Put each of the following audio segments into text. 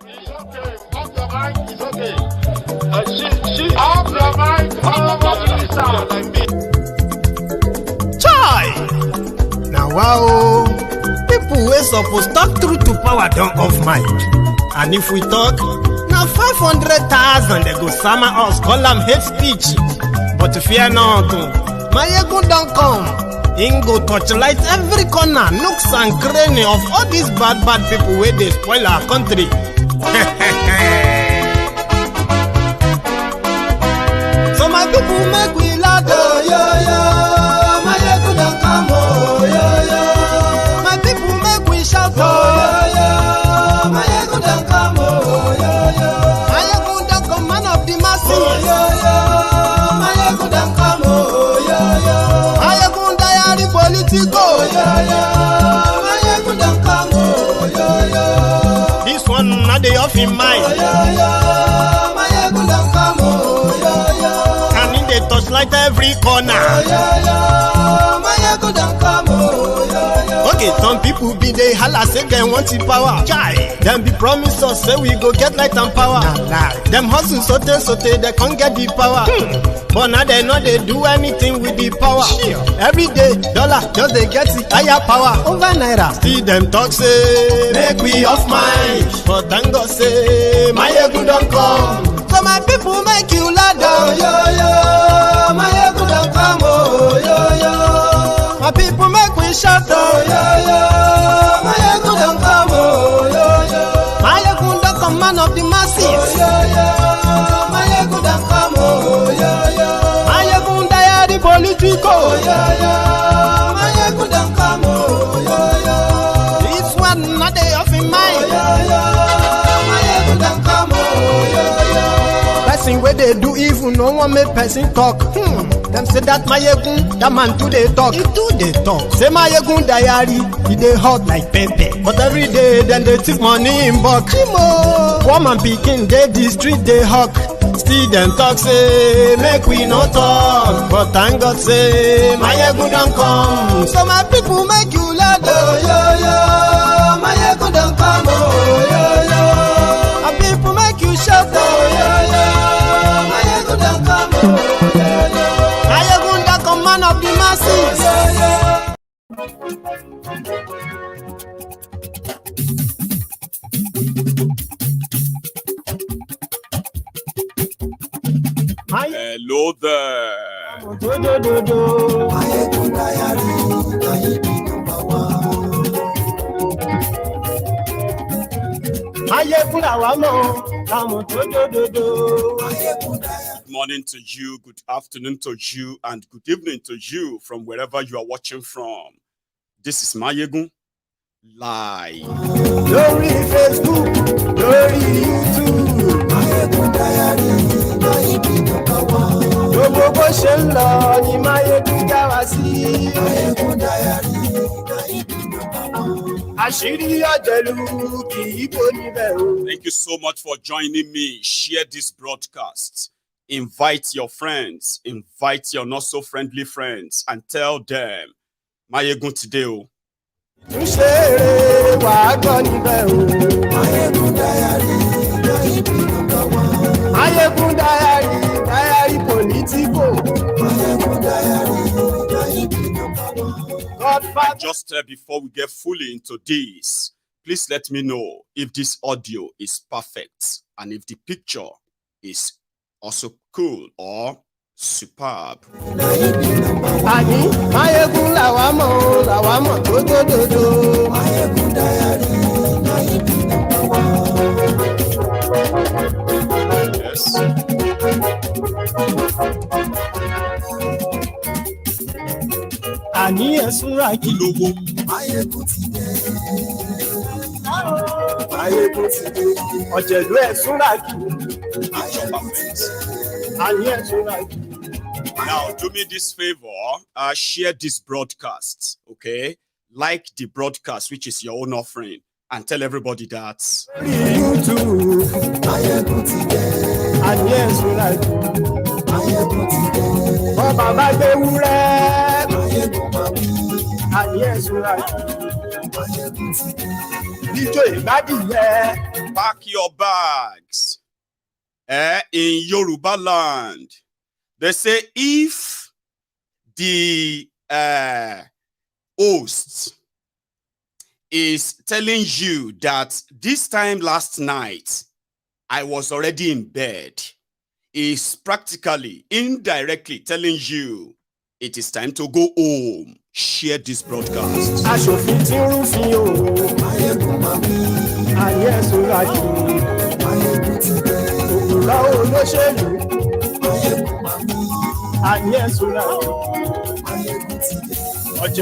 It's okay. Off your mic. It's okay. She off your mic. Sound like me. Chai! Now wow, people wey suppose talk through to power don't off mic. And if we talk, now 500,000 they go summer us, call them hate speech. But fear not, Maiyegun don't come. Ingo touchlight every corner, nooks and cranny of all these bad people where they spoil our country. So my people make we loud, oh yo yo. Maiyegun don't come, oh yo yo. My people make we shout, oh yo yo. Maiyegun don't come, oh yo yo. Maiyegun don't come, man of the masses, oh yo yo. Maiyegun don't come, oh yo yo. Maiyegun diary Politico, oh yo yo. Maiyegun don't come, oh yo yo. This one not the off in mind, oh yo yo. Maiyegun don't come, oh yo yo. And in the touchlight every corner, oh yo yo. Maiyegun don't come, oh yo yo. Okay, some people be they holla say they want the power. Chai, them be promise us say we go get light and power. Nah. Them hustle sote they can't get the power. But now they know they do anything with the power. Every day, dollar just they get the higher power over naira. See them talk say make we off mind, but thank God say Maiyegun don't come. So my people make you ladder, oh yo yo. Maiyegun don't come, oh yo yo. My people make we shout, oh yo yo. Maiyegun don't come, oh yo yo. Maiyegun don't come, man of the masses, oh yo yo. Maiyegun don't come, oh yo yo. Maiyegun diary Politico, oh yo yo. Maiyegun don't come, oh yo yo. This one not they off in mind, oh yo yo. Maiyegun don't come, oh yo yo. Person where they do evil, no one make person talk. Them say that Maiyegun, that man do they talk. He do they talk. Say Maiyegun diary, he dey hot like pepper. But every day, then they take money in bulk. Woman picking, they the street they hawk. Still them talk say, make we no talk. But thank God say, Maiyegun don't come. So my people make you loud, oh yo yo. Maiyegun don't come, oh yo yo. My people make you shout, oh yo yo. Maiyegun don't come, oh yo yo. Maiyegun don't come, man of the masses, oh yo Hello there. Maiyegun diary, Maiyegun number one. Maiyegun awamo, kamo dododo. Maiyegun diary. Good morning to you, good afternoon to you, and good evening to you from wherever you are watching from. This is Maiyegun live. Lórí Facebook, lórí YouTube. Maiyegun diary, Maiyegun number one. Gbogbo bó ṣe ń lọ ni Maiyegun já wa sí. Maiyegun diary, Maiyegun number one. Àṣírí ọ̀jẹ̀lú kì í bò níbẹ̀ o. Thank you so much for joining me. Share this broadcast. Invite your friends, invite your not so friendly friends, and tell them Maiyegun today. Túnṣe eré wàá gbọ́ níbẹ̀ o. Maiyegun diary, Maiyegun number one. Maiyegun diary Politico. Maiyegun diary, Maiyegun number one. Godfather. Just before we get fully into this, please let me know if this audio is perfect and if the picture is also cool or superb. Àní Maiyegun làwa mọ̀ dódódódó. Maiyegun diary, Maiyegun number one. Yes. Àní ẹ̀sùn ràkì. Olówó. Maiyegun ti dé. Maiyegun ti dé. Ọ̀jẹ̀lú ẹ̀sùn ràkì. Ìjọba fẹ́ǹsì. Àní ẹ̀sùn ràkì. Now, do me this favor, share this broadcast, okay? Like the broadcast, which is your own offering, and tell everybody that. YouTube. Maiyegun ti dé. Àní ẹ̀sùn ràkì. Maiyegun ti dé. Bọ́ba bá gbé wúrẹ́. Maiyegun máa wí. Àní ẹ̀sùn ràkì. Pack your bags. In Yoruba land, they say if the host is telling you that this time last night I was already in bed, is practically indirectly telling you it is time to go home. Share this broadcast.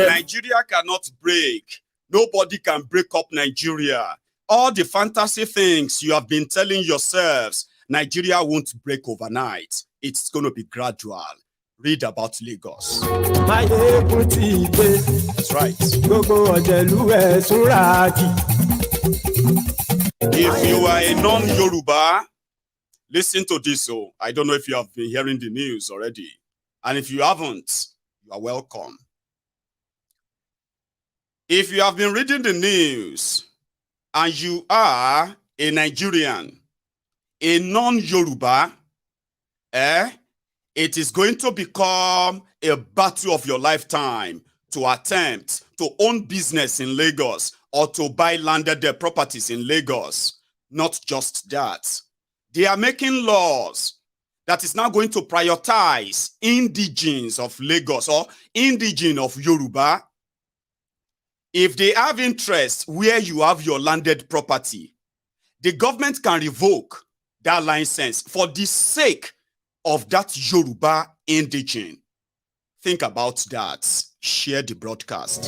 Nigeria cannot break. Nobody can break up Nigeria. All the fantasy things you have been telling yourselves, Nigeria won't break overnight. It's going to be gradual. Read about Lagos. That's right. If you are a non-Yoruba, listen to this. So I don't know if you have been hearing the news already. And if you haven't, you are welcome. If you have been reading the news and you are a Nigerian, a non-Yoruba, it is going to become a battle of your lifetime to attempt to own business in Lagos or to buy landed properties in Lagos. Not just that. They are making laws that is now going to prioritize indigenes of Lagos or indigene of Yoruba. If they have interest where you have your landed property, the government can revoke that license for the sake of that Yoruba indigene. Think about that. Share the broadcast.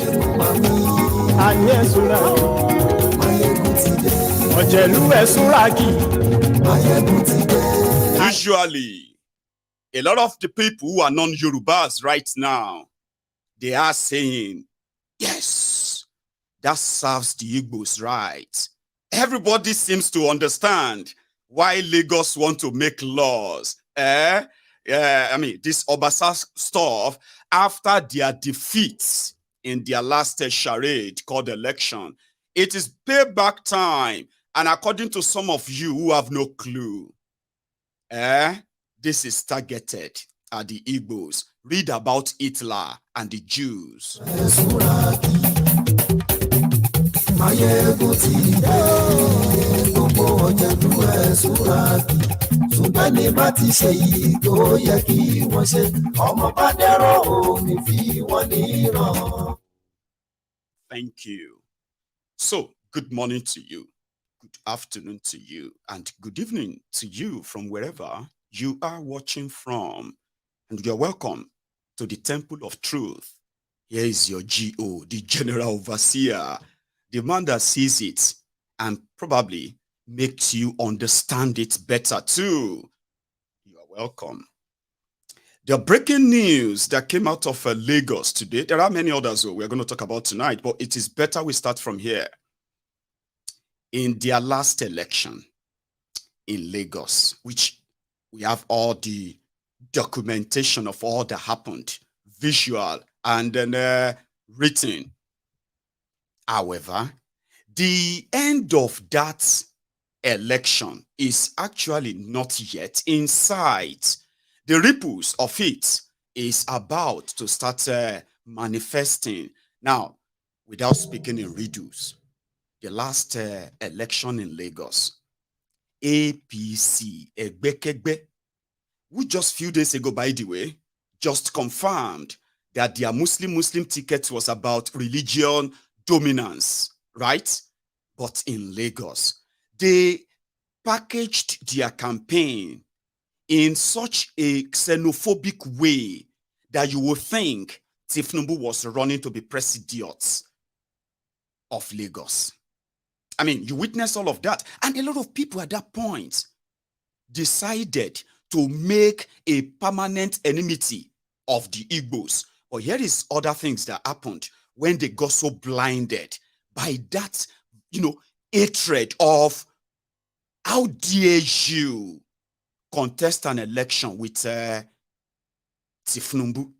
Usually, a lot of the people who are non-Yorubas right now, they are saying, yes, that serves the Igbos right. Everybody seems to understand why Lagos want to make laws. I mean, this Obasa stuff, after their defeats in their last charade called election, it is payback time. And according to some of you who have no clue, this is targeted at the Igbos. Read about Hitler and the Jews. Thank you. So, good morning to you, good afternoon to you, and good evening to you from wherever you are watching from. And you're welcome to the Temple of Truth. Here is your GO, the General Overseer, the man that sees it and probably makes you understand it better too. You are welcome. The breaking news that came out of Lagos today, there are many others we're going to talk about tonight, but it is better we start from here. In their last election in Lagos, which we have all the documentation of all that happened, visual and then written. However, the end of that election is actually not yet in sight. The ripples of it is about to start manifesting. Now, without speaking in riddles, the last election in Lagos, APC, Egbekegbe, who just few days ago, by the way, just confirmed that their Muslim ticket was about religion dominance, right? But in Lagos, they packaged their campaign in such a xenophobic way that you would think Tifnumbu was running to be president of Lagos. I mean, you witness all of that. And a lot of people at that point decided to make a permanent enmity of the Igbos. But here is other things that happened when they got so blinded by that, hatred of how dare you contest an election with Tifnumbu.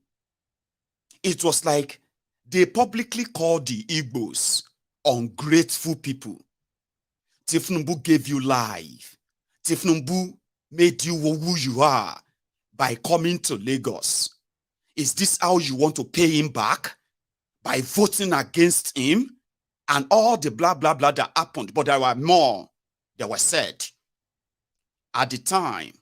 It was like they publicly called the Igbos ungrateful people. Tifnumbu gave you life. Tifnumbu made you who you are by coming to Lagos. Is this how you want to pay him back? By voting against him and all the blah, blah, blah that happened. But there were more that were said. At the time,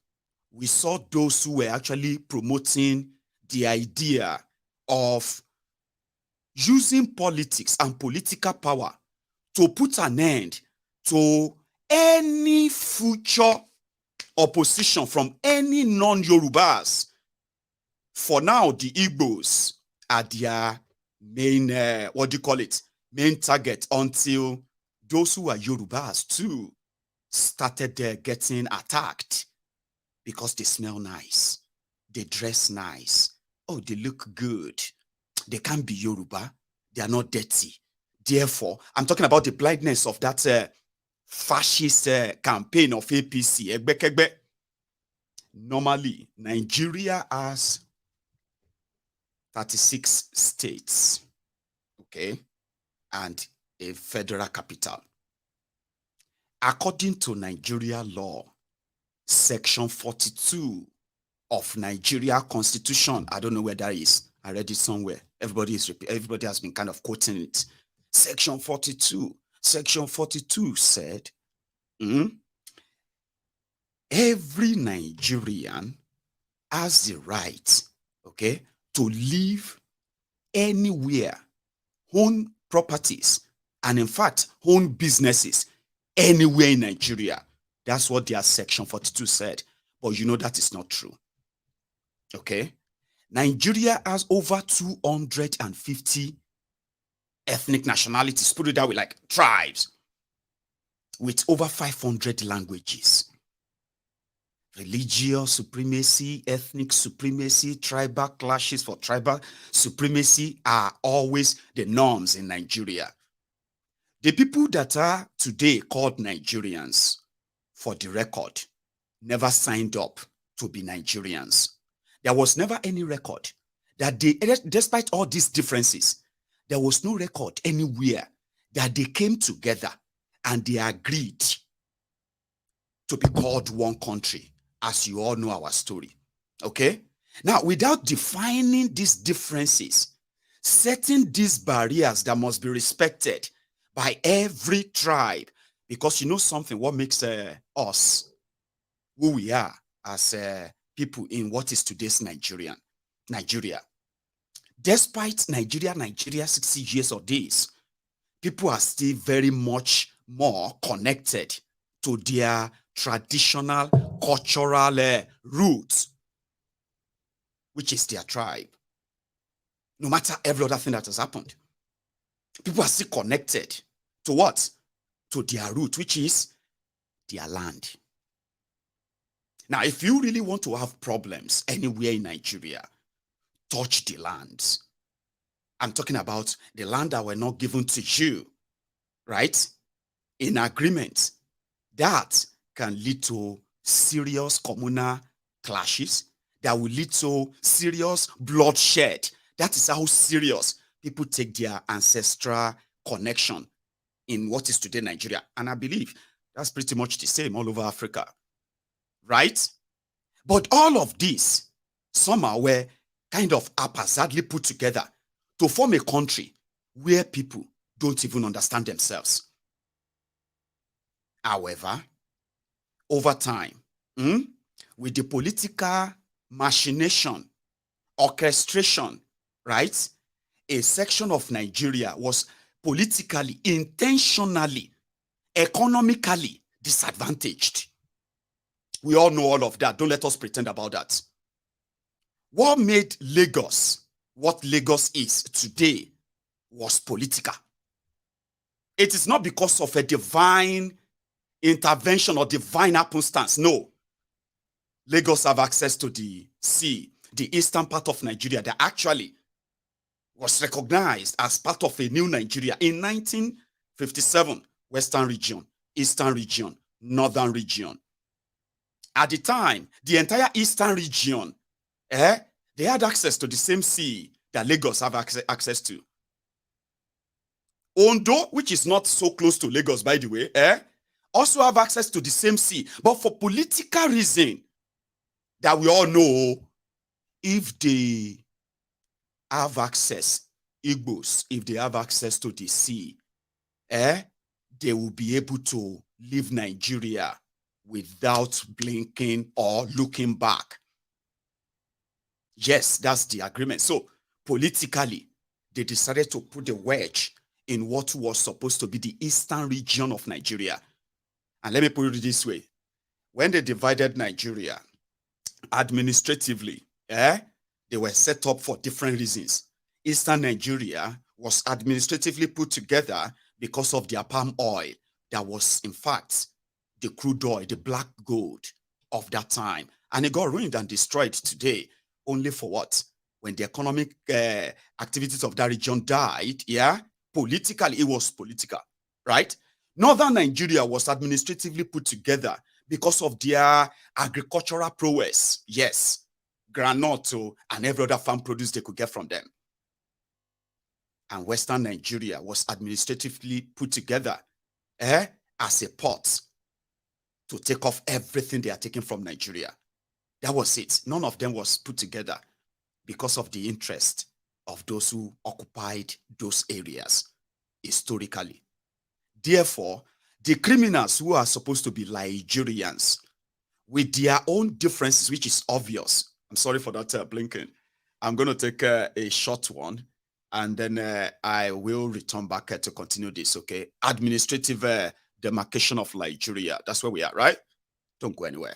we saw those who were actually promoting the idea of using politics and political power to put an end to any future opposition from any non-Yorubas. For now, the Igbos are their main, main target, until those who are Yorubas too started getting attacked because they smell nice, they dress nice, oh, they look good, they can't be Yoruba, they are not dirty. Therefore, I'm talking about the blindness of that fascist campaign of APC. Normally, Nigeria has 36 states, okay, and a federal capital. According to Nigeria law, Section 42 of Nigeria Constitution, I don't know where that is, I read it somewhere. Everybody has been kind of quoting it. Section 42 said, every Nigerian has the right, okay, to live anywhere, own properties, and in fact, own businesses anywhere in Nigeria. That's what their Section 42 said. But you know that is not true. Okay? Nigeria has over 250 ethnic nationalities, put it that way, like tribes, with over 500 languages. Religious supremacy, ethnic supremacy, tribal clashes for tribal supremacy are always the norms in Nigeria. The people that are today called Nigerians, for the record, never signed up to be Nigerians. There was never any record that they, despite all these differences, there was no record anywhere that they came together and they agreed to be called one country. As you all know our story, okay? Now, without defining these differences, setting these barriers that must be respected by every tribe, because you know something, what makes us who we are as people in what is today's Nigeria. Despite Nigeria 60 years or days, people are still very much more connected to their traditional cultural roots, which is their tribe. No matter every other thing that has happened, people are still connected to what? To their root, which is their land. Now, if you really want to have problems anywhere in Nigeria, touch the lands. I'm talking about the land that were not given to you, right? In agreement. That can lead to serious communal clashes that will lead to serious bloodshed. That is how serious people take their ancestral connection in what is today Nigeria. And I believe that's pretty much the same all over Africa, right? But all of this somehow were kind of haphazardly put together to form a country where people don't even understand themselves. However, over time, with the political machination, orchestration, right? A section of Nigeria was politically, intentionally, economically disadvantaged. We all know all of that. Don't let us pretend about that. What made Lagos what Lagos is today was political. It is not because of a divine intervention or divine happenstance. No. Lagos have access to the sea, the eastern part of Nigeria that actually was recognized as part of a new Nigeria in 1957, Western region, Eastern region, Northern region. At the time, the entire Eastern region, they had access to the same sea that Lagos have access to. Ondo, which is not so close to Lagos, by the way, also have access to the same sea. But for political reason that we all know, if they have access, Igbos, if they have access to the sea, they will be able to leave Nigeria without blinking or looking back. Yes, that's the agreement. So politically, they decided to put a wedge in what was supposed to be the eastern region of Nigeria. And let me put it this way. When they divided Nigeria administratively, they were set up for different reasons. Eastern Nigeria was administratively put together because of their palm oil that was, in fact, the crude oil, the black gold of that time. And it got ruined and destroyed today. Only for what? When the economic activities of that region died, politically, it was political, right? Northern Nigeria was administratively put together because of their agricultural prowess. Yes, granola and every other farm produce they could get from them. And Western Nigeria was administratively put together as a port to take off everything they are taking from Nigeria. That was it. None of them was put together because of the interest of those who occupied those areas historically. Therefore, the criminals who are supposed to be Nigerians with their own differences, which is obvious. I'm sorry for that blinking. I'm going to take a short one and then I will return back to continue this, okay? Administrative demarcation of Nigeria. That's where we are, right? Don't go anywhere.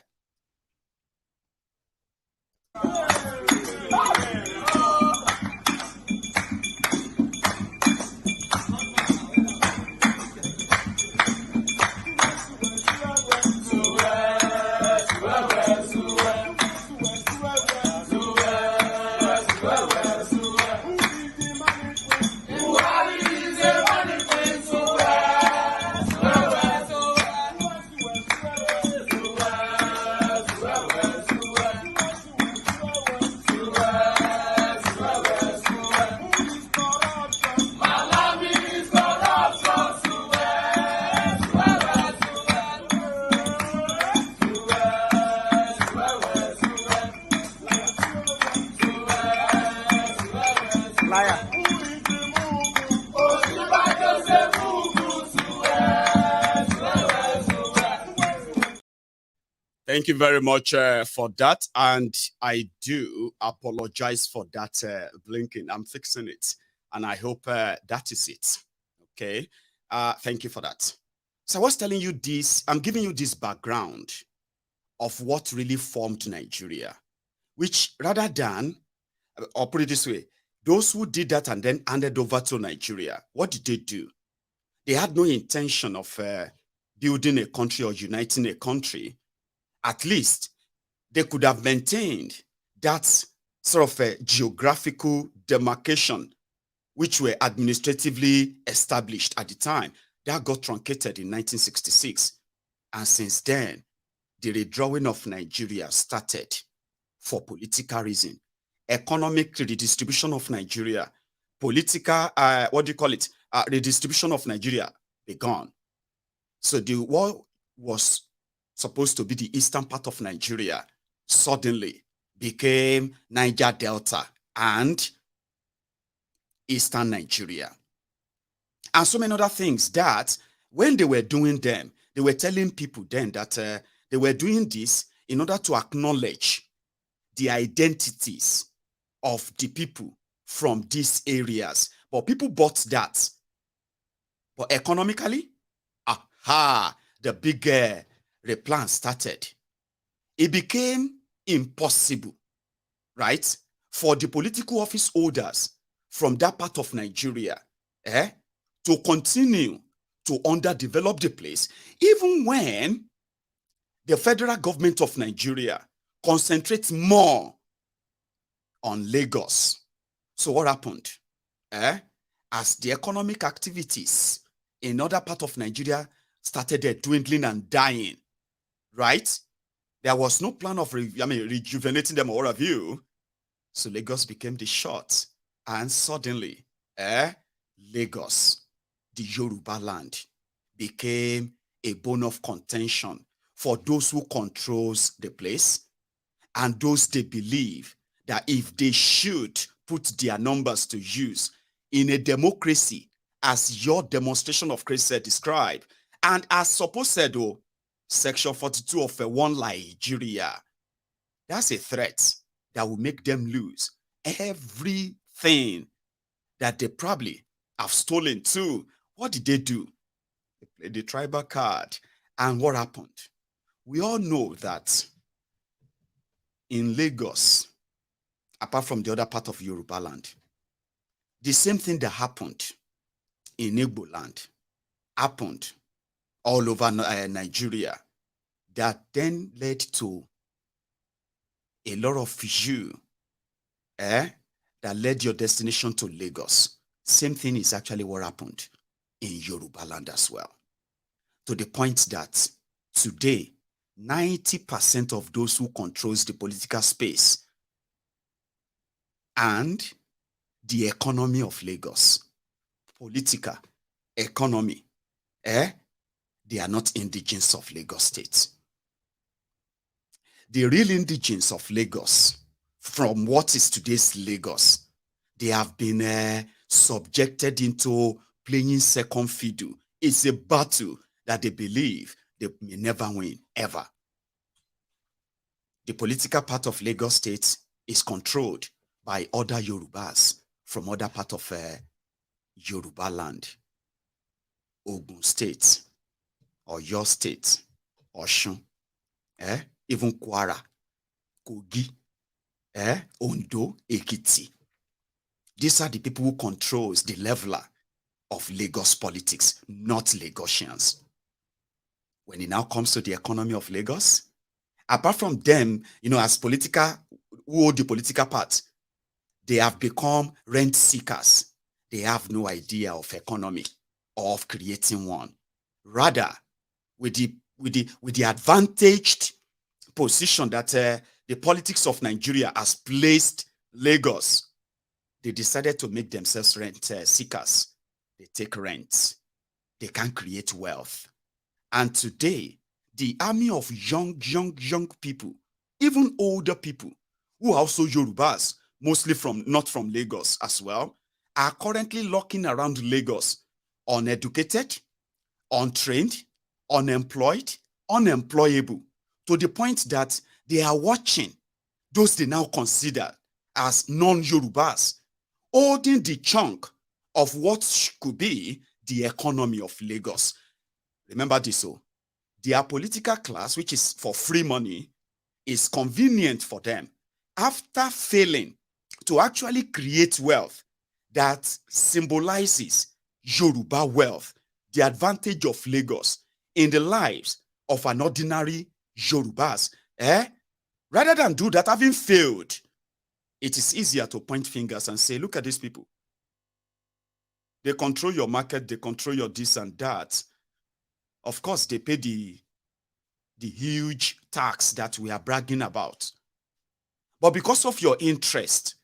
Thank you very much for that. And I do apologize for that blinking. I'm fixing it. And I hope that is it. Okay. Thank you for that. So I was telling you this. I'm giving you this background of what really formed Nigeria, which rather than, or put it this way, those who did that and then handed over to Nigeria, what did they do? They had no intention of building a country or uniting a country. At least they could have maintained that sort of a geographical demarcation, which were administratively established at the time. That got truncated in 1966. And since then, the redrawing of Nigeria started for political reason. Economic redistribution of Nigeria, political, redistribution of Nigeria began. So the war was supposed to be the eastern part of Nigeria, suddenly became Niger Delta and eastern Nigeria. And so many other things that when they were doing them, they were telling people then that they were doing this in order to acknowledge the identities of the people from these areas. But people bought that. But economically, the big replant started. It became impossible, right, for the political office holders from that part of Nigeria to continue to underdevelop the place, even when the federal government of Nigeria concentrates more on Lagos. So what happened? As the economic activities in other part of Nigeria started dwindling and dying, right? There was no plan of rejuvenating them or what have you. So Lagos became the shot. And suddenly, Lagos the Yoruba land became a bone of contention for those who controls the place and those they believe that if they should put their numbers to use in a democracy, as your demonstration of Christ described, and as supposed, Section 42 of one Nigeria, that's a threat that will make them lose everything that they probably have stolen too. What did they do? They played the tribal card. And what happened? We all know that in Lagos, apart from the other part of Yoruba land, the same thing that happened in Igbo land happened all over Nigeria, that then led to a lot of you that led your destination to Lagos. Same thing is actually what happened in Yoruba land as well. To the point that today, 90% of those who controls the political space and the economy of Lagos, political economy, they are not indigenes of Lagos State. The real indigenes of Lagos, from what is today's Lagos, they have been subjected into playing second fiddle. It's a battle that they believe they may never win, ever. The political part of Lagos State is controlled by other Yorubas from other part of Yoruba land. Ogun State, or your state, Osun, even Kwara, Kogi, Ondo, Ekiti. These are the people who controls the leveler of Lagos politics, not Lagosians. When it now comes to the economy of Lagos, apart from them, as political, who hold the political part, they have become rent seekers. They have no idea of economy or of creating one. Rather, with the advantaged position that the politics of Nigeria has placed Lagos, they decided to make themselves rent seekers. They take rent. They can create wealth. And today, the army of young people, even older people, who are also Yorubas, mostly not from Lagos as well, are currently looking around Lagos, uneducated, untrained, unemployed, unemployable, to the point that they are watching those they now consider as non-Yorubas, holding the chunk of what could be the economy of Lagos. Remember this, their political class, which is for free money, is convenient for them after failing to actually create wealth that symbolizes Yoruba wealth, the advantage of Lagos in the lives of an ordinary Yorubas. Rather than do that, having failed, it is easier to point fingers and say, look at these people. They control your market, they control your this and that. Of course, they pay the huge tax that we are bragging about. But because of your interest,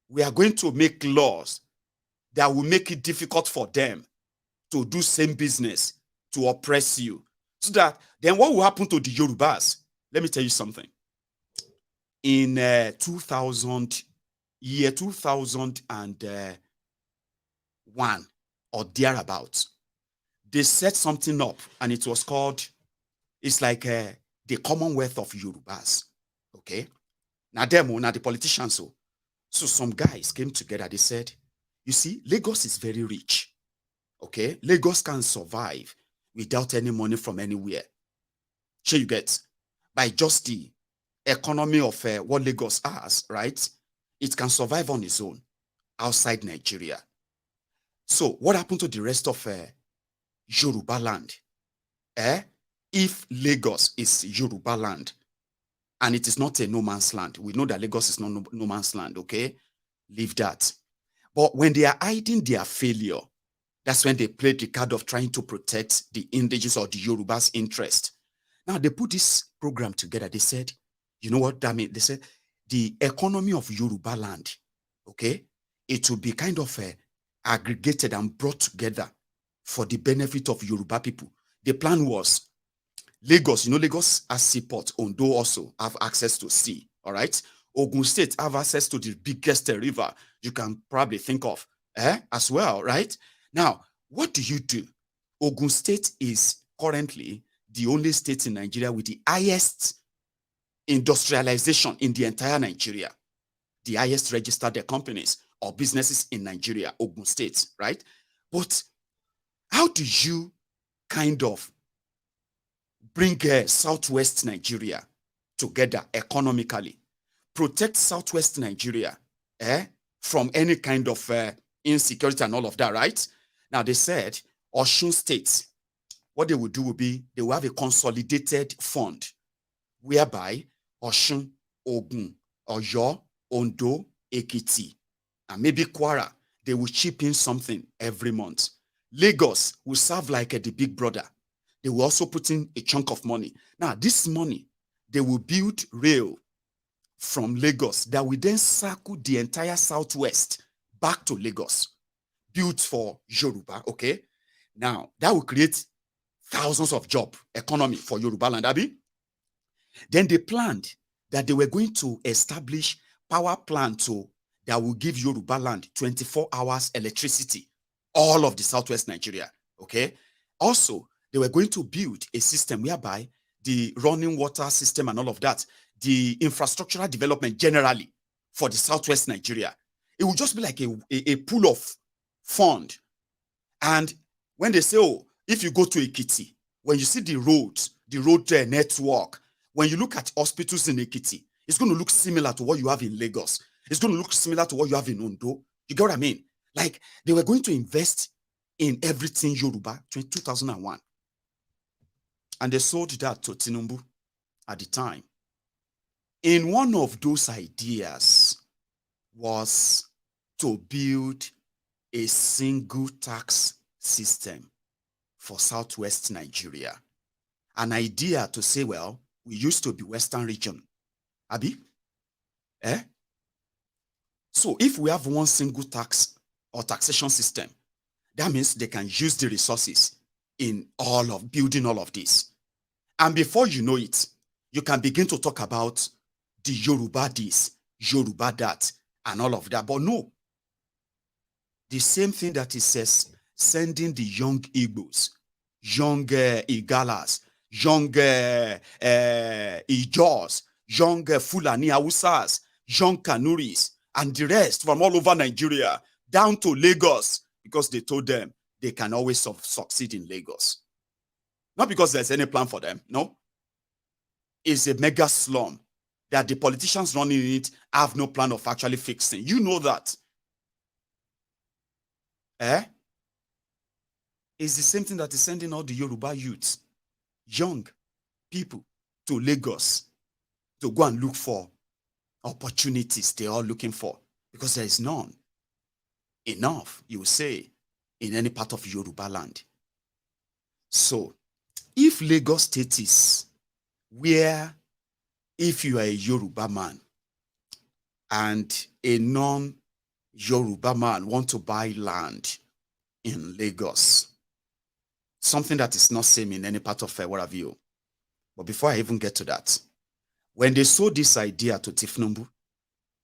we are going to make laws that will make it difficult for them to do same business, to oppress you. So that then what will happen to the Yorubas? Let me tell you something. In 2001 or thereabouts, they set something up, and it was called, it's like the Commonwealth of Yorubas. Okay? Now the politicians, so some guys came together. They said, you see, Lagos is very rich. Okay? Lagos can survive without any money from anywhere. Sure, you get, by just the economy of what Lagos has, right? It can survive on its own outside Nigeria. So what happened to the rest of Yoruba land? If Lagos is Yoruba land and it is not a no man's land, we know that Lagos is not no man's land, okay? Leave that. But when they are hiding their failure, that's when they played the card of trying to protect the indigenous or the Yoruba's interest. Now they put this program together. They said, you know what that means? They said the economy of Yoruba land, okay, it will be kind of aggregated and brought together for the benefit of Yoruba people. The plan was Lagos, Lagos has seaport. Ondo also have access to sea, all right? Ogun State have access to the biggest river you can probably think of as well, right? Now, what do you do? Ogun State is currently the only state in Nigeria with the highest industrialization in the entire Nigeria. The highest registered companies or businesses in Nigeria, Ogun State, right? But how do you kind of bring Southwest Nigeria together economically, protect Southwest Nigeria from any kind of insecurity and all of that, right? Now, they said Osun State, what they would do would be they will have a consolidated fund whereby Osun, Ogun, Oyo, Ondo, Ekiti, and maybe Kwara, they will chip in something every month. Lagos will serve like the big brother. They will also put in a chunk of money. Now, this money, they will build rail from Lagos that will then circle the entire Southwest back to Lagos, built for Yoruba, okay? Now, that will create thousands of job economy for Yoruba land, Abi. Then they planned that they were going to establish power plant that will give Yoruba land 24 hours electricity, all of the Southwest Nigeria, okay? Also, they were going to build a system whereby the running water system and all of that, the infrastructural development generally for the Southwest Nigeria, it will just be like a pool of fund. And when they say, oh, if you go to Ekiti, when you see the road network, when you look at hospitals in Ekiti, it's going to look similar to what you have in Lagos. It's going to look similar to what you have in Ondo. You get what I mean? Like, they were going to invest in everything Yoruba 2001. And they sold that to Tinubu at the time. In one of those ideas was to build a single tax system for Southwest Nigeria. An idea to say, well, we used to be Western region. Abi? So if we have one single tax or taxation system, that means they can use the resources in all of building all of this. And before you know it, you can begin to talk about the Yoruba this, Yoruba that, and all of that. But no, the same thing that it says, sending the young Igbos, young Igalas, young Ijos, young Fulani Hausas, young Kanuris, and the rest from all over Nigeria down to Lagos, because they told them they can always succeed in Lagos. Not because there's any plan for them, no. It's a mega slum that the politicians running it have no plan of actually fixing. You know that. It's the same thing that is sending all the Yoruba youths, young people, to Lagos to go and look for opportunities they're all looking for, because there is none enough, you will say, in any part of Yoruba land. So, if Lagos State is where, if you are a Yoruba man and a non-Yoruba man want to buy land in Lagos, something that is not same in any part of where have you. But before I even get to that, when they sold this idea to Tifnumbu,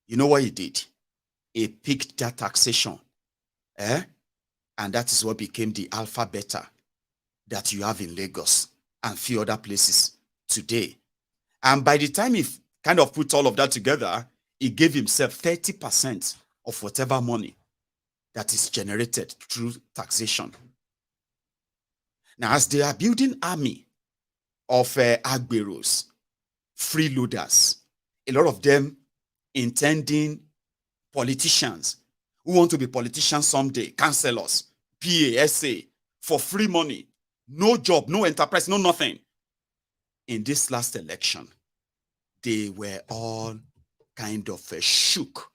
you know what he did? He picked that taxation, and that is what became the alpha beta that you have in Lagos and few other places today. And by the time he kind of put all of that together, he gave himself 30% of whatever money that is generated through taxation. Now, as they are building army of Agberos, freeloaders, a lot of them intending politicians who want to be politicians someday, councillors, PA, SA, for free money, no job, no enterprise, no nothing. In this last election, they were all kind of shook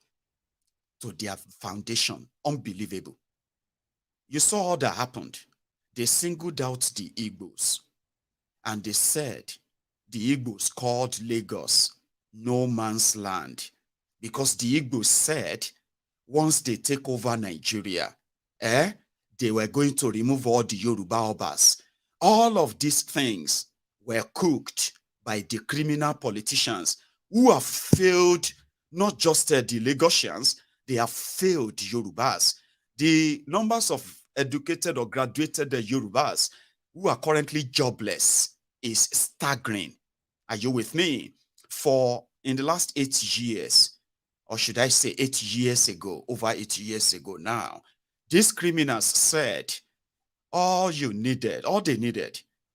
to their foundation. Unbelievable. You saw all that happened. They singled out the Igbos, and they said the Igbos called Lagos no man's land, because the Igbos said once they take over Nigeria, they were going to remove all the Yoruba Obas. All of these things were cooked by the criminal politicians who have failed not just the Lagosians, they have failed Yorubas. The numbers of educated or graduated Yorubas who are currently jobless is staggering. Are you with me? For in the last 8 years, or should I say 8 years ago, over 8 years ago now, these criminals said all they needed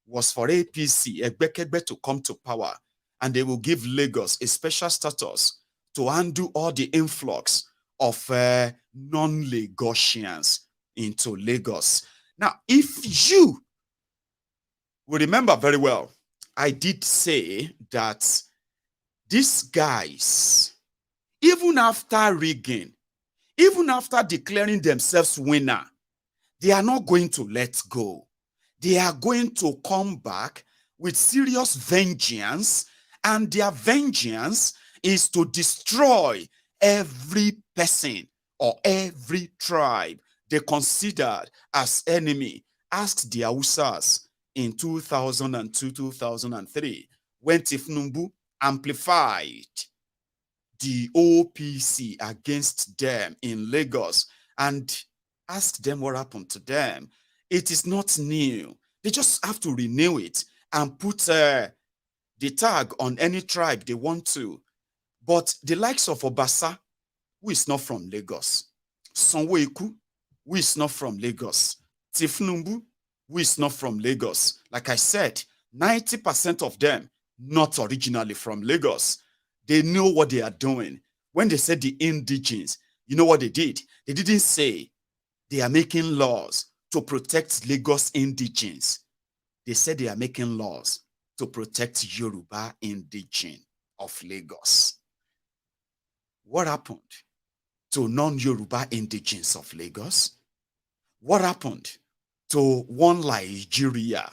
was for APC, Egbekegbe, to come to power, and they will give Lagos a special status to undo all the influx of non-Lagosians into Lagos. Now, if you will remember very well, I did say that these guys, even after rigging, even after declaring themselves winner, they are not going to let go. They are going to come back with serious vengeance, and their vengeance is to destroy every person or every tribe they considered as enemy. Ask the Hausas in 2002, 2003, when Tifnumbu amplified the OPC against them in Lagos, and ask them what happened to them. It is not new. They just have to renew it and put the tag on any tribe they want to. But the likes of Obasa, who is not from Lagos, Sonwoiku, who is not from Lagos, Tifnumbu, who is not from Lagos, like I said, 90% of them not originally from Lagos. They know what they are doing. When they said the indigenous, you know what they did? They didn't say they are making laws to protect Lagos indigenes. They said they are making laws to protect Yoruba indigene of Lagos. What happened to non-Yoruba indigenes of Lagos? What happened to one Nigeria?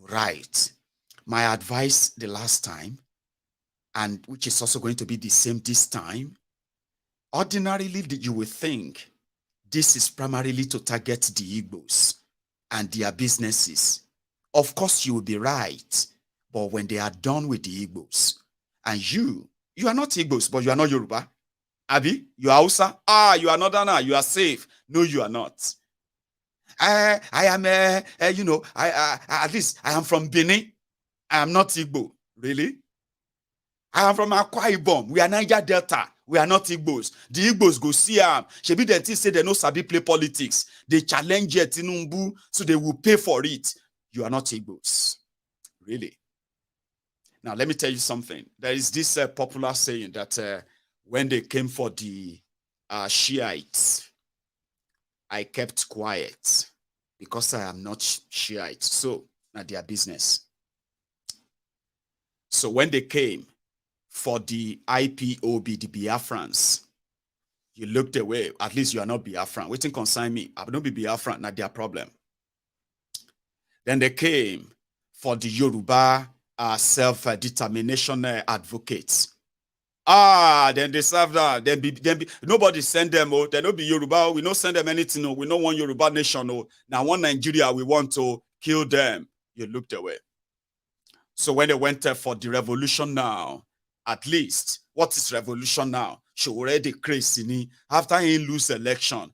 Right. My advice the last time, and which is also going to be the same this time, ordinarily you would think this is primarily to target the Igbos and their businesses. Of course, you will be right, but when they are done with the Igbos, and you are not Igbos, but you are not Yoruba, Abi, you are Hausa, you are Northerner, you are safe. No, you are not. I am, at least I am from Benin. I am not Igbo. Really? I am from Akwa Ibom. We are Niger Delta. We are not Igbos. The Igbos go see Shebi the say they no sabi play politics. They challenge it Tinubu, so they will pay for it. You are not Igbos. Really? Now, let me tell you something. There is this popular saying that when they came for the Shiites, I kept quiet because I am not Shiite. So, not their business. So when they came for the IPOB, the Biafrans, you looked away. At least you are not Biafran. Waiting concern me. I will not be Biafran, not their problem. Then they came for the Yoruba self-determination advocates. Then they serve that. Then nobody send them. Oh, they don't be Yoruba. We don't send them anything. Oh, we don't want Yoruba nation. Oh, now one Nigeria, we want to kill them. You looked away. So when they went for the revolution now, at least, what is revolution now? She already crazy. After he lose election,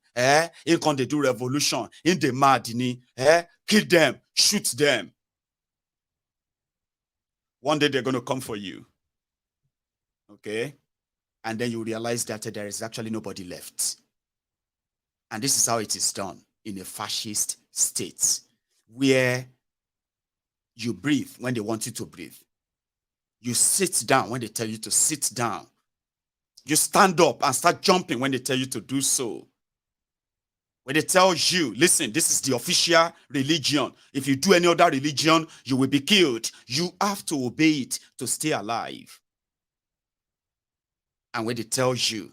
he can they do revolution in the mad, kill them, shoot them. One day they're going to come for you. Okay? And then you realize that there is actually nobody left. And this is how it is done in a fascist state, where you breathe when they want you to breathe. You sit down when they tell you to sit down. You stand up and start jumping when they tell you to do so. When they tell you, listen, this is the official religion. If you do any other religion, you will be killed. You have to obey it to stay alive. And when they tell you,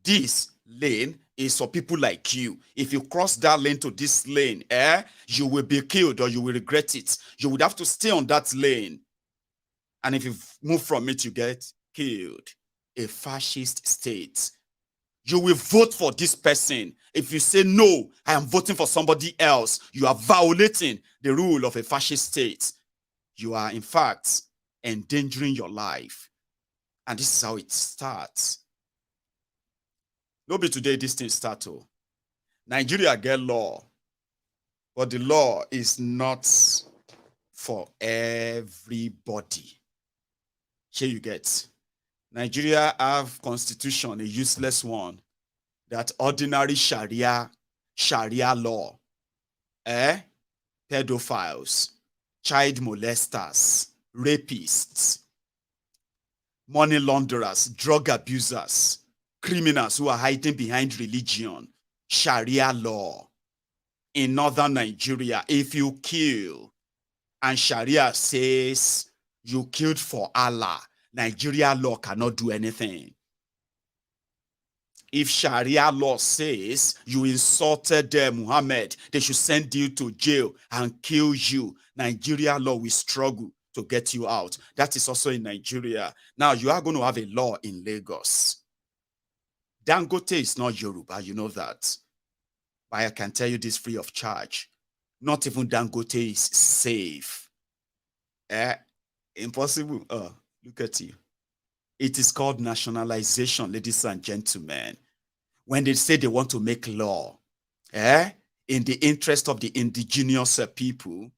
this lane is for people like you. If you cross that lane to this lane, you will be killed or you will regret it. You would have to stay on that lane. And if you move from it, you get killed. A fascist state. You will vote for this person. If you say, no, I am voting for somebody else, you are violating the rule of a fascist state. You are, in fact, endangering your life. And this is how it starts. Nobody today, this thing starts. Nigeria get law, but the law is not for everybody. Here you get. Nigeria have constitution, a useless one, that ordinary Sharia law, pedophiles, child molesters, rapists, money launderers, drug abusers, criminals who are hiding behind religion, Sharia law. In northern Nigeria, if you kill and Sharia says you killed for Allah, Nigeria law cannot do anything. If Sharia law says you insulted Muhammad, they should send you to jail and kill you, Nigeria law will struggle to get you out. That is also in Nigeria. Now, you are going to have a law in Lagos. Dangote is not Yoruba, you know that. But I can tell you this free of charge. Not even Dangote is safe. Impossible. Look at you. It is called nationalization, ladies and gentlemen. When they say they want to make law, in the interest of the indigenous people,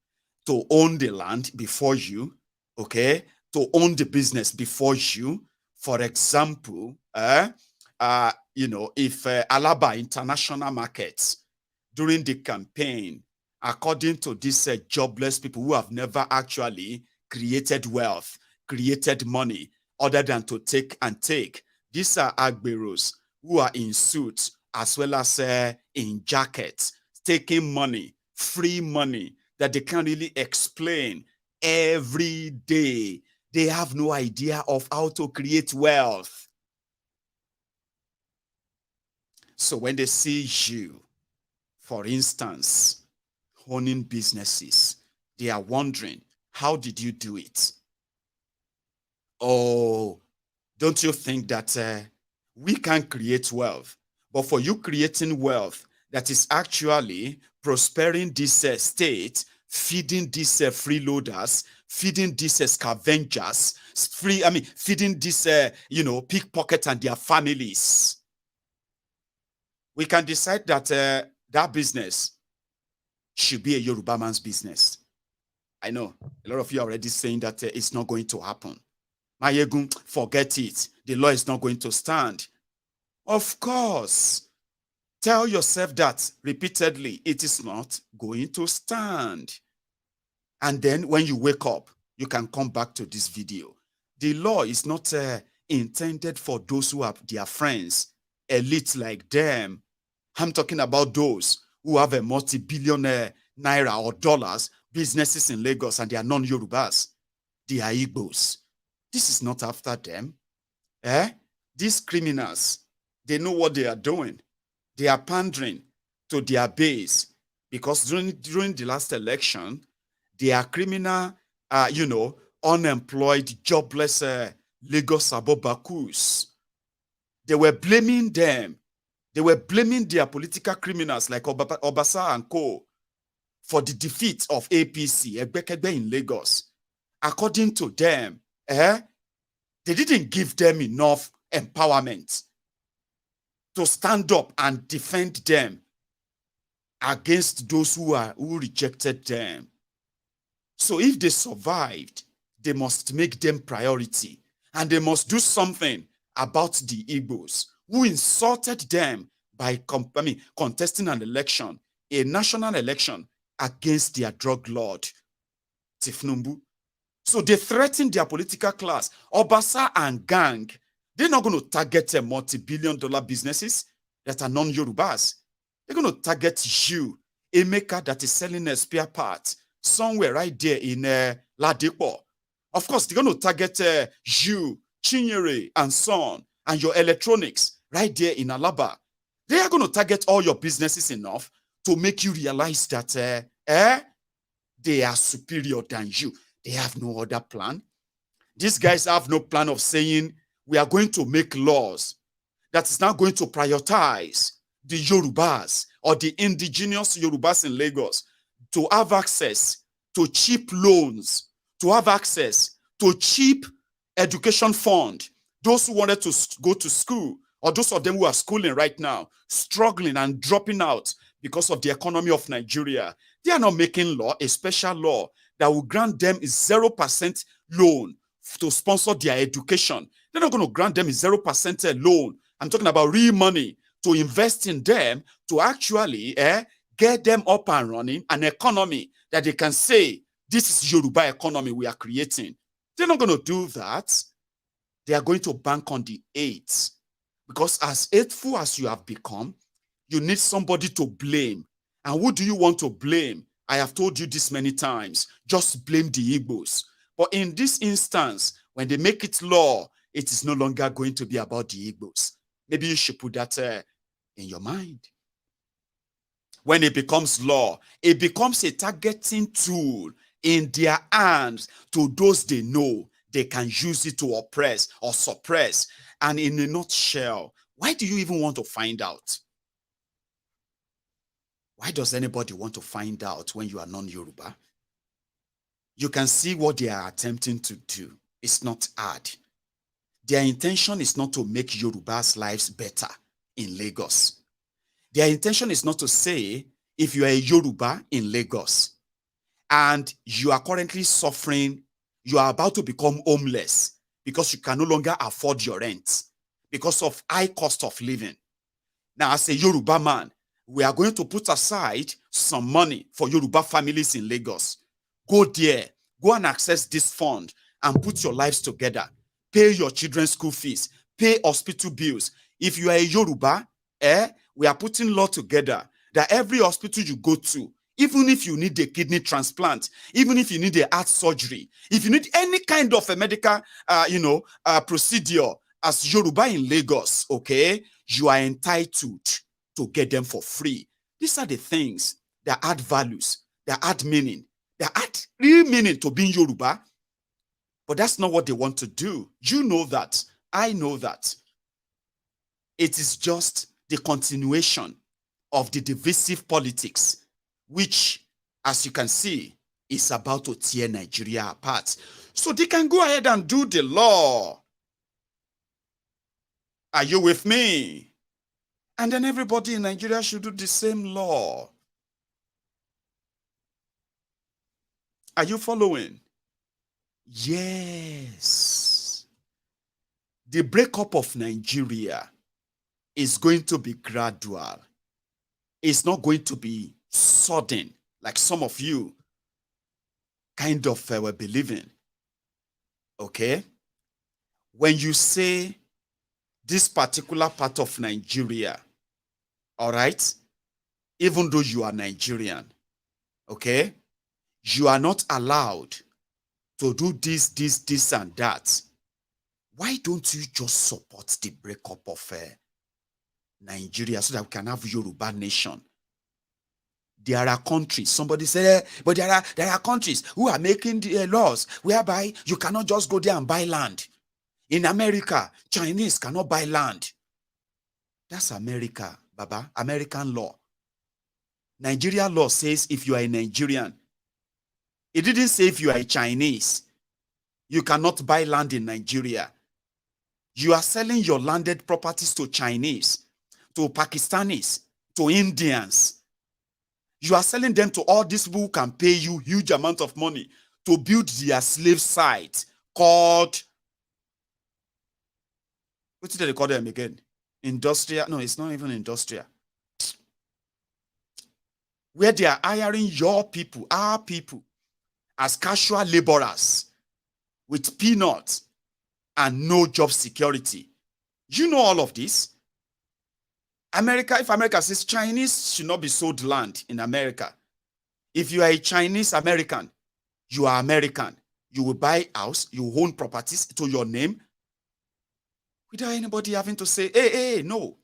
to own the land before you, okay, to own the business before you. For example, you know, if Alaba International Markets during the campaign, according to these jobless people who have never actually created wealth, created money, other than to take and take, these are agberos who are in suits as well as in jackets, taking money, free money, that they can't really explain every day. They have no idea of how to create wealth. So when they see you, for instance, owning businesses, they are wondering, how did you do it? Oh, don't you think that we can create wealth? But for you creating wealth that is actually prospering this state, feeding these freeloaders, feeding these scavengers, feeding this, you know, pickpocket and their families. We can decide that that business should be a Yoruba man's business. I know a lot of you are already saying that it's not going to happen. Maiyegun, forget it. The law is not going to stand. Of course. Tell yourself that repeatedly. It is not going to stand. And then when you wake up, you can come back to this video. The law is not intended for those who have their friends, elites like them. I'm talking about those who have a multi-billionaire naira or dollars businesses in Lagos and they are non-Yorubas. They are Igbos. This is not after them. These criminals, they know what they are doing. They are pandering to their base because during the last election, they are criminal, you know, unemployed, jobless Lagos Abobakus. They were blaming them. They were blaming their political criminals like Obasa and Co. for the defeat of APC, Egbekegbe in Lagos. According to them, they didn't give them enough empowerment to stand up and defend them against those who rejected them. So if they survived, they must make them priority and they must do something about the Igbos who insulted them by contesting an election, a national election against their drug lord, Tifnumbu. So they threatened their political class. Obasa and gang, they're not going to target multi-billion-dollar businesses that are non-Yorubas. They're going to target you, a maker that is selling a spare part somewhere right there in Ladipo. Of course, they're going to target you, Chinyere, and son, and your electronics right there in Alaba. They are going to target all your businesses enough to make you realize that they are superior than you. They have no other plan. These guys have no plan of saying, we are going to make laws that is now going to prioritize the Yorubas or the indigenous Yorubas in Lagos to have access to cheap loans, to have access to cheap education fund. Those who wanted to go to school, or those of them who are schooling right now, struggling and dropping out because of the economy of Nigeria, they are not making law, a special law that will grant them a 0% loan to sponsor their education. They're not going to grant them a 0% loan. I'm talking about real money to invest in them, to actually get them up and running, an economy that they can say, this is Yoruba economy we are creating. They're not going to do that. They are going to bank on the aids. Because as hateful as you have become, you need somebody to blame. And who do you want to blame? I have told you this many times. Just blame the Igbos. But in this instance, when they make it law, it is no longer going to be about the Igbos. Maybe you should put that in your mind. When it becomes law, it becomes a targeting tool in their hands to those they know they can use it to oppress or suppress. And in a nutshell, why do you even want to find out? Why does anybody want to find out when you are non-Yoruba? You can see what they are attempting to do. It's not hard. Their intention is not to make Yoruba's lives better in Lagos. Their intention is not to say, if you are a Yoruba in Lagos and you are currently suffering, you are about to become homeless because you can no longer afford your rent because of high cost of living. Now, as a Yoruba man, we are going to put aside some money for Yoruba families in Lagos. Go there, go and access this fund and put your lives together. Pay your children's school fees, pay hospital bills. If you are a Yoruba, we are putting law together that every hospital you go to, even if you need a kidney transplant, even if you need a heart surgery, if you need any kind of a medical, procedure as Yoruba in Lagos, okay, you are entitled to get them for free. These are the things that add values, that add meaning, that add real meaning to being Yoruba. But that's not what they want to do. You know that. I know that. It is just the continuation of the divisive politics, which, as you can see, is about to tear Nigeria apart. So they can go ahead and do the law. Are you with me? And then everybody in Nigeria should do the same law. Are you following? Yes. The breakup of Nigeria is going to be gradual. It's not going to be sudden, like some of you kind of were believing. Okay? When you say this particular part of Nigeria, all right, even though you are Nigerian, okay, you are not allowed to do this, and that. Why don't you just support the breakup of Nigeria so that we can have Yoruba nation? There are countries, somebody said, but there are countries who are making the laws whereby you cannot just go there and buy land. In America, Chinese cannot buy land. That's America, Baba, American law. Nigeria law says if you are a Nigerian, it didn't say if you are a Chinese, you cannot buy land in Nigeria. You are selling your landed properties to Chinese, to Pakistanis, to Indians. You are selling them to all these people who can pay you huge amount of money to build their slave site called, what did they call them again? Industrial? No, it's not even industrial. Where they are hiring your people, our people, as casual laborers with peanuts and no job security. You know all of this. America, if America says Chinese should not be sold land in America, if you are a Chinese American, you are American. You will buy a house, you own properties to your name without anybody having to say, hey, no.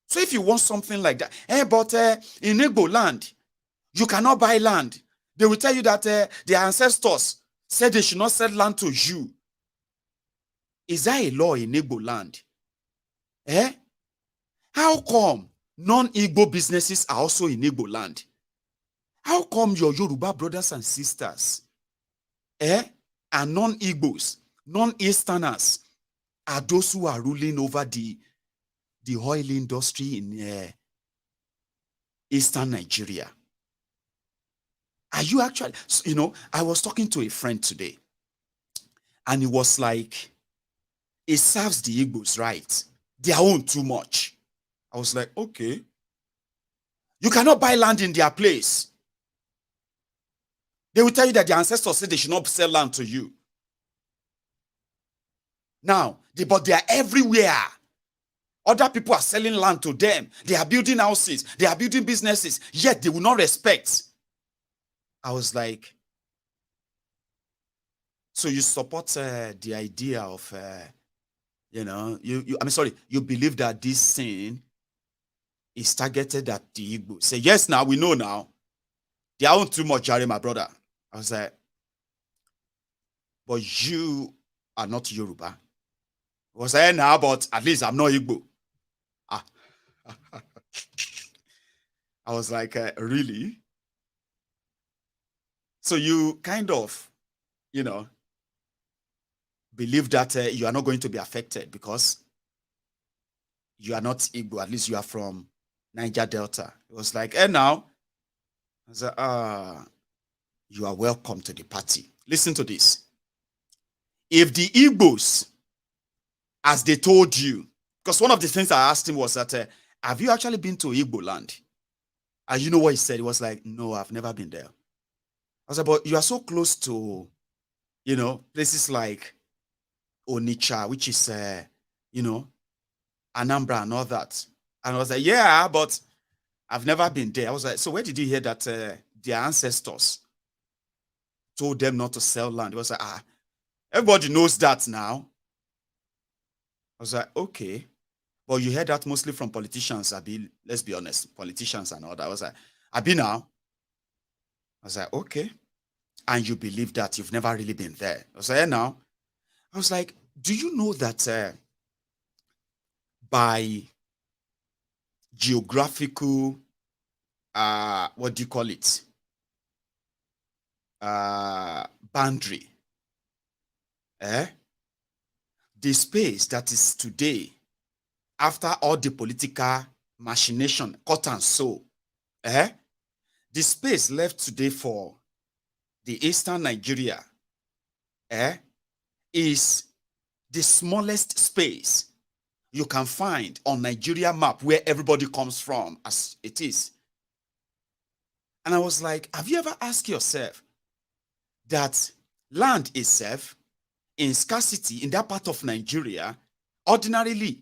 So if you want something like that, but in Igbo land, you cannot buy land. They will tell you that their ancestors said they should not sell land to you. Is that a law in Igbo land? Eh? How come non-Igbo businesses are also in Igbo land? How come your Yoruba brothers and sisters and non-Igbos, non-Easterners are those who are ruling over the oil industry in Eastern Nigeria? Are you actually, I was talking to a friend today, and he was like, it serves the Igbos right. Their own too much. I was like, okay. You cannot buy land in their place. They will tell you that their ancestors said they should not sell land to you. Now, but they are everywhere. Other people are selling land to them. They are building houses. They are building businesses. Yet they will not respect. I was like, so you support the idea of, you believe that this thing is targeted at the Igbo. Say, yes, now we know now. They own too much, Jerry, my brother. I was like, but you are not Yoruba. I was like, now, but at least I'm not Igbo. I was like, really? So you kind of, believe that you are not going to be affected because you are not Igbo. At least you are from Niger Delta. It was like, now. I was like, you are welcome to the party. Listen to this. If the Igbos, as they told you, because one of the things I asked him was that, have you actually been to Igbo land? And you know what he said? He was like, no, I've never been there. I was like, but you are so close to, places like Onitsha, which is, Anambra and all that. And I was like, yeah, but I've never been there. I was like, so where did you hear that their ancestors told them not to sell land? It was like, everybody knows that now. I was like, okay. But you heard that mostly from politicians, let's be honest, politicians and all that. I was like, now. I was like, okay. And you believe that you've never really been there. I was like, now. I was like, do you know that by geographical, what do you call it? Boundary. The space that is today, after all the political machination, cut and sew, the space left today for the Eastern Nigeria is the smallest space you can find on Nigeria map where everybody comes from as it is. And I was like, have you ever asked yourself that land itself in scarcity in that part of Nigeria ordinarily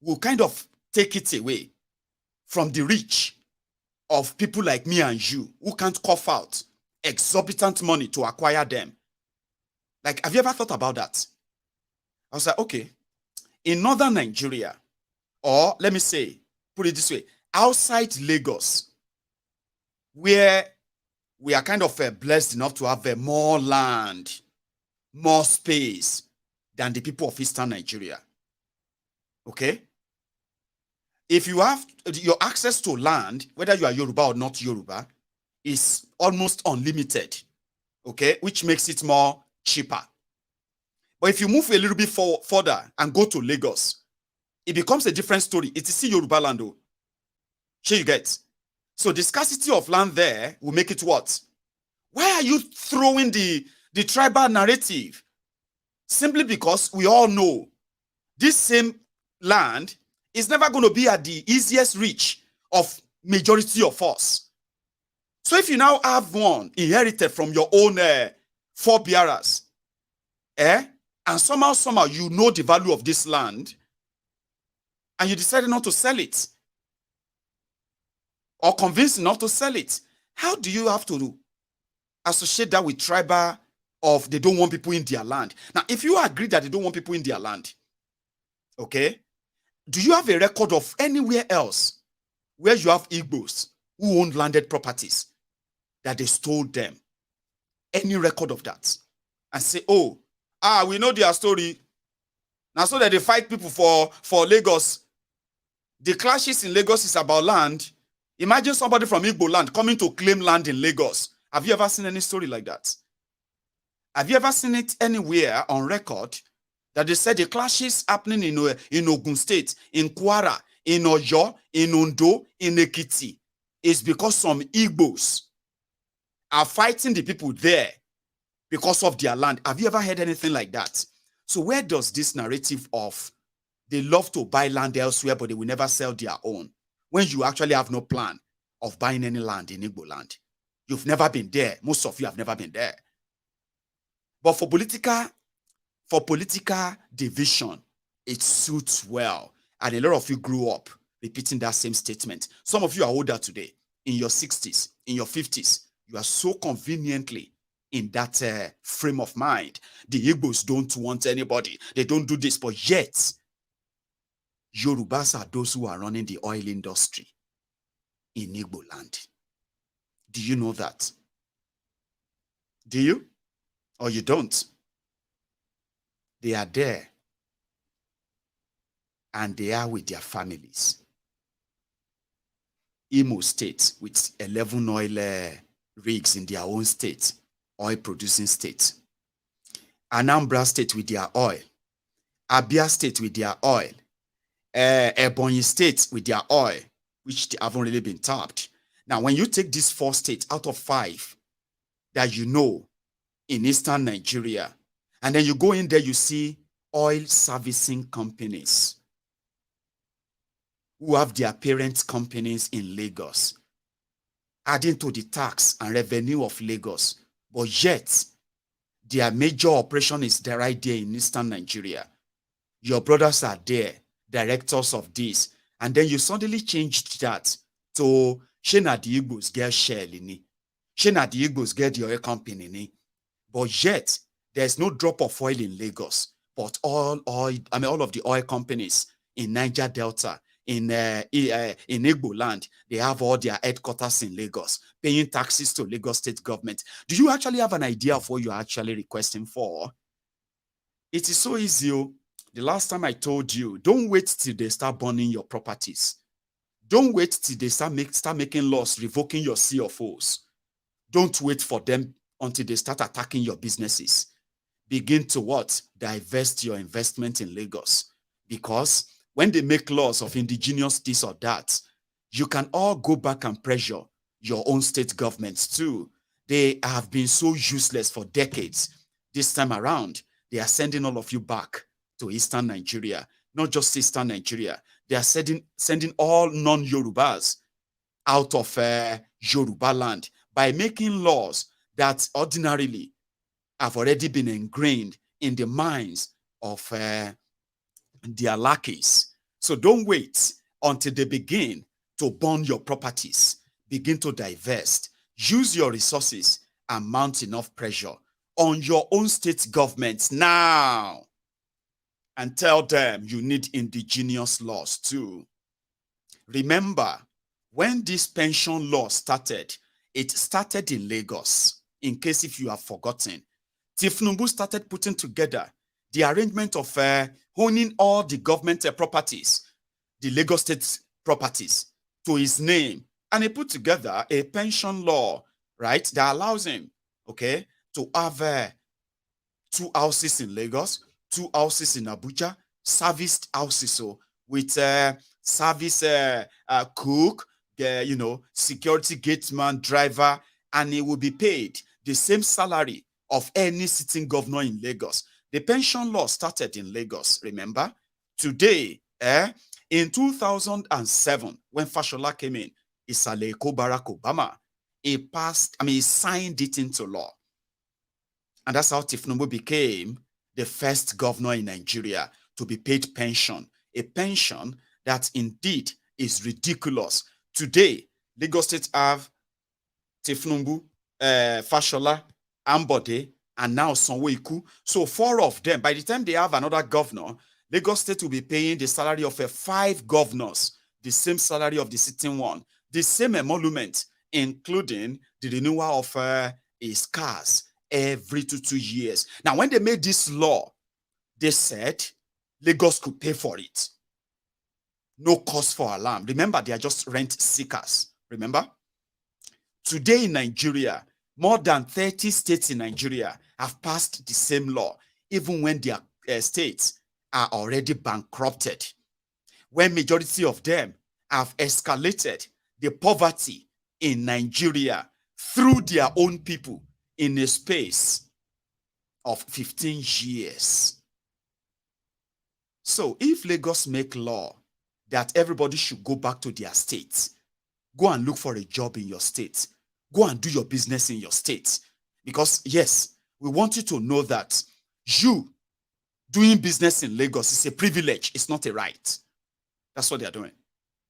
will kind of take it away from the reach of people like me and you who can't cough out exorbitant money to acquire them? Like, have you ever thought about that? I was like, okay, in northern Nigeria, or let me say, put it this way, outside Lagos, where we are kind of blessed enough to have more land, more space than the people of Eastern Nigeria. Okay? If you have your access to land, whether you are Yoruba or not Yoruba, is almost unlimited. Okay? Which makes it more cheaper. But if you move a little bit further and go to Lagos, it becomes a different story. It is still Yoruba land, though. Here you get. So the scarcity of land there will make it what? Why are you throwing the tribal narrative? Simply because we all know this same land is never going to be at the easiest reach of majority of us. So if you now have one inherited from your own forebearers, and somehow you know the value of this land, and you decided not to sell it, or convinced not to sell it, how do you have to associate that with tribal of they don't want people in their land? Now, if you agree that they don't want people in their land, okay, do you have a record of anywhere else where you have Igbos who own landed properties that they stole them? Any record of that? And say, we know their story. Now, so that they fight people for Lagos The clashes in Lagos is about land. Imagine somebody from Igbo land coming to claim land in Lagos. Have you ever seen any story like that? Have you ever seen it anywhere on record that they said the clashes happening in Ogun State, in Kwara, in Oyo, in Ondo, in Ekiti is because some Igbos are fighting the people there because of their land? Have you ever heard anything like that? So where does this narrative of they love to buy land elsewhere, but they will never sell their own, when you actually have no plan of buying any land in Igbo land? You've never been there. Most of you have never been there. But for political division, it suits well. And a lot of you grew up repeating that same statement. Some of you are older today, in your 60s, in your 50s. You are so conveniently in that frame of mind. The Igbos don't want anybody. They don't do this, but yet, Yorubas are those who are running the oil industry in Igbo land. Do you know that? Do you? Or you don't? They are there. And they are with their families. Imo State with 11 oil rigs in their own state, oil producing state. Anambra State with their oil. Abia State with their oil. Ebonyi State with their oil, which they haven't really been tapped. Now, when you take these 4 states out of 5 that you know in Eastern Nigeria, and then you go in there, you see oil servicing companies who have their parent companies in Lagos, adding to the tax and revenue of Lagos, but yet their major operation is right there in Eastern Nigeria. Your brothers are there, directors of this, and then you suddenly changed that to Shena the Igbos get share ni, Shena the Igbos get the oil company ni, but yet there's no drop of oil in Lagos, but all of the oil companies in Niger Delta, in Igbo land, they have all their headquarters in Lagos, paying taxes to Lagos state government. Do you actually have an idea of what you're actually requesting for? It is so easy. The last time I told you, don't wait till they start burning your properties. Don't wait till they start making laws revoking your CFOs. Don't wait for them until they start attacking your businesses. Begin to what? Divest your investment in Lagos. Because when they make laws of indigenous this or that, you can all go back and pressure your own state governments too. They have been so useless for decades. This time around, they are sending all of you back to Eastern Nigeria, not just Eastern Nigeria. They are sending all non-Yorubas out of Yoruba land by making laws that ordinarily have already been ingrained in the minds of their lackeys. So don't wait until they begin to burn your properties. Begin to divest. Use your resources and mount enough pressure on your own state governments now. And tell them you need indigenous laws too. Remember, when this pension law started, it started in Lagos. In case if you have forgotten, Tifnumbu started putting together the arrangement of owning all the government properties, the Lagos state properties, to his name. And he put together a pension law, right, that allows him, okay, to have 2 houses in Lagos, 2 houses in Abuja, serviced houses, so with service cook, security gateman, driver, and he will be paid the same salary of any sitting governor in Lagos. The pension law started in Lagos, remember? Today, in 2007, when Fashola came in, Isaleko Barack Obama, he signed it into law. And that's how Tifnumbu became the first governor in Nigeria to be paid pension, a pension that indeed is ridiculous. Today, Lagos State have Tifnumbu, Fashola, Ambode, and now Sanwo-Iku. So 4 of them, by the time they have another governor, Lagos State will be paying the salary of 5 governors, the same salary of the sitting one, the same emolument, including the renewal of his cars every 2 years. Now, when they made this law, they said Lagos could pay for it. No cause for alarm. Remember, they are just rent seekers. Remember? Today in Nigeria, more than 30 states in Nigeria have passed the same law, even when their states are already bankrupted. When majority of them have escalated the poverty in Nigeria through their own people in a space of 15 years. So if Lagos make law that everybody should go back to their states, go and look for a job in your state, go and do your business in your state. Because yes, we want you to know that you doing business in Lagos is a privilege. It's not a right. That's what they are doing.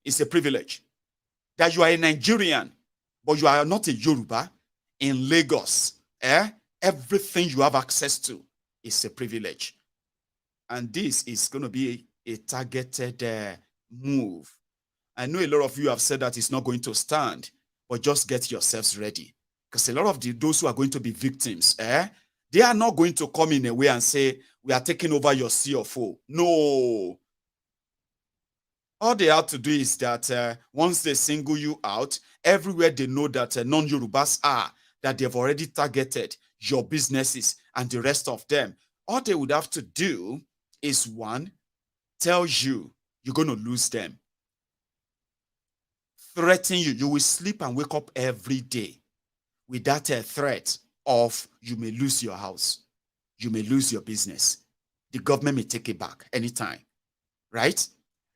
It's a privilege. That you are a Nigerian, but you are not a Yoruba in Lagos. Everything you have access to is a privilege. And this is going to be a targeted move. I know a lot of you have said that it's not going to stand, but just get yourselves ready. Because a lot of those who are going to be victims, they are not going to come in a way and say, we are taking over your CFO. No. All they have to do is that once they single you out, everywhere they know that non-Yorubas are, that they've already targeted your businesses and the rest of them. All they would have to do is, one, tell you you're going to lose them. Threaten you. You will sleep and wake up every day with that threat of you may lose your house. You may lose your business. The government may take it back anytime, right?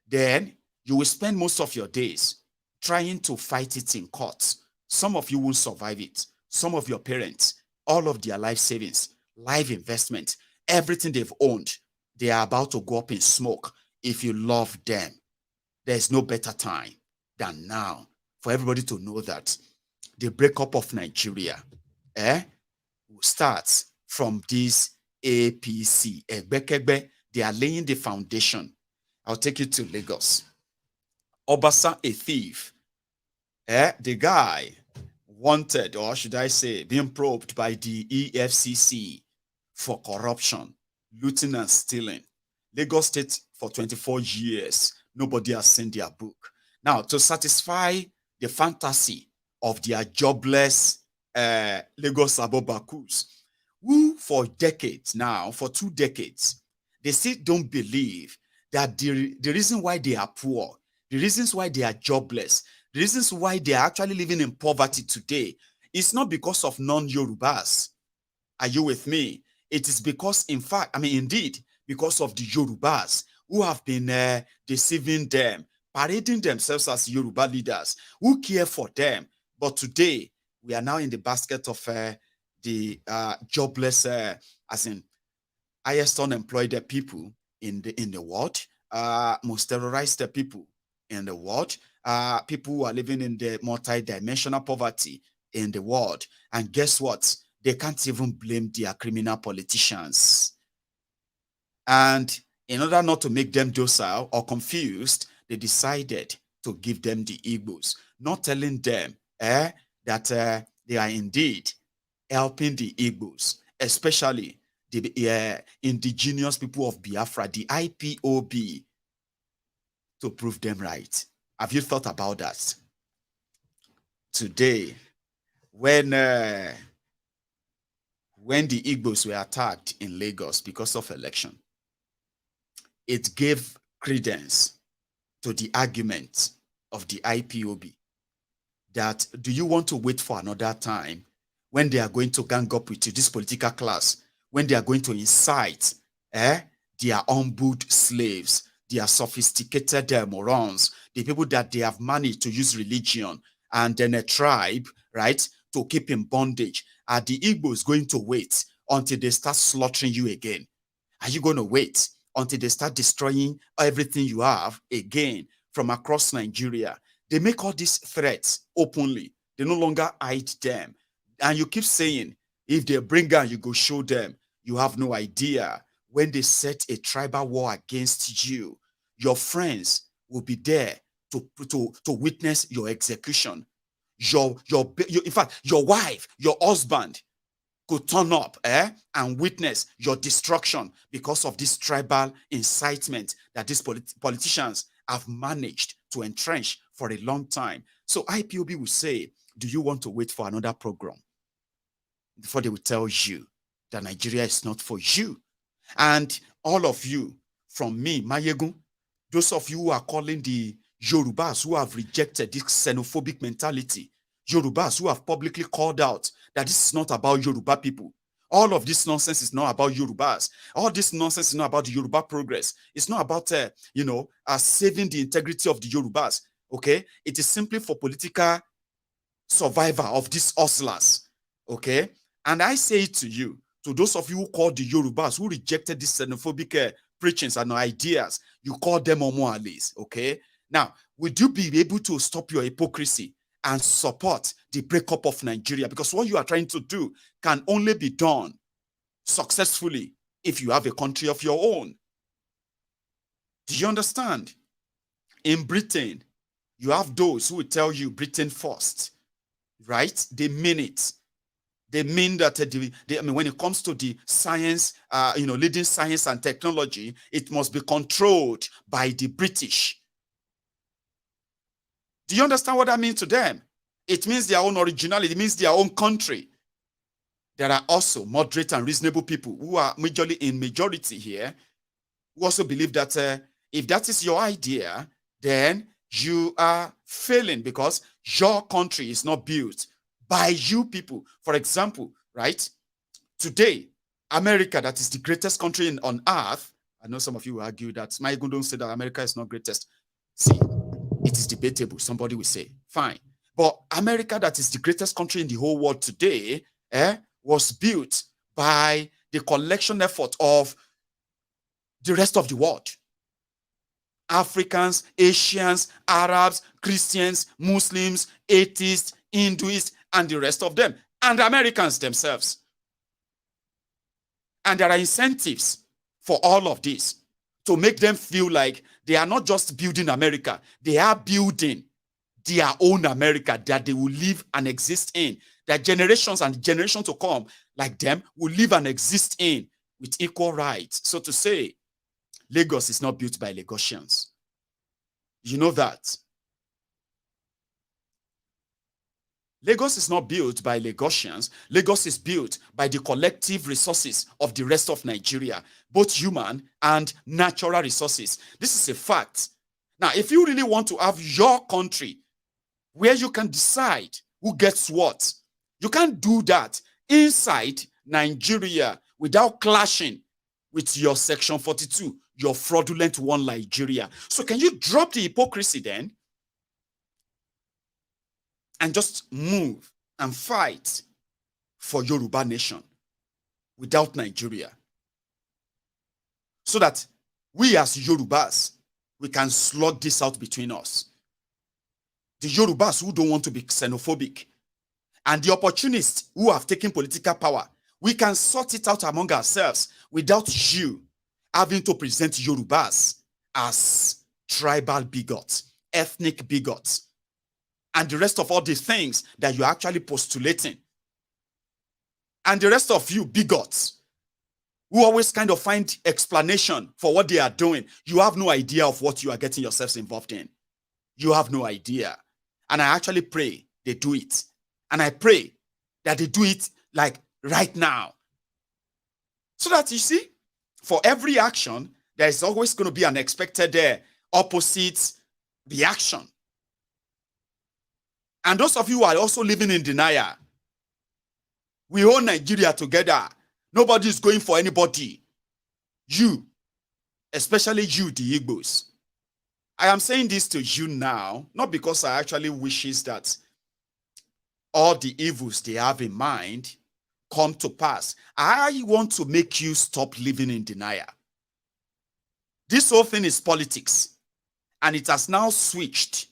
Then you will spend most of your days trying to fight it in court. Some of you won't survive it. Some of your parents, all of their life savings, life investment, everything they've owned, they are about to go up in smoke. If you love them, there's no better time than now for everybody to know that the breakup of Nigeria starts from this APC. They are laying the foundation. I'll take you to Lagos. Obasa, a thief. The guy wanted, or should I say, being probed by the EFCC for corruption, looting and stealing. Lagos State for 24 years. Nobody has seen their book. Now, to satisfy the fantasy of their jobless Lagos Abobakus, who for decades now, for 2 decades, they still don't believe that the reason why they are poor, the reasons why they are jobless, the reasons why they are actually living in poverty today is not because of non-Yorubas. Are you with me? It is because, in fact, indeed, because of the Yorubas who have been deceiving them, parading themselves as Yoruba leaders who care for them. But today, we are now in the basket of the jobless, as in highest unemployed people in the world, most terrorized people in the world, people who are living in the multi-dimensional poverty in the world. And guess what? They can't even blame their criminal politicians. And in order not to make them docile or confused, they decided to give them the Igbos, not telling them that they are indeed helping the Igbos, especially the indigenous people of Biafra, the IPOB, to prove them right. Have you thought about that? Today, when the Igbos were attacked in Lagos because of election, it gave credence to the argument of the IPOB that, do you want to wait for another time when they are going to gang up with you, this political class, when they are going to incite their humbled slaves, their sophisticated morons, the people that they have managed to use religion and then a tribe, right, to keep in bondage? Are the Igbos going to wait until they start slaughtering you again? Are you going to wait until they start destroying everything you have again from across Nigeria? They make all these threats openly. They no longer hide them. And you keep saying, if they bring them, you go show them. You have no idea. When they set a tribal war against you, your friends will be there to witness your execution. In fact, your wife, your husband could turn up and witness your destruction because of this tribal incitement that these politicians have managed to entrench for a long time. So IPOB will say, do you want to wait for another program? Before they will tell you that Nigeria is not for you. And all of you, from me, Maiyegun, those of you who are calling the Yorubas who have rejected this xenophobic mentality, Yorubas who have publicly called out that this is not about Yoruba people. All of this nonsense is not about Yorubas. All this nonsense is not about the Yoruba progress. It's not about, saving the integrity of the Yorubas, okay? It is simply for political survival of these hustlers, okay? And I say it to you, to those of you who call the Yorubas, who rejected these xenophobic preachings and ideas, you call them Omoales, okay? Now, would you be able to stop your hypocrisy and support the breakup of Nigeria? Because what you are trying to do can only be done successfully if you have a country of your own. Do you understand? In Britain, you have those who will tell you Britain first, right? They mean it. They mean that when it comes to the science, leading science and technology, it must be controlled by the British. Do you understand what that means to them? It means their own originality. It means their own country. There are also moderate and reasonable people who are majorly in majority here, who also believe that if that is your idea, then you are failing because your country is not built by you people. For example, right? Today, America, that is the greatest country on earth. I know some of you will argue that Maiyegun don't say that America is not greatest. See, it is debatable. Somebody will say, fine. But America, that is the greatest country in the whole world today, was built by the collection effort of the rest of the world. Africans, Asians, Arabs, Christians, Muslims, atheists, Hinduists, and the rest of them, and the Americans themselves. And there are incentives for all of this to make them feel like they are not just building America, they are building their own America that they will live and exist in, that generations and generations to come like them will live and exist in with equal rights. So to say, Lagos is not built by Lagosians. You know that. Lagos is not built by Lagosians. Lagos is built by the collective resources of the rest of Nigeria, both human and natural resources. This is a fact. Now, if you really want to have your country where you can decide who gets what, you can't do that inside Nigeria without clashing with your Section 42, your fraudulent one Nigeria. So can you drop the hypocrisy then and just move and fight for Yoruba nation without Nigeria, so that we as Yorubas, we can slug this out between us. The Yorubas who don't want to be xenophobic and the opportunists who have taken political power, we can sort it out among ourselves without you having to present Yorubas as tribal bigots, ethnic bigots, and the rest of all these things that you're actually postulating. And the rest of you bigots who always kind of find explanation for what they are doing, you have no idea of what you are getting yourselves involved in. You have no idea. And I actually pray they do it. And I pray that they do it like right now. So that you see, for every action, there is always going to be an expected opposite reaction. And those of you who are also living in denial, we own Nigeria together. Nobody is going for anybody. You, especially you, the Igbos. I am saying this to you now, not because I actually wishes that all the evils they have in mind come to pass. I want to make you stop living in denial. This whole thing is politics, and it has now switched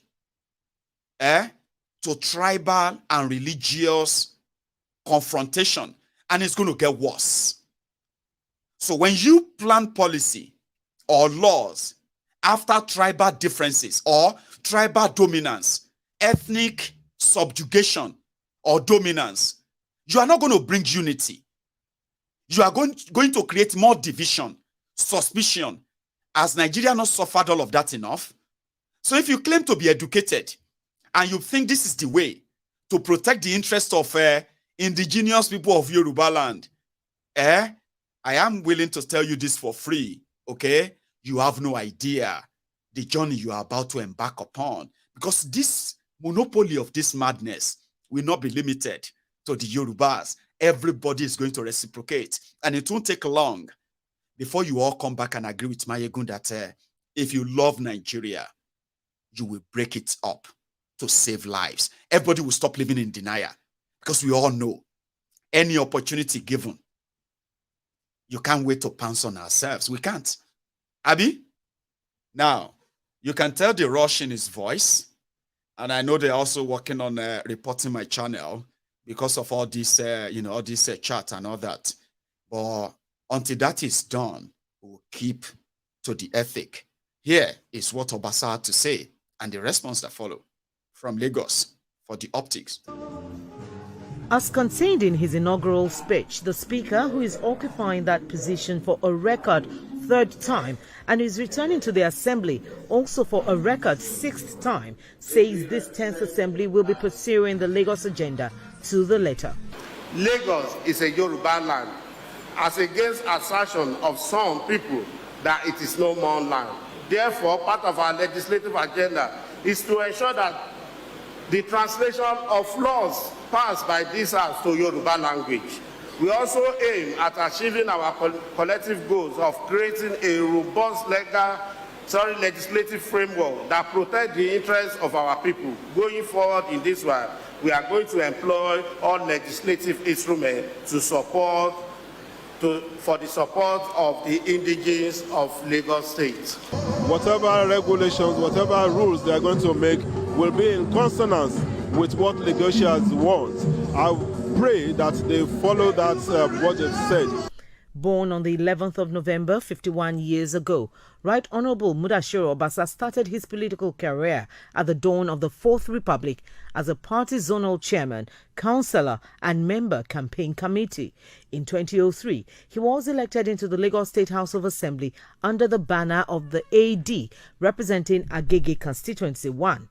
to tribal and religious confrontation, and it's going to get worse. So when you plan policy or laws after tribal differences or tribal dominance, ethnic subjugation or dominance, you are not going to bring unity. You are going to create more division, suspicion. Has Nigeria not suffered all of that enough? So if you claim to be educated and you think this is the way to protect the interest of indigenous people of Yoruba land, I am willing to tell you this for free, okay? You have no idea the journey you are about to embark upon, because this monopoly of this madness will not be limited to the Yorubas. Everybody is going to reciprocate, and it won't take long before you all come back and agree with Maiyegun that if you love Nigeria, you will break it up to save lives. Everybody will stop living in denial, because we all know any opportunity given, you can't wait to pounce on ourselves. We can't. Abi? Now, you can tell the rush in his voice, and I know they're also working on reporting my channel because of all this, all this chat and all that. But until that is done, we'll keep to the ethic. Here is what Obasa had to say and the response that followed from Lagos for the optics. As contained in his inaugural speech, the Speaker, who is occupying that position for a record third time and is returning to the Assembly also for a record sixth time, says this 10th Assembly will be pursuing the Lagos agenda to the letter. Lagos is a Yoruba land, as against assertion of some people that it is no more land. Therefore, part of our legislative agenda is to ensure that the translation of laws passed by this House to Yoruba language. We also aim at achieving our collective goals of creating a robust legislative framework that protects the interests of our people. Going forward in this one, we are going to employ all legislative instruments for the support of the indigenes of Lagos State. Whatever regulations, whatever rules they are going to make will be in consonance with what Lagosians want. I pray that they follow that what they've said. Born on the 11th of November, 51 years ago, Right Honorable Mudashiru Obasa started his political career at the dawn of the Fourth Republic as a party zonal chairman, councillor and member campaign committee. In 2003, he was elected into the Lagos State House of Assembly under the banner of the AD, representing Agege Constituency 1.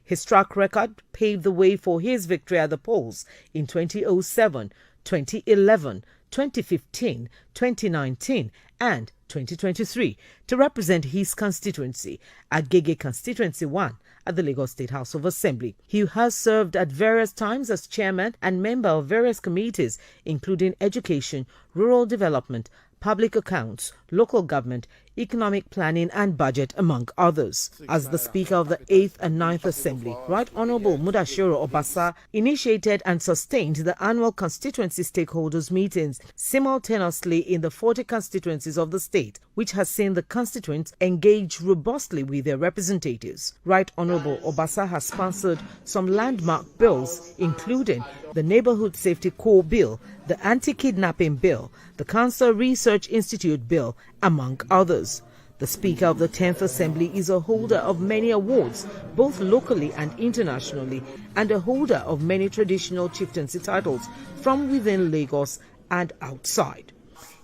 His track record paved the way for his victory at the polls in 2007, 2011, 2015, 2019 and 2023 to represent his constituency, Agege Constituency 1, at the Lagos State House of Assembly. He has served at various times as chairman and member of various committees, including education, rural development, public accounts, local government, economic planning and budget, among others. As the Speaker of the 8th and 9th Assembly, Right Honorable Mudashiru Obasa initiated and sustained the annual constituency stakeholders meetings simultaneously in the 40 constituencies of the state, which has seen the constituents engage robustly with their representatives. Right Honorable Obasa has sponsored some landmark bills, including the Neighborhood Safety Corps Bill, the Anti-Kidnapping Bill, the Cancer Research Institute Bill, among others. The Speaker of the 10th Assembly is a holder of many awards, both locally and internationally, and a holder of many traditional chieftaincy titles from within Lagos and outside.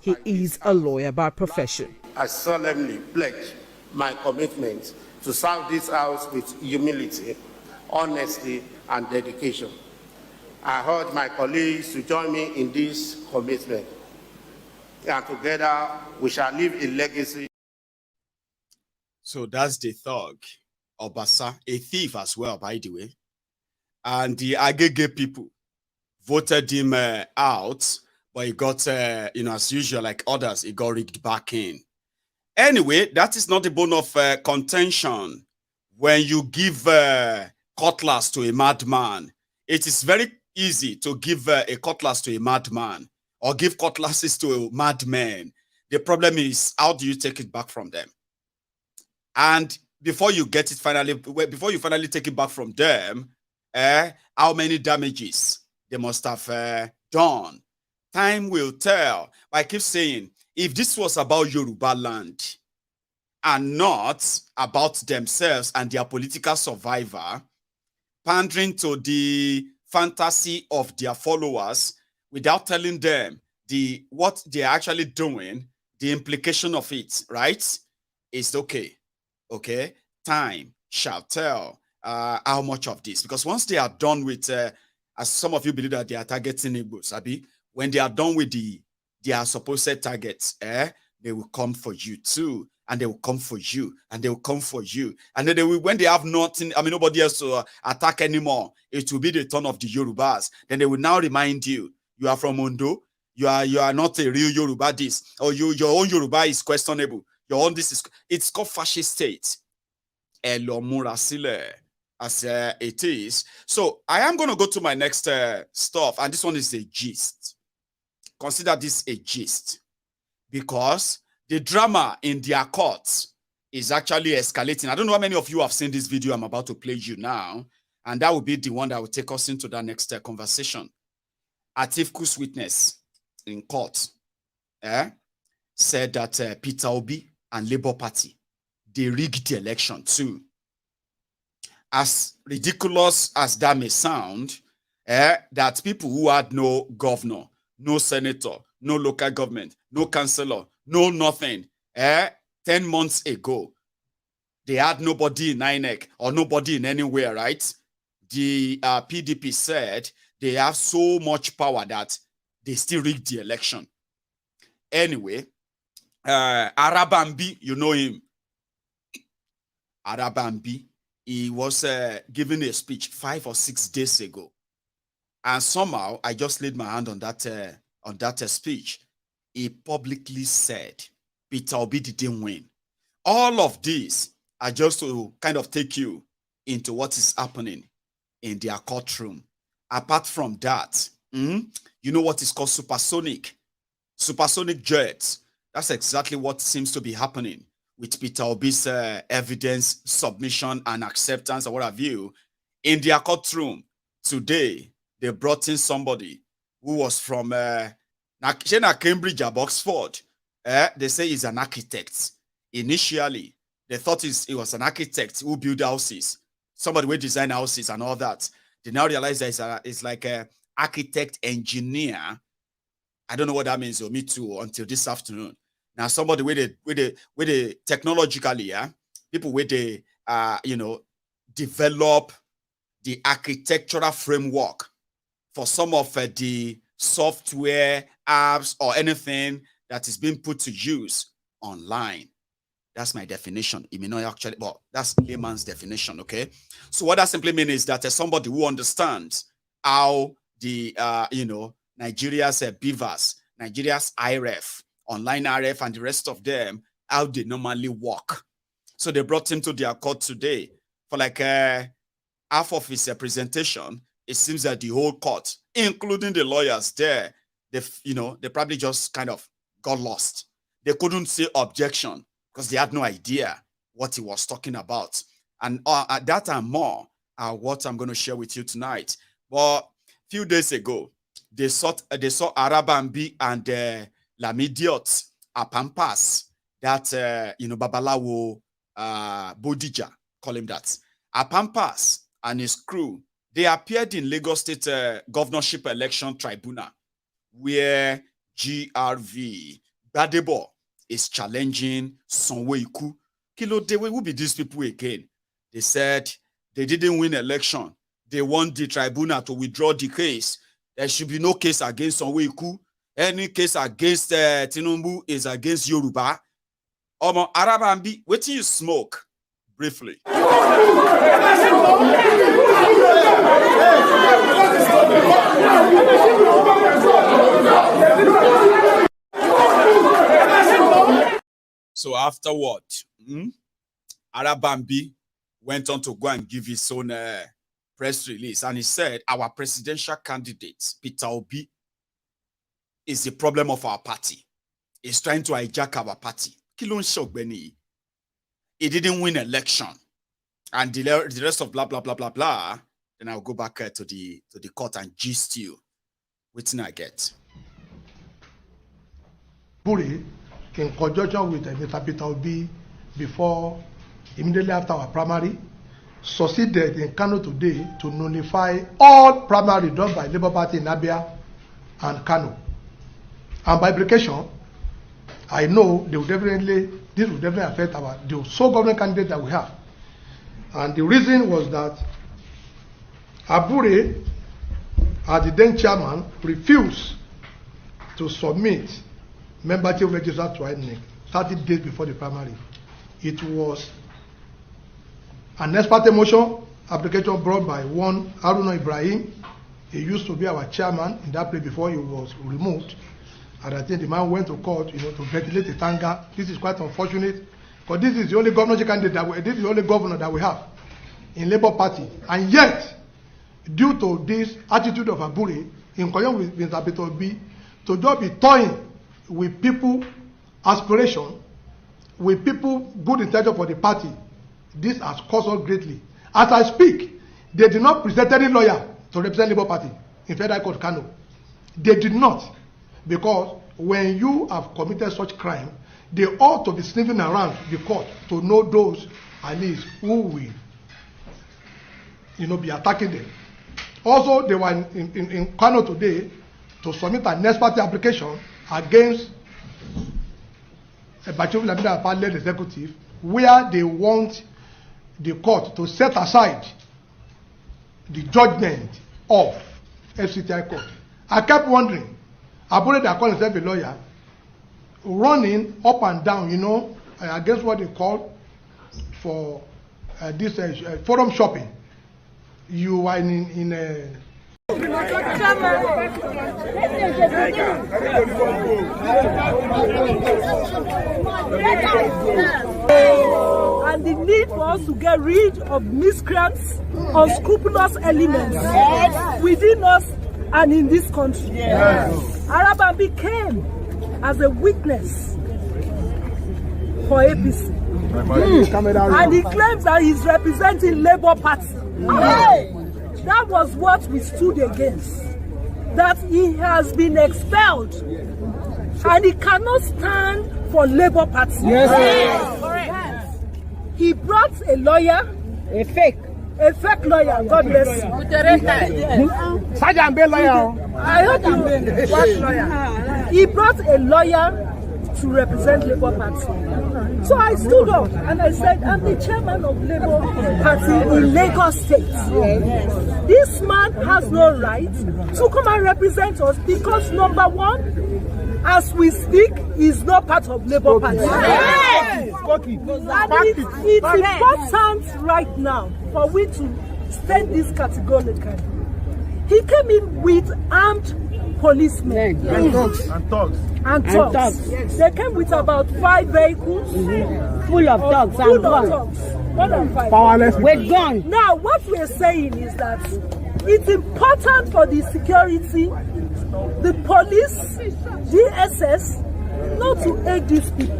He is a lawyer by profession. I solemnly pledge my commitment to serve this House with humility, honesty, and dedication. I urge my colleagues to join me in this commitment, and together we shall leave a legacy. So that's the thug, Obasa, a thief as well, by the way. And the Agege people voted him out, but he got, as usual, like others, he got rigged back in. Anyway, that is not the bone of contention. When you give cutlass to a madman, it is very easy to give a cutlass to a madman or give cutlasses to a madman. The problem is, how do you take it back from them? And before you get it before you finally take it back from them, how many damages they must have done? Time will tell. I keep saying, if this was about Yoruba land and not about themselves and their political survivor, pandering to the fantasy of their followers without telling them what they're actually doing, the implication of it, right? It's okay. Okay? Time shall tell how much of this. Because once they are done with, as some of you believe that they are targeting Igbos, Abi, when they are done with their supposed targets, they will come for you too. And they will come for you, and they will come for you. And then they will, when they have nothing, I mean, nobody else to attack anymore, it will be the turn of the Yorubas. Then they will now remind you, you are from Ondo, you are not a real Yoruba this, or your own Yoruba is questionable. Your own this is, it's called fascist state. As it is. So I am going to go to my next stuff, and this one is a gist. Consider this a gist, because the drama in their courts is actually escalating. I don't know how many of you have seen this video I'm about to play you now, and that will be the one that will take us into that next conversation. Atifku's witness in court said that Peter Obi and Labour Party, they rigged the election too. As ridiculous as that may sound, that people who had no governor, no senator, no local government, no councillor, no nothing, 10 months ago, they had nobody in INEC or nobody in anywhere, right? The PDP said they have so much power that they still rigged the election. Anyway, Arabambi, you know him. Arabambi, he was giving a speech 5 or 6 days ago. And somehow, I just laid my hand on that speech. He publicly said Peter Obi didn't win. All of these are just to kind of take you into what is happening in their courtroom. Apart from that, you know what is called supersonic jets. That's exactly what seems to be happening with Peter Obi's evidence submission and acceptance or what have you. In their courtroom today, they brought in somebody who was from Cambridge or Oxford. They say he's an architect. Initially, they thought he was an architect who built houses, somebody who designed houses and all that. They now realize that it's like an architect engineer. I don't know what that means, or me too, until this afternoon. Now, somebody with the technologically, people with the develop the architectural framework for some of the software, apps, or anything that is being put to use online. That's my definition. It may not actually, but that's layman's definition, okay? So what that simply means is that somebody who understands how the, Nigeria's BVAS, Nigeria's IRF, online RF, and the rest of them, how they normally work. So they brought him to their court today for like half of his presentation. It seems that the whole court, including the lawyers there, they probably just kind of got lost. They couldn't say objection because they had no idea what he was talking about. And that and more are what I'm going to share with you tonight. But a few days ago, they saw Arabambi and Lamidiot Apampas, that Babalawo Bodija, call him that. Apampas and his crew, they appeared in Lagos State Governorship Election Tribunal, where GRV Badebo is challenging Sonweiku. Kilodewe, who be these people again? They said they didn't win election. They want the tribunal to withdraw the case. There should be no case against Sonweiku. Any case against Tinubu is against Yoruba. Arabambi, what do you smoke? Briefly. So afterward, Arabambi went on to go and give his own press release, and he said, our presidential candidate, Peter Obi, is the problem of our party. He's trying to hijack our party. He didn't win election. And the rest of blah, blah, blah, blah, blah. Then I'll go back to the court and gist you. What's I get? Buri, in conjunction with Mr. Peter Obi, immediately after our primary, succeeded in Kano today to nullify all primary done by Labour Party in Abia and Kano. And by implication, I know this will definitely affect the sole government candidate that we have. And the reason was that Abure, as the then chairman, refused to submit membership register to INEC 30 days before the primary. It was an ex parte motion application brought by one Haruna Ibrahim. He used to be our chairman in that place before he was removed. And I think the man went to court, to ventilate the tanga. This is quite unfortunate, because this is the only governorship candidate this is the only governor that we have in Labour Party. And yet, due to this attitude of Abure, in conjunction with Mr. Peter B, to just be toying with people aspiration, with people good intention for the party, this has cost us greatly. As I speak, they did not present any lawyer to represent Labour Party in Federal Court Kano. They did not, because when you have committed such crime, they ought to be sniffing around the court to know those at least who will, be attacking them. Also, they were in Kano today to submit an ex parte application against a Bachovu Lamida led executive, where they want the court to set aside the judgment of FCTI court. I kept wondering, Abure that called himself a lawyer, running up and down, against what they call for this forum shopping. You are in a and the need for us to get rid of miscreants, unscrupulous elements within us and in this country. Arabambi came as a witness for APC. And he claims that he's representing Labour Party. That was what we stood against. That he has been expelled and he cannot stand for Labour Party. Yes. He brought a lawyer, a fake lawyer. God bless you. Sergeant Bay lawyer. I heard you watch lawyer. He brought a lawyer to represent Labour Party. So I stood up and I said, I'm the chairman of Labour Party in Lagos State. This man has no right to come and represent us because, number one, as we speak, he's not part of Labour Party. And it's important right now for we to state this categorically. He came in with armed policemen and thugs. Yes. They came with about 5 vehicles full of thugs. More than 5. Powerless. With guns. Now, what we're saying is that it's important for the security, the police, DSS, not to aid these people.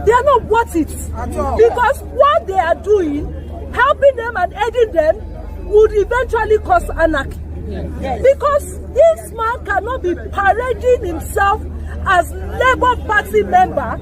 They are not worth it. Because what they are doing, helping them and aiding them, would eventually cause anarchy. Yes. Because this man cannot be parading himself as Labour Party member.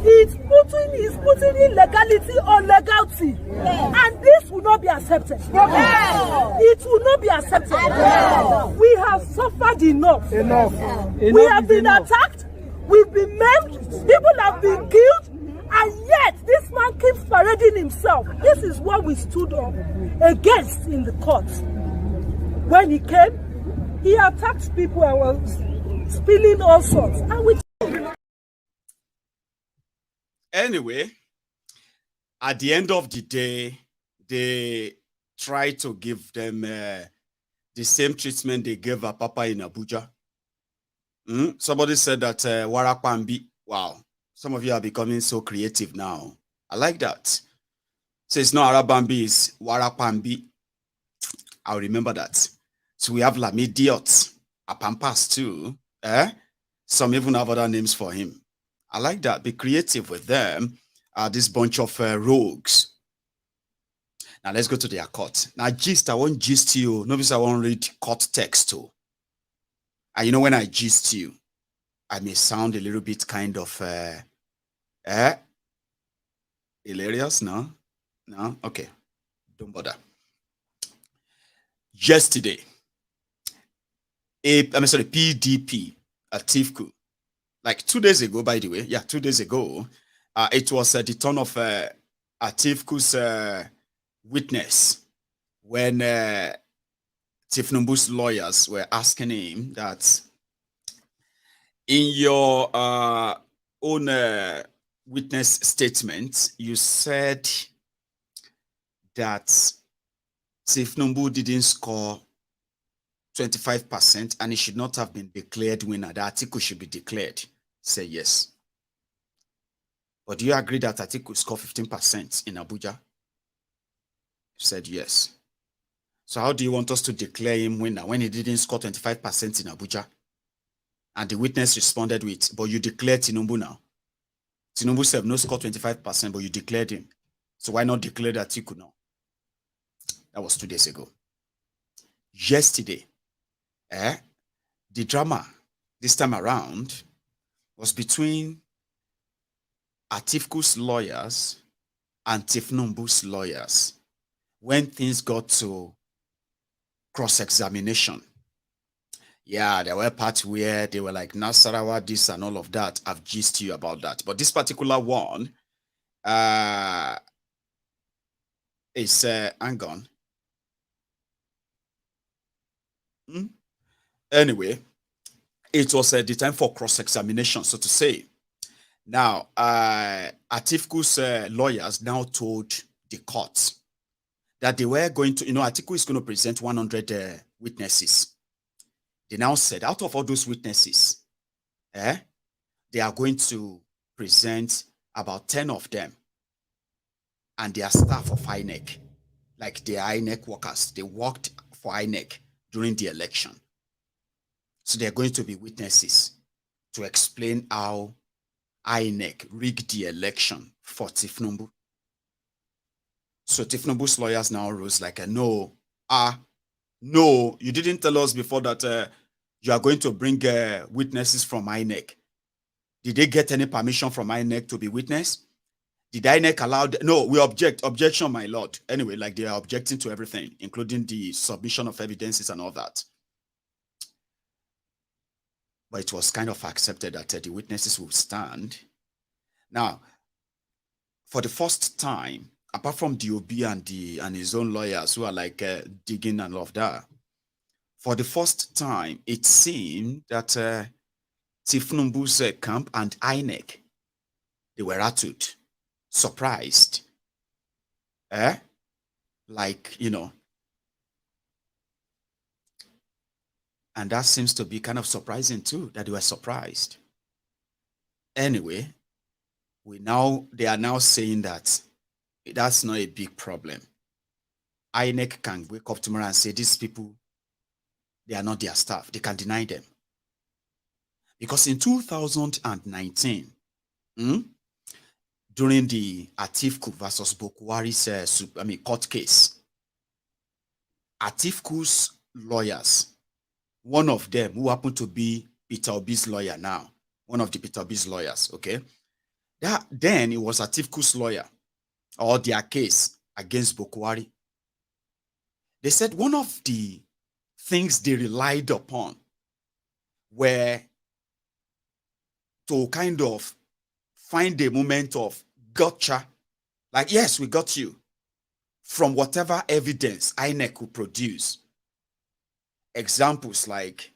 He's putting in legality on legality. Yes. And this will not be accepted. Yes. It will not be accepted. Yes. We have suffered enough. We have been attacked. We've been maimed. People have been killed. And yet, this man keeps parading himself. This is what we stood up against in the court. When he came, he attacked people and was spilling all sorts. Anyway, at the end of the day, they try to give them the same treatment they gave a Papa in Abuja. Somebody said that Warakpambi. Wow, some of you are becoming so creative now. I like that. So it's not Arabambi, it's Warakpambi. I'll remember that. So we have Lamidiot, Apampas too. Some even have other names for him. I like that. Be creative with them. This bunch of rogues. Now let's go to their court. Now I won't gist you. Notice I won't read court text too. And you know when I gist you, I may sound a little bit kind of hilarious. No? Okay. Don't bother. Yesterday, PDP at Tifku, like 2 days ago, by the way, 2 days ago, it was the turn of Atifku's witness when Tifnumbu's lawyers were asking him that in your own witness statement, you said that Tifnumbu didn't score 25% and he should not have been declared winner. The article should be declared. Say yes. But do you agree that Atiku scored 15% in Abuja? Said yes. So how do you want us to declare him winner when he didn't score 25% in Abuja? And the witness responded with, but you declared Tinubu now. Tinubu said no score 25%, but you declared him. So why not declare Atiku now? That was 2 days ago. Yesterday, the drama this time around was between Atifku's lawyers and Tifnumbu's lawyers when things got to cross-examination. Yeah, there were parts where they were like, Nasarawa, this and all of that. I've gisted you about that. But this particular one is, hang on. Anyway, it was the time for cross-examination, so to say. Now, Atifku's lawyers now told the court that they were going to, Atiku is going to present 100 witnesses. They now said, out of all those witnesses, they are going to present about 10 of them and they are staff of INEC, like they are INEC workers. They worked for INEC during the election. So they're going to be witnesses to explain how INEC rigged the election for Tifnumbu. So Tifnumbu's lawyers now rose like, no, you didn't tell us before that you are going to bring witnesses from INEC. Did they get any permission from INEC to be witness? Did INEC allow? No, we object. Objection, my lord. Anyway, like they are objecting to everything, including the submission of evidences and all that. But it was kind of accepted that the witnesses will stand. Now, for the first time, apart from DOB and his own lawyers who are like digging and all of that, for the first time, it seemed that Tifnumbu's camp and INEC, they were rattled, surprised. Like, and that seems to be kind of surprising too, that they were surprised. Anyway, they are now saying that that's not a big problem. INEC can wake up tomorrow and say, these people, they are not their staff. They can deny them. Because in 2019, during the Atifku versus Bokwari's court case, Atifku's lawyers, one of them who happened to be Peter Obi's lawyer now, one of the Peter Obi's lawyers, okay? Then it was Atifku's lawyer, or their case against Bokwari. They said one of the things they relied upon were to kind of find a moment of gotcha, like, yes, we got you, from whatever evidence INEC could produce. Examples like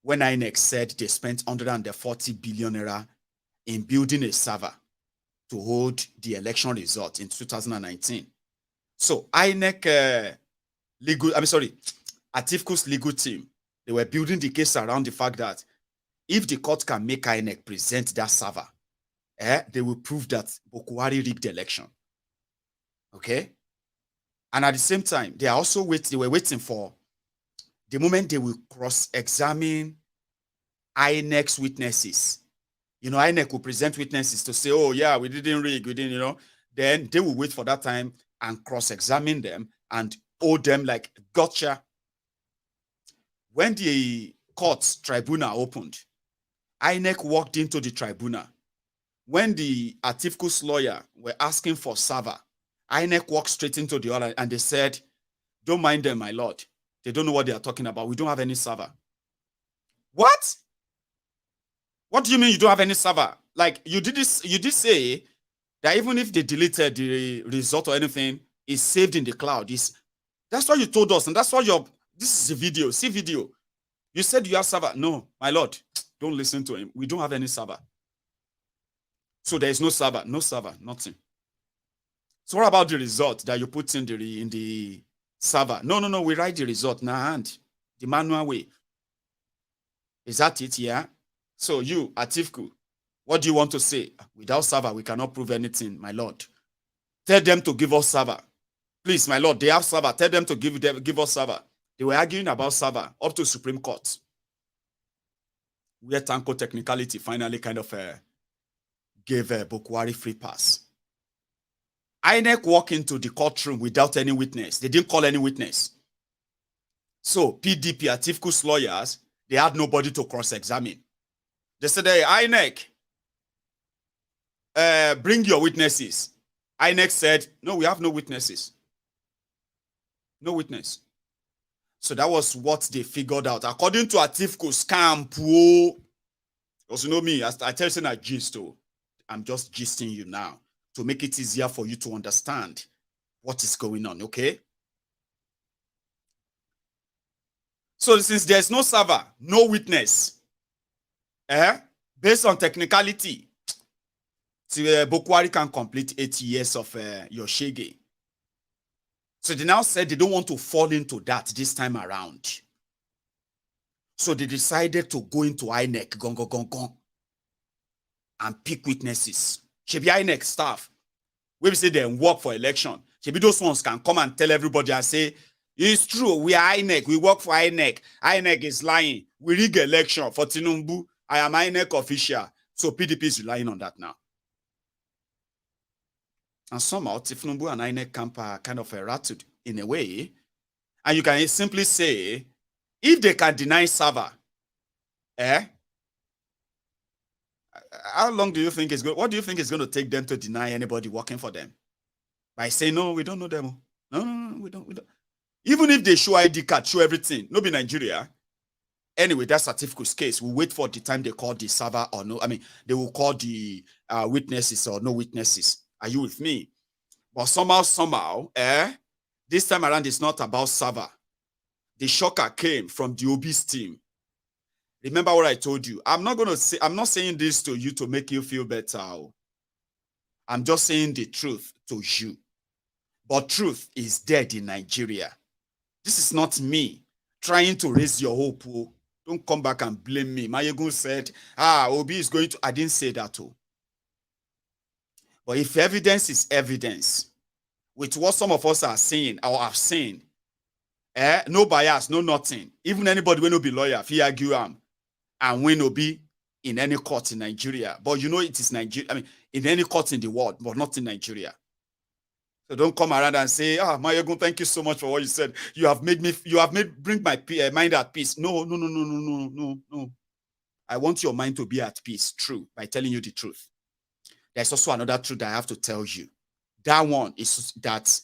when INEC said they spent 140 billion naira in building a server to hold the election result in 2019. So INEC Atifku's legal team, they were building the case around the fact that if the court can make INEC present that server, they will prove that Bokwari rigged the election. Okay? And at the same time, they were waiting for the moment they will cross-examine INEC's witnesses. INEC will present witnesses to say, oh, yeah, we didn't rig, then they will wait for that time and cross-examine them and owe them like, gotcha. When the court's tribunal opened, INEC walked into the tribunal. When the Atifku's lawyer were asking for server, INEC walked straight into the order and they said, don't mind them, my lord. They don't know what they are talking about. We don't have any server. What? What do you mean you don't have any server? Like, you did say that even if they deleted the result or anything, it's saved in the cloud. That's what you told us, and that's what this is a video. See video. You said you have server. No, my lord, don't listen to him. We don't have any server. So there is no server, nothing. So what about the result that you put in the server? No. We write the result in our hand, the manual way. Is that it? Yeah. So you, Atifku, what do you want to say? Without server, we cannot prove anything, my lord. Tell them to give us server. Please, my lord, they have server. Tell them to give us server. They were arguing about server up to Supreme Court. Where Tanko technicality finally kind of gave Bokwari free pass. INEC walked into the courtroom without any witness. They didn't call any witness. So PDP, Atifku's lawyers, they had nobody to cross-examine. They said, hey, INEC, bring your witnesses. INEC said, no, we have no witnesses. No witness. So that was what they figured out. According to Atifku's camp, because you know me, I tell you I gist, I'm just gisting you now to make it easier for you to understand what is going on, okay? So since there's no server, no witness, based on technicality, Bokwari can complete 8 years of your shege. So they now said they don't want to fall into that this time around. So they decided to go into INEC, gong, and pick witnesses. Should be INEC staff. We say they work for election. Should be those ones can come and tell everybody and say, it's true, we are INEC, we work for INEC. INEC is lying. We rig election for Tinubu. I am INEC official. So PDP is relying on that now. And somehow Tinubu and INEC camp are kind of rattled in a way. And you can simply say, if they can deny server, how long do you think it's going? What do you think is going to take them to deny anybody working for them? By saying, no, we don't know them. No, we don't. Even if they show ID card, show everything, no be Nigeria. Anyway, that's Atifku's case. We'll wait for the time they call the server or no. I mean, they will call the witnesses or no witnesses. Are you with me? But somehow, this time around, it's not about server. The shocker came from the OB's team. Remember what I told you. I'm not saying this to you to make you feel better. I'm just saying the truth to you. But truth is dead in Nigeria. This is not me trying to raise your hope. Don't come back and blame me. Maiyegun said, Obi is going to... I didn't say that. But if evidence is evidence, with what some of us are saying or have seen, no bias, no nothing. Even anybody will not be lawyer, if he argue and will not be in any court in Nigeria. But you know it is Nigeria. I mean, in any court in the world, but not in Nigeria. So don't come around and say, Maiyegun, thank you so much for what you said. You have made bring my mind at peace. No. I want your mind to be at peace, true, by telling you the truth. There's also another truth that I have to tell you. That one is that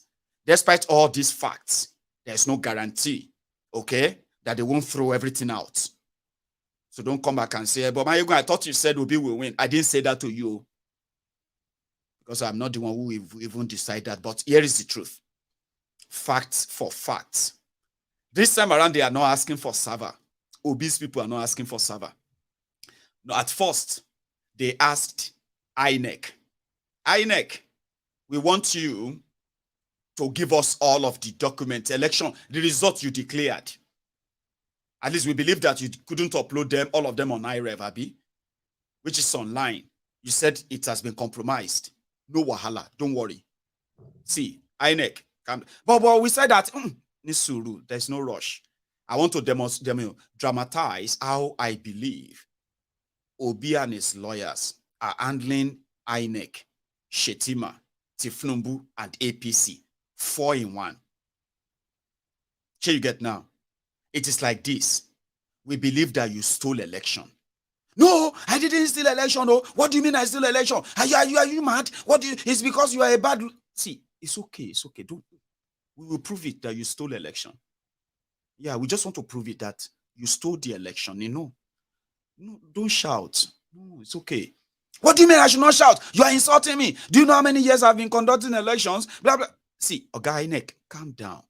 despite all these facts, there's no guarantee, okay, that they won't throw everything out. So don't come back and say, but Maiyegun, I thought you said Obi will win. I didn't say that to you. Because I'm not the one who will even decide that. But here is the truth. Facts for facts. This time around, they are not asking for server. Obi's people are not asking for server. No, at first, they asked INEC. INEC, we want you to give us all of the documents, election, the results you declared. At least we believe that you couldn't upload them, all of them on iRev, Abi, which is online. You said it has been compromised. No wahala, don't worry. See, INEC, but we said that, Nisuru, there's no rush. I want to dramatize how I believe Obi and his lawyers are handling INEC, Shetima, Tifnumbu, and APC, 4 in 1. Here you get now. It is like this. We believe that you stole election. No, I didn't steal election. Oh, what do you mean I stole election? Are you mad? It's because you are a bad... See, it's okay. We will prove it that you stole election. Yeah, we just want to prove it that you stole the election. No, don't shout. No, it's okay. What do you mean I should not shout? You are insulting me. Do you know how many years I've been conducting elections? Blah, blah. See, Oga Inek, calm down.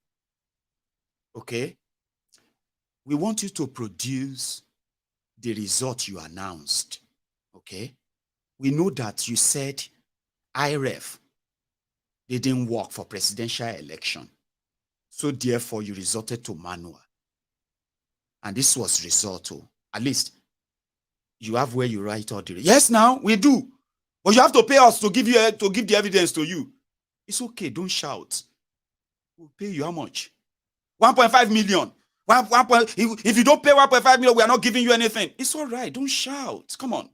Okay? We want you to produce the result you announced. Okay? We know that you said IREF didn't work for presidential election. So therefore, you resorted to manual. And this was result. At least, you have where you write all the... Yes, now, we do. But you have to pay us to give the evidence to you. It's okay, don't shout. We'll pay you how much? 1.5 million. If you don't pay 1.5 million, we are not giving you anything. It's all right, don't shout. Come on.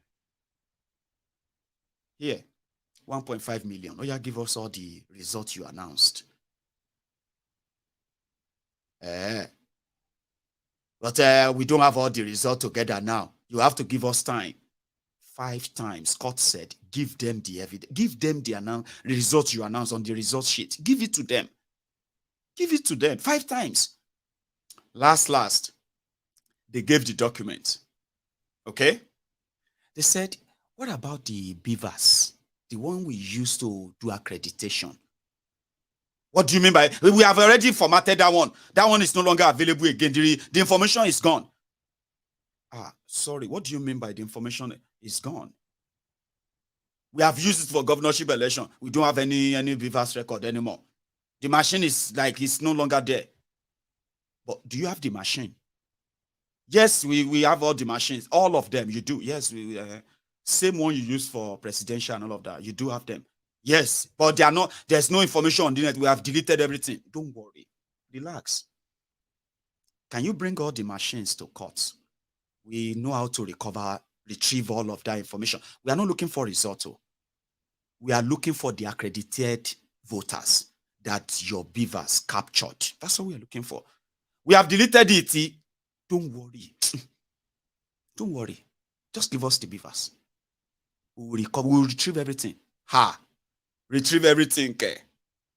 Here, 1.5 million. Oh, yeah, give us all the results you announced. But we don't have all the results together now. You have to give us time. 5 times, Scott said, give them the evidence. Give them the results you announced on the result sheet. Give it to them. Give it to them 5 times. Last, they gave the document. Okay? They said, what about the beavers? The one we used to do accreditation. What do you mean by, we have already formatted that one. That one is no longer available again. The information is gone. Sorry, what do you mean by the information is gone? We have used it for governorship election. We don't have any beavers record anymore. The machine is like, it's no longer there. But do you have the machine? Yes, we have all the machines. All of them, you do. Yes, same one you use for presidential and all of that. You do have them. Yes, but there's no information on the net. We have deleted everything. Don't worry. Relax. Can you bring all the machines to court? We know how to retrieve all of that information. We are not looking for results. We are looking for the accredited voters that your beavers captured. That's what we are looking for. We have deleted it. Don't worry. Don't worry. Just give us the beavers. We will retrieve everything. Retrieve everything. Okay.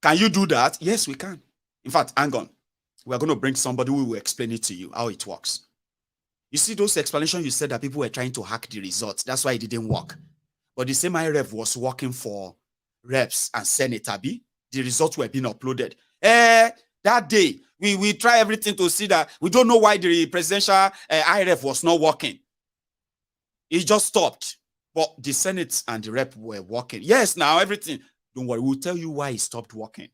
Can you do that? Yes, we can. In fact, hang on. We are going to bring somebody who will explain it to you, how it works. You see those explanations you said that people were trying to hack the results. That's why it didn't work. But the same IREF was working for reps and Senate, Abi. The results were being uploaded. That day, we try everything to see that we don't know why the presidential IREF was not working. It just stopped. But the Senate and the rep were working. Yes, now everything. Don't worry, we'll tell you why it stopped working.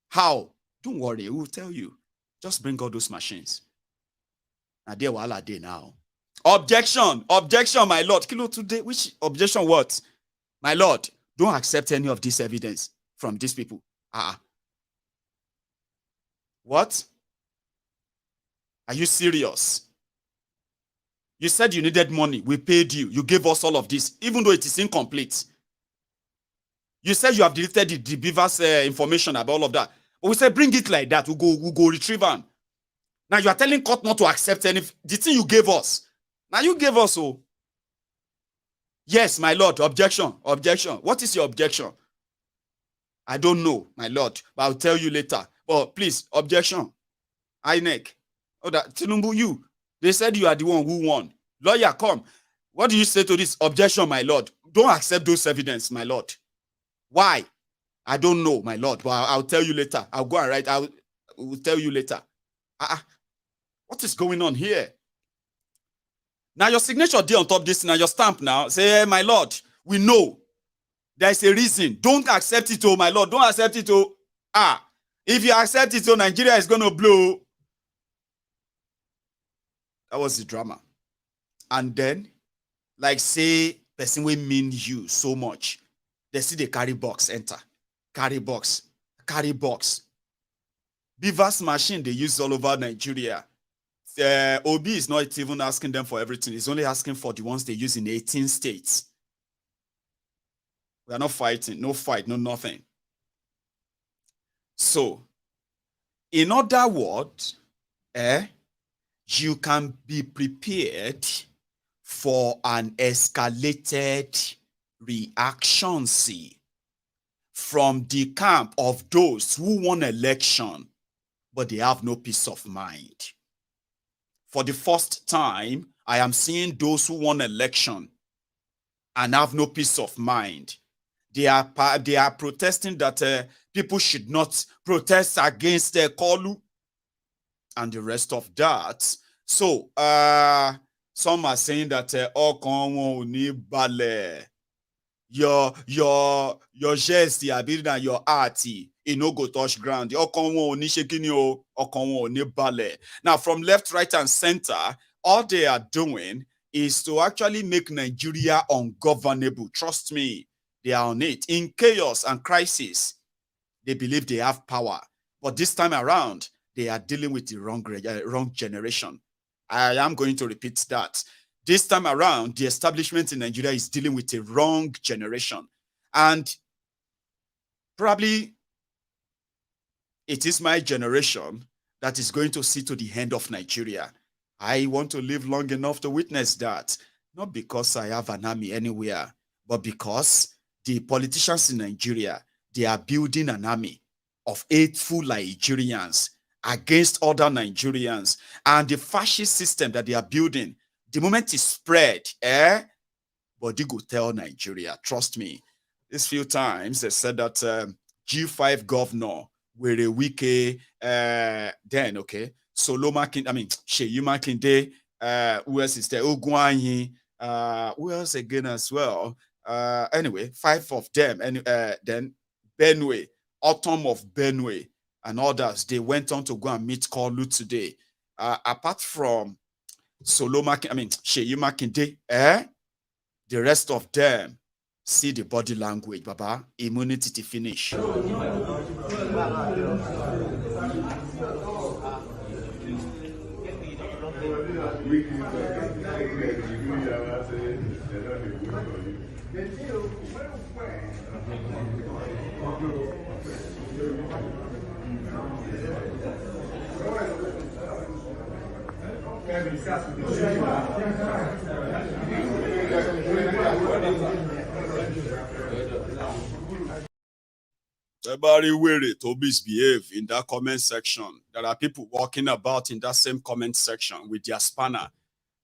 How? Don't worry, we'll tell you. Just bring all those machines. Now. Objection, my lord. Kilo today, which objection what? My lord, don't accept any of this evidence from these people. What? Are you serious? You said you needed money. We paid you. You gave us all of this, even though it is incomplete. You said you have deleted the beavers information about all of that. But we said bring it like that. We'll go retrieve them. Now you are telling court not to accept any the thing you gave us. Now you gave us so. Yes, my lord. Objection. What is your objection? I don't know, my lord, but I'll tell you later. But please, objection. INEC. Oh, that Tinubu, you. They said you are the one who won. Lawyer, come. What do you say to this? Objection, my lord. Don't accept those evidence, my lord. Why? I don't know, my lord, but I'll tell you later. I'll go and write. I will tell you later. What is going on here? Now your signature there on top of this, now your stamp now. Say, hey, my lord, we know. There is a reason. Don't accept it, oh, my lord. Don't accept it, oh. If you accept it, oh, Nigeria is going to blow. That was the drama. And then, like say, person will mean you so much. They see the carry box enter. Carry box. Beavers machine they use all over Nigeria. OB is not even asking them for everything. He's only asking for the ones they use in 18 states. We are not fighting. No fight, no nothing. So, in other words, you can be prepared for an escalated reaction from the camp of those who won election, but they have no peace of mind. For the first time, I am seeing those who won election, and have no peace of mind. They are protesting that people should not protest against the Kolu and the rest of that. So some are saying that your gest, your ability, and your art, no go touch ground. Now, from left, right, and center, all they are doing is to actually make Nigeria ungovernable. Trust me, they are on it. In chaos and crisis, they believe they have power. But this time around, they are dealing with the wrong generation. I am going to repeat that. This time around, the establishment in Nigeria is dealing with a wrong generation. And probably it is my generation that is going to see to the end of Nigeria. I want to live long enough to witness that. Not because I have an army anywhere, but because the politicians in Nigeria, they are building an army of hateful Nigerians against other Nigerians. And the fascist system that they are building, the moment it spread, but they go tell Nigeria, trust me. These few times they said that G5 governor were a wiki then, okay. Solo Makinde, I mean Sheyi Makinde, who else is there? Ogwanyi, who else again as well? Anyway, 5 of them, and then Benue, Autumn of Benue, and others, they went on to go and meet Kolu today. Apart from Solo Makinde, I mean Sheyi Makinde, the rest of them, see the body language, Baba, immunity to finish. Everybody weary to misbehave in that comment section. There are people walking about in that same comment section with their spanner,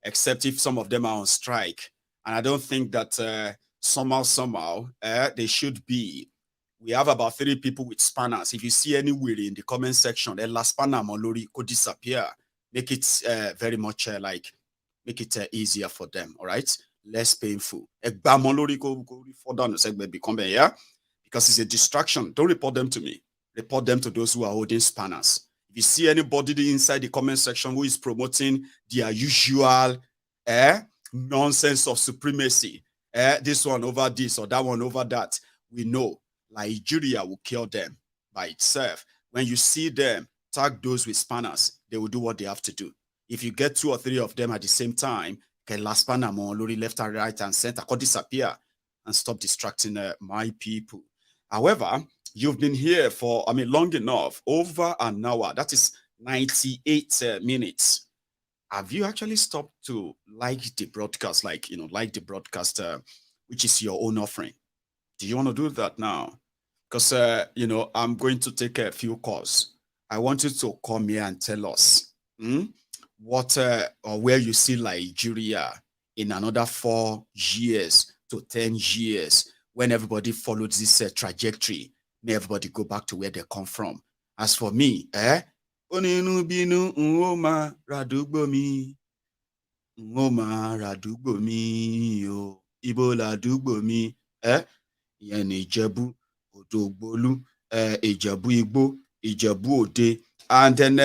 except if some of them are on strike. And I don't think that somehow they should be. We have about 3 people with spanners. If you see any weary in the comment section, the last spanner molori could disappear. Make it very much make it easier for them. All right, less painful. Because it's a distraction. Don't report them to me. Report them to those who are holding spanners. If you see anybody inside the comment section who is promoting their usual nonsense of supremacy, this one over this or that one over that, we know Nigeria will kill them by itself. When you see them, tag those with spanners, they will do what they have to do. If you get 2 or 3 of them at the same time, can last spanner more left and right and center could disappear and stop distracting my people. However, you've been here for, long enough, over an hour. That is 98 minutes. Have you actually stopped to like the broadcast, like the broadcast, which is your own offering? Do you want to do that now? Because, I'm going to take a few calls. I want you to come here and tell us what or where you see Nigeria in another 4 years to 10 years. When everybody follows this trajectory, may everybody go back to where they come from. As for me, oninu binu ngoma radugbomi yo ibo ladugbomi ìyẹn ní Ìjẹ̀bú Òdògbólú Ìjẹ̀bú Igbó Ìjẹ̀bú Òde, and then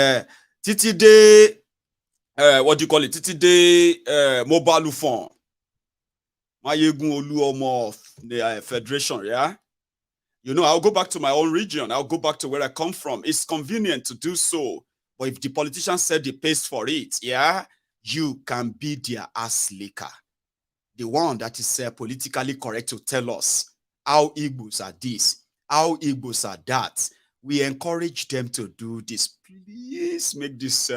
títí dé what do you call it, títí dé mobile phone Maiyegun Oluomo of the Federation, yeah? I'll go back to my own region. I'll go back to where I come from. It's convenient to do so. But if the politicians said they pays for it, yeah, you can be their ass licker. The one that is politically correct to tell us how Igbos are this, how Igbos are that. We encourage them to do this. Please make this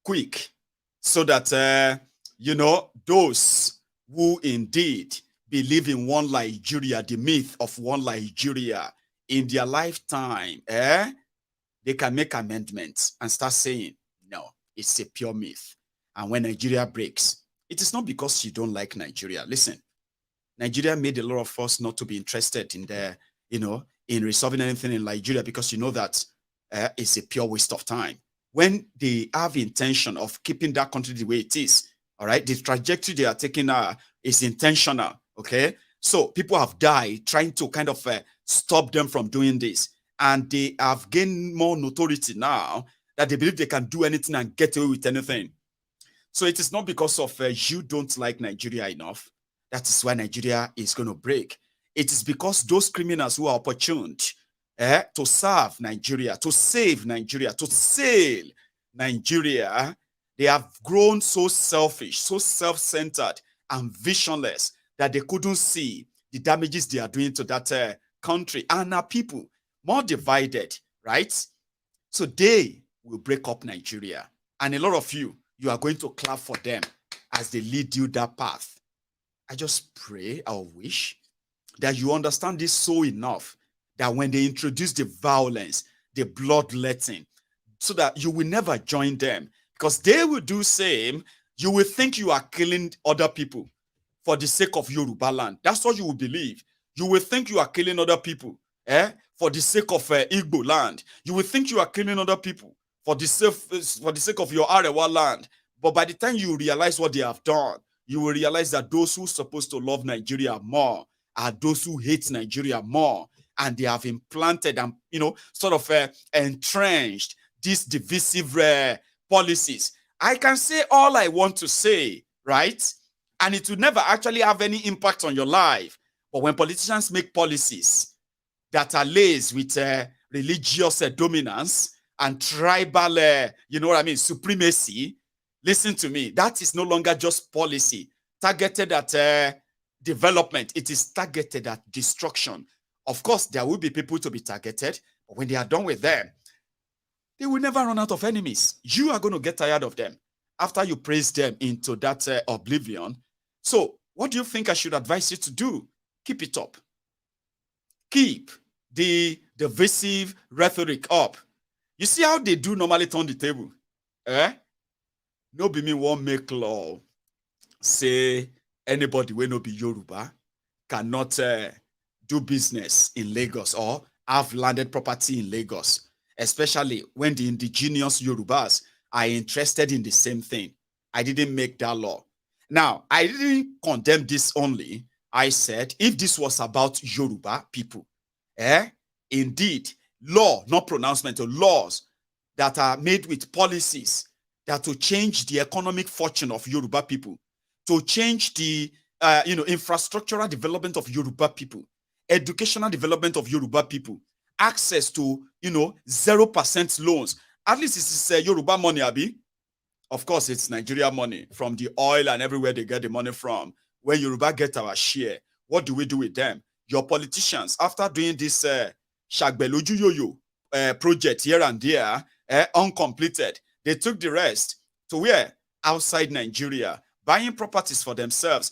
quick so that, those who indeed believe in one Nigeria, the myth of one Nigeria, in their lifetime, they can make amendments and start saying, no, it's a pure myth. And when Nigeria breaks, it is not because you don't like Nigeria. Listen, Nigeria made a lot of us not to be interested in the, in resolving anything in Nigeria, because you know that it's a pure waste of time. When they have intention of keeping that country the way it is, all right, the trajectory they are taking is intentional, okay? So people have died trying to kind of stop them from doing this. And they have gained more notoriety now that they believe they can do anything and get away with anything. So it is not because of you don't like Nigeria enough. That is why Nigeria is going to break. It is because those criminals who are opportuned to serve Nigeria, to save Nigeria, to sail Nigeria, they have grown so selfish, so self-centered and visionless that they couldn't see the damages they are doing to that country and our people, more divided, right? So they will break up Nigeria. And a lot of you are going to clap for them as they lead you that path. I just pray, I wish that you understand this so enough that when they introduce the violence, the bloodletting, so that you will never join them, because they will do same. You will think you are killing other people for the sake of Yoruba land. That's what you will believe. You will think you are killing other people for the sake of Igbo land. You will think you are killing other people for the sake of your Arewa land. But by the time you realize what they have done, you will realize that those who are supposed to love Nigeria more are those who hate Nigeria more. And they have implanted and, sort of entrenched these divisive policies. I can say all I want to say, right? And it will never actually have any impact on your life. But when politicians make policies that are laced with religious dominance and tribal, supremacy, listen to me, that is no longer just policy targeted at development. It is targeted at destruction. Of course, there will be people to be targeted, but when they are done with them, they will never run out of enemies. You are going to get tired of them after you praise them into that oblivion. So what do you think I should advise you to do? Keep it up. Keep the divisive rhetoric up. You see how they do normally turn the table? No be me won't make law say anybody will not be Yoruba cannot do business in Lagos or have landed property in Lagos, especially when the indigenous Yorubas are interested in the same thing. I didn't make that law. Now, I didn't condemn this only. I said, if this was about Yoruba people, indeed, law, not pronouncement, or laws that are made with policies that to change the economic fortune of Yoruba people, to change the infrastructural development of Yoruba people, educational development of Yoruba people, access to 0% loans. At least this is Yoruba money, Abi. Of course, it's Nigeria money from the oil and everywhere they get the money from. When Yoruba get our share, what do we do with them? Your politicians, after doing this Shagbeloju Yoyo project here and there, uncompleted, they took the rest to where? Outside Nigeria, buying properties for themselves.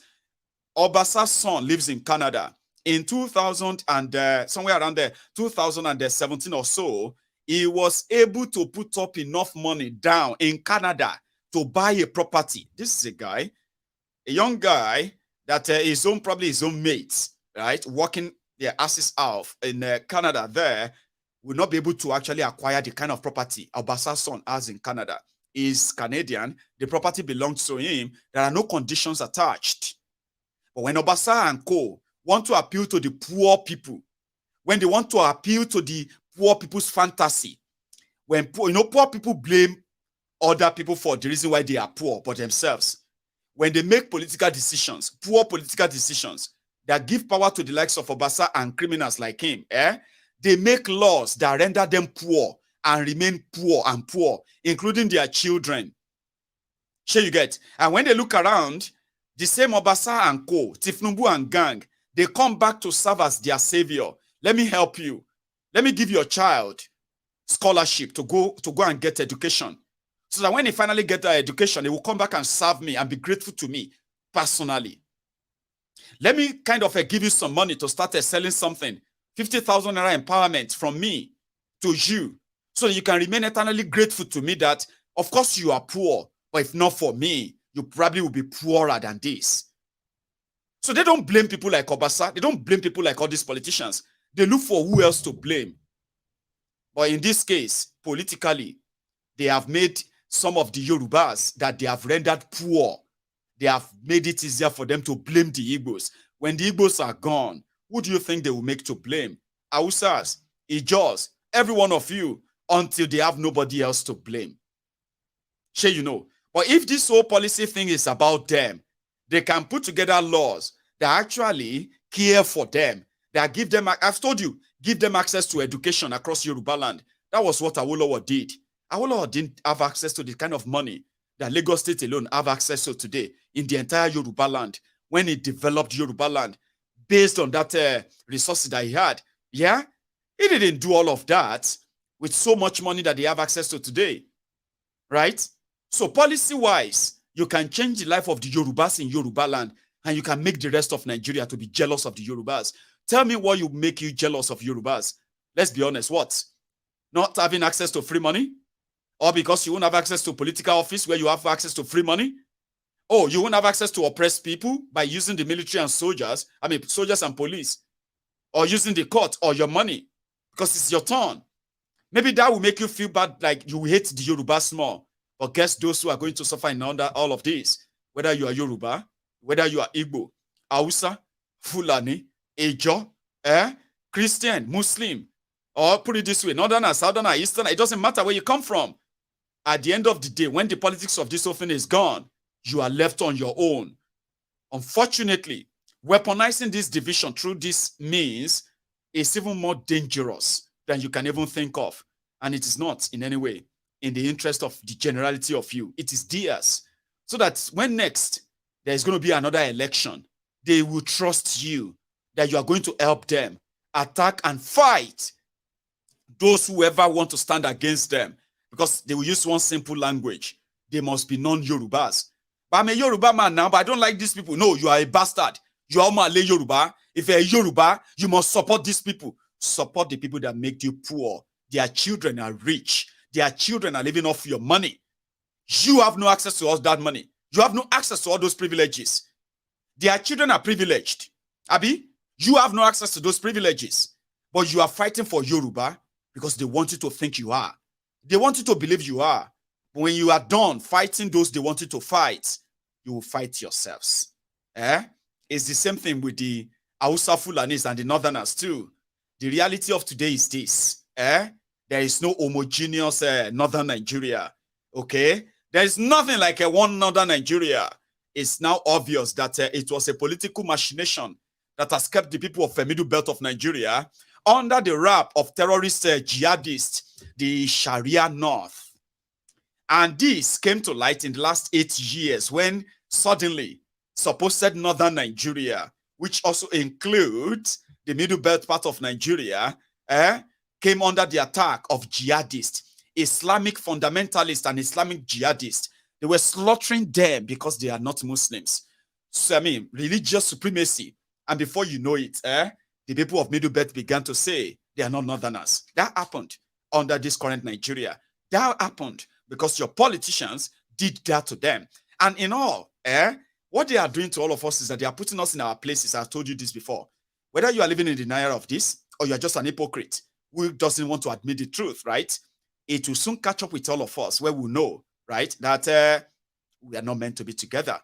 Obasa's son lives in Canada. In 2000 and somewhere around there, 2017 or so, he was able to put up enough money down in Canada to buy a property. This is a guy, a young guy that probably his own mates, right, working their asses off in Canada there, will not be able to actually acquire the kind of property Obasa's son has in Canada. He's Canadian. The property belongs to him. There are no conditions attached. But when Obasa and co want to appeal to the poor people, when they want to appeal to the poor people's fantasy, when poor people blame other people for the reason why they are poor, but themselves, when they make political decisions, poor political decisions that give power to the likes of Obasa and criminals like him, they make laws that render them poor and remain poor and poor, including their children. Sure you get? And when they look around, the same Obasa and co, Tifnumbu and gang, they come back to serve as their savior. Let me help you. Let me give your child scholarship to go and get education. So that when they finally get their education, they will come back and serve me and be grateful to me personally. Let me kind of give you some money to start selling something. 50,000 naira empowerment from me to you, so that you can remain eternally grateful to me that, of course, you are poor, but if not for me, you probably will be poorer than this. So they don't blame people like Obasa. They don't blame people like all these politicians. They look for who else to blame. But in this case, politically, they have made some of the Yorubas that they have rendered poor. They have made it easier for them to blame the Igbos. When the Igbos are gone, who do you think they will make to blame? Hausas, Ijos, every one of you, until they have nobody else to blame. Sure, you know. But if this whole policy thing is about them, they can put together laws that actually care for them, that give them, I've told you, give them access to education across Yoruba land. That was what Awolowo did. Awolowo didn't have access to the kind of money that Lagos State alone have access to today in the entire Yoruba land when he developed Yoruba land based on that resources that he had. Yeah, he didn't do all of that with so much money that they have access to today, right? So policy-wise, you can change the life of the Yorubas in Yoruba land, and you can make the rest of Nigeria to be jealous of the Yorubas. Tell me what will make you jealous of Yorubas. Let's be honest, what? Not having access to free money? Or because you won't have access to political office where you have access to free money? Oh, you won't have access to oppressed people by using the military and soldiers, soldiers and police, or using the court or your money because it's your turn. Maybe that will make you feel bad, like you hate the Yorubas more. But guess those who are going to suffer in under all of this, whether you are Yoruba, whether you are Igbo, Hausa, Fulani, Ejo, Christian, Muslim, or put it this way, Northern, Southern, Eastern, it doesn't matter where you come from. At the end of the day, when the politics of this whole thing is gone, you are left on your own. Unfortunately, weaponizing this division through this means is even more dangerous than you can even think of. And it is not in any way in the interest of the generality of you. It is theirs. So that when next there is going to be another election, they will trust you that you are going to help them attack and fight those who ever want to stand against them, because they will use one simple language. They must be non-Yorubas. But I'm a Yoruba man now, but I don't like these people. No, you are a bastard. You are Malay Yoruba. If you're a Yoruba, you must support these people. Support the people that make you poor. Their children are rich. Their children are living off your money. You have no access to all that money. You have no access to all those privileges. Their children are privileged. Abi, you have no access to those privileges. But you are fighting for Yoruba because they want you to think you are. They want you to believe you are. But when you are done fighting those they want you to fight, you will fight yourselves. It's the same thing with the Hausa Fulanis and the Northerners too. The reality of today is this. There is no homogeneous Northern Nigeria. Okay? There is nothing like a one Northern Nigeria. It's now obvious that it was a political machination that has kept the people of the middle belt of Nigeria under the wrap of terrorist jihadists, the Sharia North. And this came to light in the last 8 years when suddenly supposed Northern Nigeria, which also includes the middle belt part of Nigeria, came under the attack of jihadists, Islamic fundamentalists and Islamic jihadists. They were slaughtering them because they are not Muslims. So, religious supremacy. And before you know it, the people of Middle Belt began to say they are not Northerners. That happened under this current Nigeria. That happened because your politicians did that to them. And in all, what they are doing to all of us is that they are putting us in our places. I've told you this before. Whether you are living in denial of this or you are just an hypocrite who doesn't want to admit the truth, right? It will soon catch up with all of us where we know, right, that we are not meant to be together.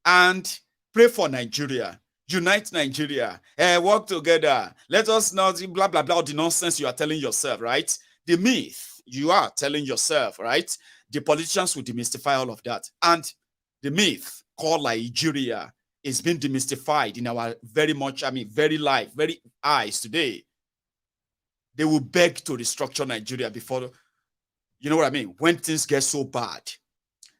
And pray for Nigeria. Unite Nigeria. Work together. Let us not blah, blah, blah, the nonsense you are telling yourself, right? The myth you are telling yourself, right? The politicians will demystify all of that. And the myth called Nigeria is being demystified in our very life, very eyes today. They will beg to restructure Nigeria before, you know what I mean? When things get so bad,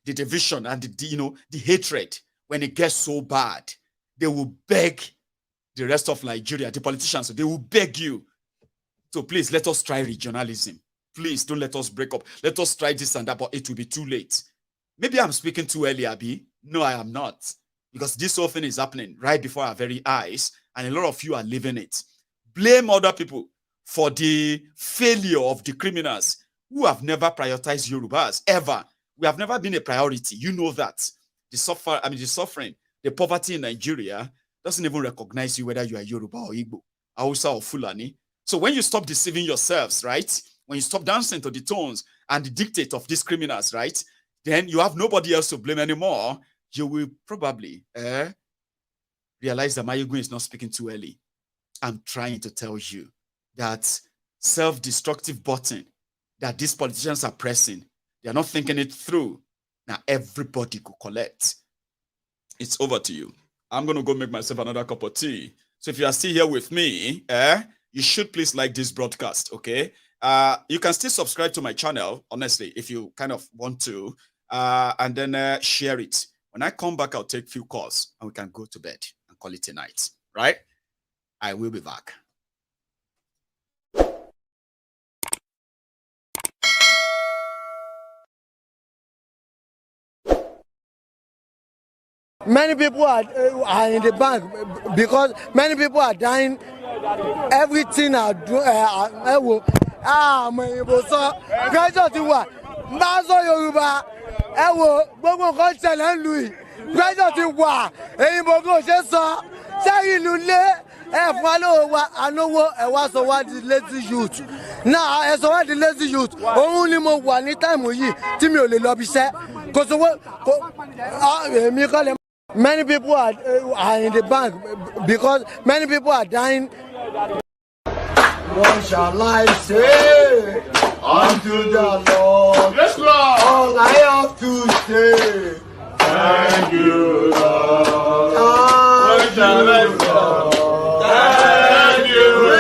the division and the hatred, when it gets so bad, they will beg the rest of Nigeria, the politicians, they will beg you. So please, let us try regionalism. Please don't let us break up. Let us try this and that, but it will be too late. Maybe I'm speaking too early, Abi. No, I am not. Because this whole thing is happening right before our very eyes, and a lot of you are living it. Blame other people for the failure of the criminals who have never prioritized Yorubas, ever. We have never been a priority. You know that. The suffering, the poverty in Nigeria doesn't even recognize you whether you are Yoruba or Igbo, Hausa or Fulani. So when you stop deceiving yourselves, right? When you stop dancing to the tones and the dictate of these criminals, right? Then you have nobody else to blame anymore. You will probably realize that Maiyegun is not speaking too early. I'm trying to tell you that self-destructive button that these politicians are pressing, they're not thinking it through. Now everybody could collect. It's over to you. I'm going to go make myself another cup of tea. So if you are still here with me, you should please like this broadcast, okay? You can still subscribe to my channel, honestly, if you kind of want to, and then share it. When I come back, I'll take a few calls and we can go to bed and call it a night, right? I will be back. Many people are in the bank because many people are dying. Everything are doing. Pressure ti wà. Maso Yoruba. Gbogbo nǹkan ṣẹlẹ̀ ń lu yìí. Pressure ti wà. Èyí gbogbo ṣe sọ. Sẹ́yìn ìlú lé. Fún wa lówó wa ànáwó wá sọ wá di lazy youth. Náà ẹ sọ wá di lazy youth. Òun ni mo wà ní táìmù yìí tí mi ò lè lọ bí iṣẹ́. Kò sówó. Èmi kọ́ lè. Many people are in the bank because many people are dying. What shall I say unto the Lord? Yes, Lord. All I have to say, thank you, Lord. What shall I say? Thank you, Lord.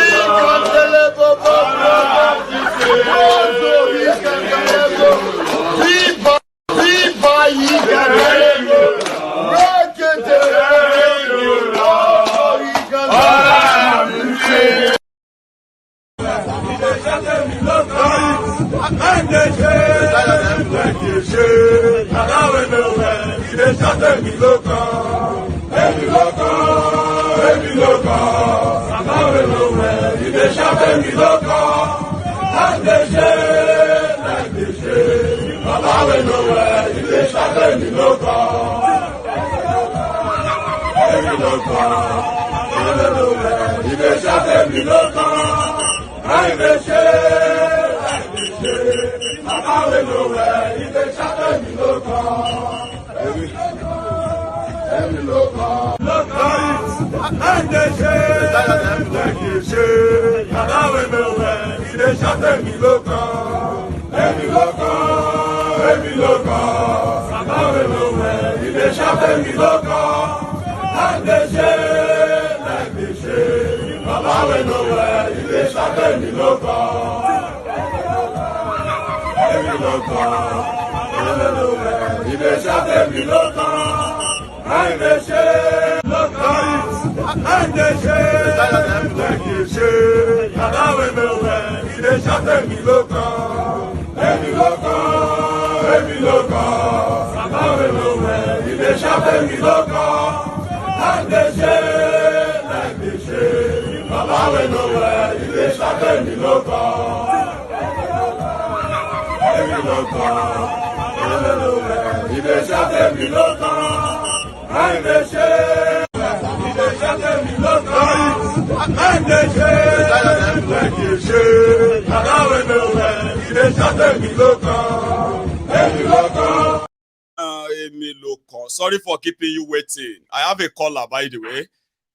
Sorry for keeping you waiting. I have a caller, by the way.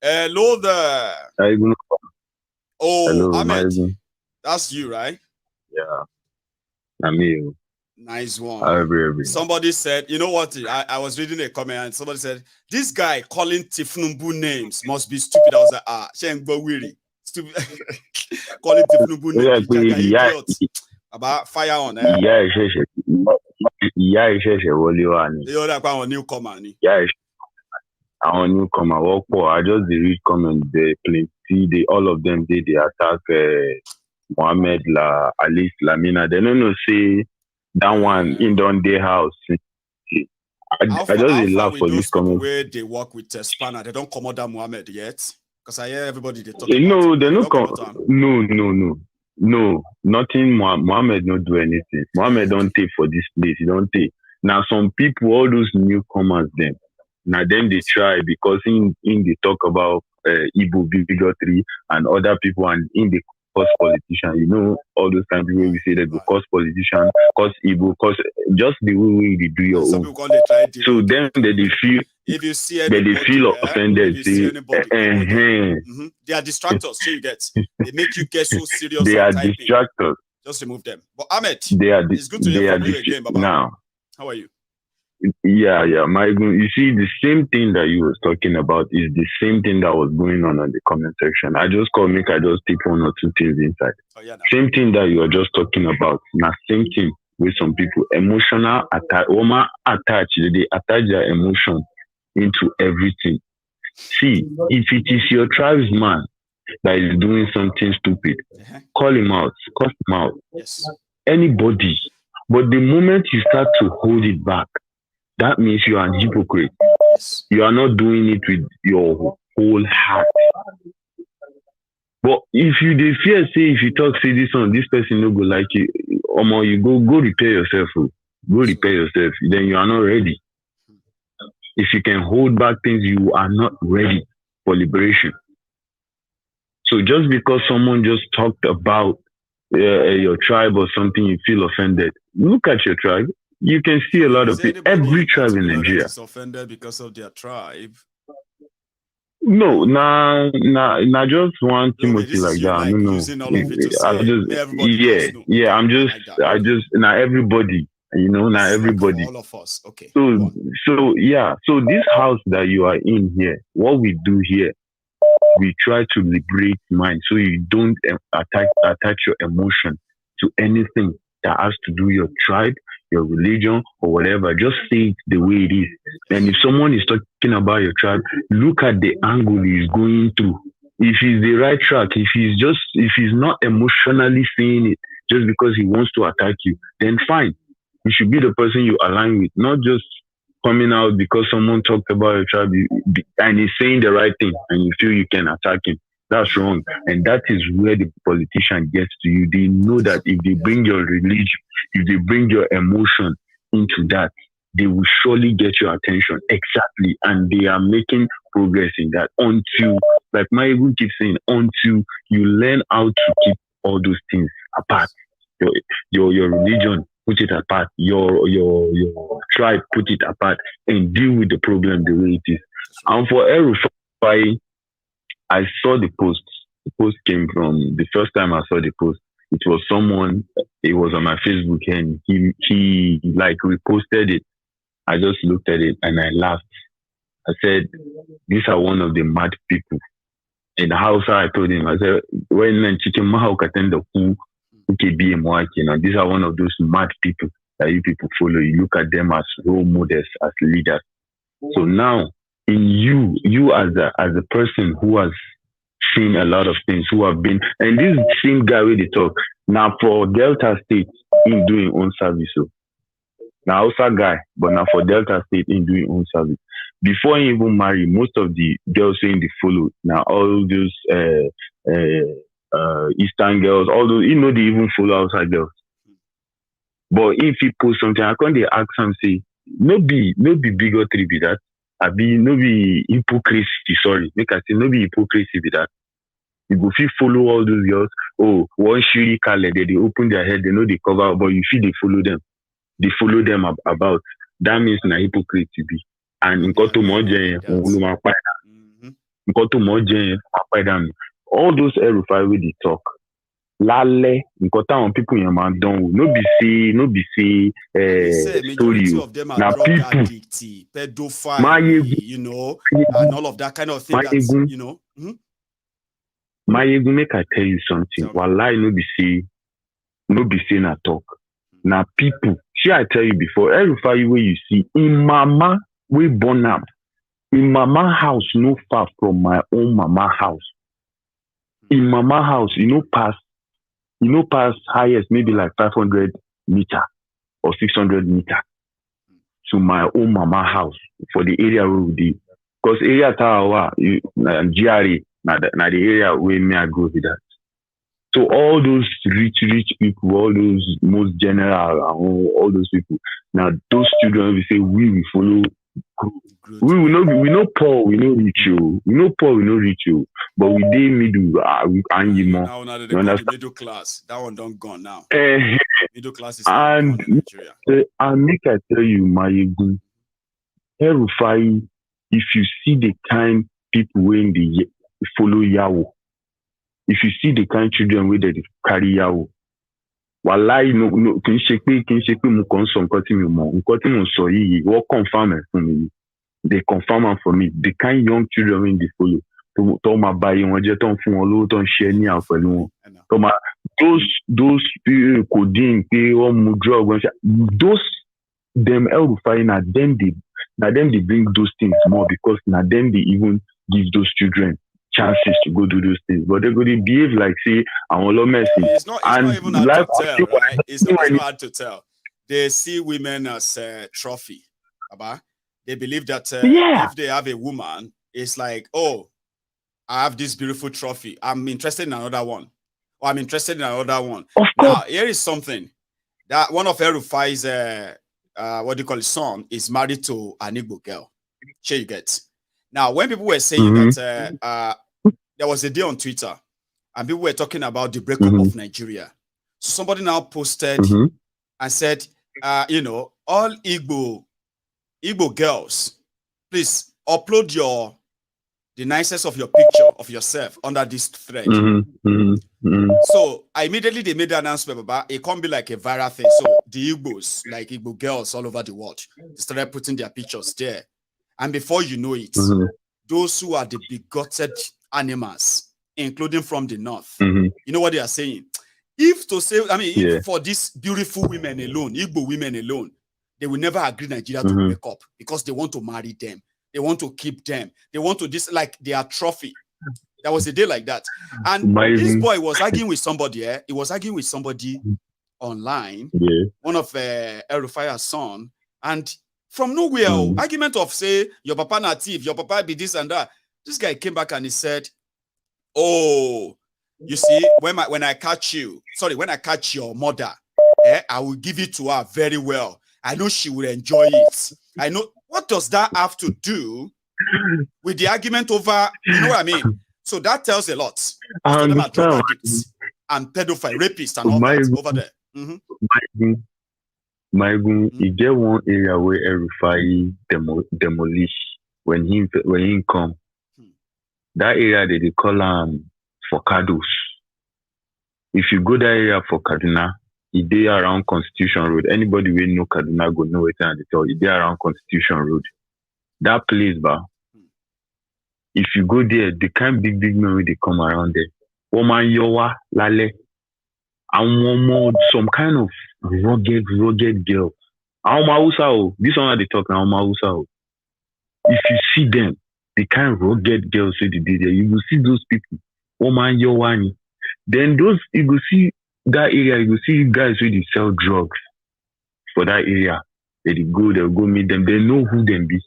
Hello there. Oh, hello, Ahmed. Maiyegun. That's you, right? Yeah. I'm you. Nice one. Every. Somebody said, you know what? I was reading a comment and somebody said, this guy calling Tifnumbu names must be stupid. I was like, Shengbo Wiri. Stupid. Calling Tifnumbu names. About fire on there. Yeah, You're newcomer. Yeah, our newcomer. I just read comment there. Plenty. All of them they attack Mohammed Ali Lamina. They don't say that one in down their house. I just laugh for this comment. Where they work with Spanner, they don't come out that Mohammed yet. Because I hear everybody they talk. No, they don't come. No, nothing. Mohammed don't do anything. Mohammed don't take for this place. He don't take. Now some people, all those newcomers, them Now then they try because in they talk about Igbo bigotry and other people and in the cause politician, you know, all those kind of people we say that go cause politician, cause Igbo, cause just the way they do your own. So then they feel if you see they anybody, feel offended. if you see anybody, they are distractors. So you get, they make you get so serious. They are typing. distractors. Just remove them. But Ahmed, it's good to hear from you again, Baba. Now, how are you? Yeah, Maiyegun, you see, the same thing that you was talking about is the same thing that was going on the comment section. I just take one or two things inside. Same thing that you are just talking about. Now, same thing with some people. Emotional attach, they attach their emotion into everything. See, if it is your tribesman that is doing something stupid, call him out, cuss him out. Yes. Anybody. But the moment you start to hold it back, that means you are a hypocrite. Yes. You are not doing it with your whole heart. But if you fear, say if you talk, say this one, this person no go like you, or you go repair yourself. Go repair yourself. Then you are not ready. If you can hold back things, you are not ready for liberation. So just because someone just talked about your tribe or something, you feel offended. Look at your tribe. You can see a lot of people. Every tribe in Nigeria is offended because of their tribe. No, just one Timothy like that. Like no. Now everybody, now everybody. All of us. Okay. So this house that you are in here, what we do here, we try to liberate mind so you don't attach your emotion to anything that has to do with your tribe, your religion, or whatever. Just say it the way it is. And if someone is talking about your tribe, look at the angle he's going through. If he's the right track, if he's not emotionally saying it just because he wants to attack you, then fine. You should be the person you align with, not just coming out because someone talked about your tribe and he's saying the right thing and you feel you can attack him. That's wrong. And that is where the politician gets to you. They know that if they bring your religion, if they bring your emotion into that, they will surely get your attention. Exactly. And they are making progress in that until, like Maiyegun keeps saying, until you learn how to keep all those things apart. Your religion, put it apart. Your tribe, put it apart and deal with the problem the way it is. And for El-Rufai, I saw the post. The post came from the first time I saw the post. It was someone. It was on my Facebook, and he like reposted it. I just looked at it and I laughed. I said, "These are one of the mad people." In the house, I told him, I said, "When chicken mahau who be these are one of those mad people that you people follow. You look at them as role models, as leaders." So now, in you as a person who has seen a lot of things, who have been, and this same guy with the talk now for Delta State in doing own service. So now also guy, but now for Delta State in doing own service. Before he even marry, most of the girls saying they follow now all those Eastern girls, all those they even follow outside girls. But if he post something, I can't ask him say, no be bigotry be that. No be hypocrisy, sorry. Make I say no be hypocrisy with that. You go feel follow all those girls. Oh, one shiri color, they open their head, they know they cover, but you feel they follow them. They follow them about. That means na hypocrisy be. And in koto moje, all those El-Rufai with the talk. Lale, on people in my don't no be say story. Now people pedophile, and all of that kind of thing. Maiyegun, make I tell you something. Wallahi no be say na talk. Now people, see I tell you before, El-Rufai where you see in mama we born up. In mama house no far from my own mama house. In mama house, pass highest, maybe like 500 meter or 600 meter to my own mama house for the area where we did. Because area tower, GRA, na the area where me I go with that. So all those rich people, all those most general, all those people, now those children, we say we follow We will know we know poor, we know rich you. We know poor, we know rich you. But we dey middle and you more. Now they call the middle class. That one don't gone now. Middle class is and gone in Nigeria. And make I tell you, Maiyegun, El-Rufai, if you see the kind people when they follow Yahoo, if you see the kind children where they carry Yahoo, wallahi no kì í ṣe pé mo kàn sọ nǹkan tí mi mọ̀, nǹkan tí mo sọ yìí wọ́n confirm ẹ̀ fún mi. They confirm it for me. The kind young children when they follow, tó máa bá yé wọn jẹ́, tó ń fún wọn lówó, tó ń share ní àwọn pẹ̀lú wọn. Tó máa those codeine pé wọ́n mu drug, those them El-Rufai na them they bring those things more because na them they even give those children chances to go do those things, but they go to behave like say àwọn lọ messy. It's not even hard to tell, right? It's not even hard to tell. They see women as a trophy, Baba. They believe that if they have a woman, it's like, oh, I have this beautiful trophy. I'm interested in another one, or I'm interested in another one. Now, here is something that one of El-Rufai's what do you call it, son is married to an Igbo girl. Sure, you get. Now, when people were saying that there was a day on Twitter and people were talking about the breakup of Nigeria. So somebody now posted and said, you know, all Igbo girls, please upload the nicest of your picture of yourself under this thread. So immediately they made the announcement about it can't be like a viral thing. So the Igbos, like Igbo girls all over the world, they started putting their pictures there. And before you know it, those who are the bigoted animals, including from the north, you know what they are saying? If for these beautiful women alone, Igbo women alone, they will never agree Nigeria to break up because they want to marry them. They want to keep them. They want to like their trophy. There was a day like that. And this boy was arguing with somebody. He was arguing with somebody online, one of El-Rufai's son, and from nowhere, argument of say your papa na thief, your papa be this and that. This guy came back and he said, "Oh, you see, when I catch your mother, I will give it to her very well. I know she will enjoy it. I know." What does that have to do with the argument over? You know what I mean? So that tells a lot. So them are drug addicts and pedophile rapists and all that over there. Maiyegun, he get one area where El-Rufai demolish when he come. That area they call Focados. If you go that area for Kaduna, it dey around Constitution Road. Anybody will know Kaduna go know it and they tell it dey around Constitution Road. That place, if you go there, the kind big men when they come around there. Woman Yowa Lale. And one more some kind of rugged girl. This one they talk now. If you see them, the kind of rugged girls say they did there, you will see those people. Woman Yowani. Then you will see that area, you will see guys who they sell drugs for that area. They'll go meet them. They know who them be.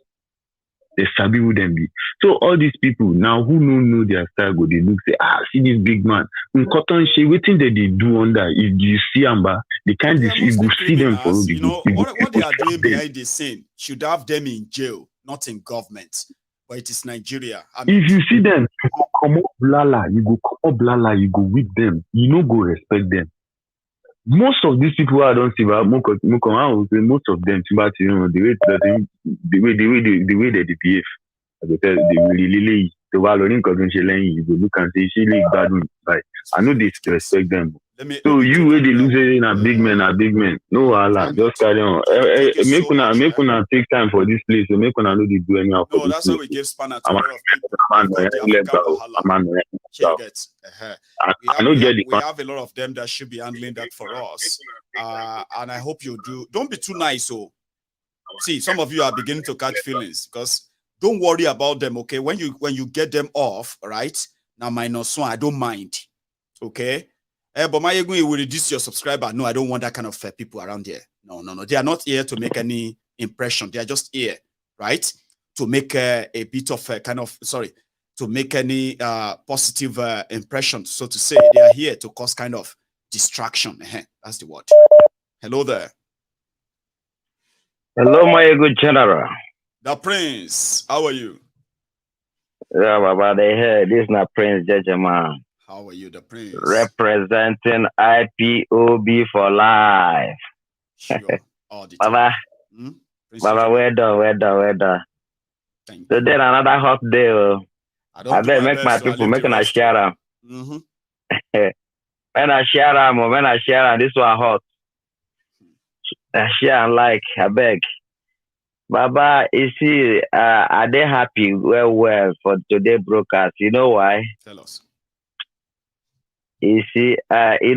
They sabi who them be. So all these people now who know their style go, they look say, see this big man. In cotton shade, waiting that they do under. If you see Amba, they can't you go see them for you know what they are doing behind the scene should have them in jail, not in government. But it is Nigeria. If you see them, you go come up blala, you go with them, you no go respect them. Most of these people I don't see, most of them, the way they behave, they really you go look and say she bad. I know they respect them. So you where they lose it a big men. No Allah, just carry on. Make una take time for this place. So make una know they do anyhow. No, that's why we give spanner to a lot of people. We have a lot of them that should be handling that for us. And I hope you do. Don't be too nice. So see, some of you are beginning to catch feelings because don't worry about them, okay? When you get them off, right? Now -1, I don't mind. Okay. But Maiyegun, you will reduce your subscriber. No, I don't want that kind of people around here. No. They are not here to make any impression. They are just here, right? To make a bit of to make any positive impression, so to say. They are here to cause kind of distraction. That's the word. Hello there. Hello, Maiyegun General. The Prince, how are you? Yeah, Baba, they heard this na Prince Jejeman. How are you, the Prince? Representing IPOB for life. Sure, all the time. Baba, Baba, well done. Thank Today another hot day. I bet make my people make a share them. When I share them, this one hot. I share and like, I beg. Baba, you see, are they happy? Well, for today broadcast. You know why? Tell us. You see, say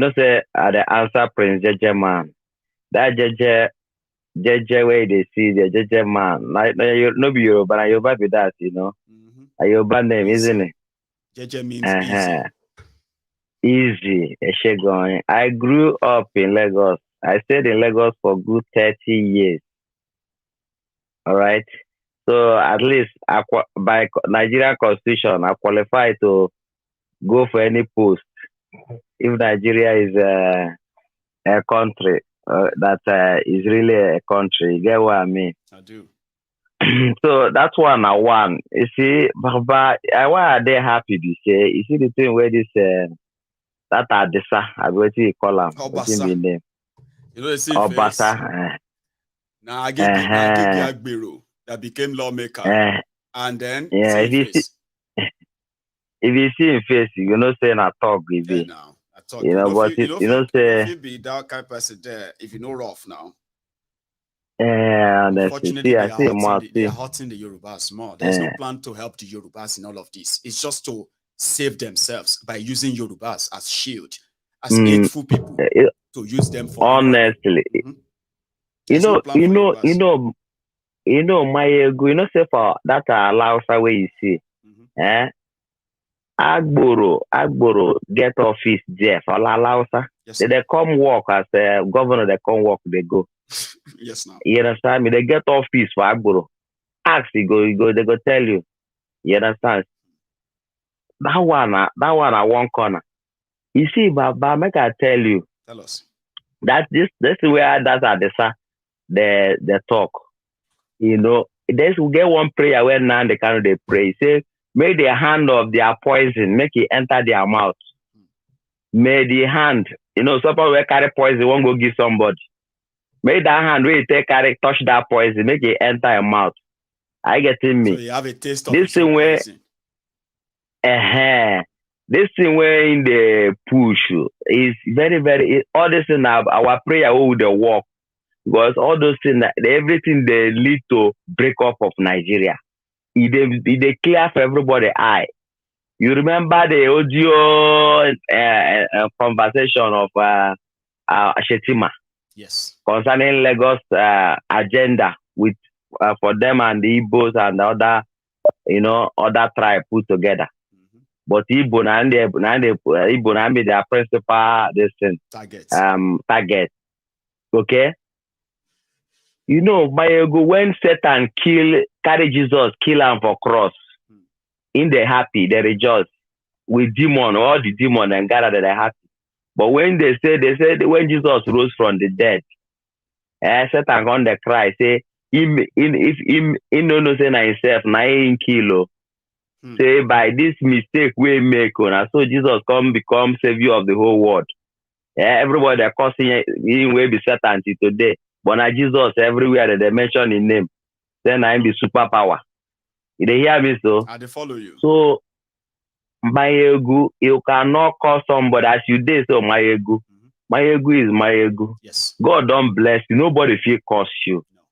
the answer Prince Jejeman. That Jeje way they see the Jeje man. Like no be Yoruba, but Yoruba be that, A Yoruba name, isn't it? Jeje means easy. Eshegon. I grew up in Lagos. I stayed in Lagos for good 30 years. All right. So at least by Nigerian constitution, I qualify to go for any post. If Nigeria is a country that is really a country, you get what I mean? I do. So that's one. You see, Baba, why are they happy this year? You see the thing where this that Adisa, I go to call him. Obasa. You know, they say Obasa. Now I get Agbero that became lawmaker, and then if you see him face, you know, say na talk with you. But say be that kind of person there if you know rough now. Unfortunately, they are hurting the Yorubas more. There's no plan to help the Yorubas in all of this. It's just to save themselves by using Yorubas as shield, as hateful people to use them for. Honestly, you know, Maiyegun, say for that Lausa way you see, Agboro get office there for Lausa. Yes, they come work as a governor. They come work. They go. Yes, now. You understand me? They get office for Agboro. Ask, you go. They go tell you. You understand? That one at one corner. You see, Baba, make I tell you. Tell us. That this is where that's at the talk. You know, there's we get one prayer where now they kind of they pray. Say, may the hand of their poison make it enter their mouth. May the hand, somebody will carry poison, won't go give somebody. May that hand where you touch that poison, make it enter your mouth. I get in me. So you have a taste of this thing where this thing where in the push is very, very all this in our prayer over the work. Because all those things, everything they lead to breakup of Nigeria. They clear for everybody eye. You remember the audio conversation of Shetima? Yes. Concerning Lagos agenda with for them and the Igbos and the other tribe put together. But Igbo and their principal target. Okay. Maiyegun, when Satan carry Jesus, kill him for cross, in they happy, they rejoice. With demon, all the demon and gather that they happy. But when they said when Jesus rose from the dead, Satan on the cry, say, if no say na himself, na him kill. Say by this mistake we make, so Jesus come become savior of the whole world. Everybody are causing him will be Satan till today. But now Jesus everywhere that they mention his name, then I be superpower. They hear me so? I follow you. So Maiyegun, you cannot call somebody as you did so Maiyegun. Maiyegun is Maiyegun. Yes. God don't bless you. Nobody feel curse you. No.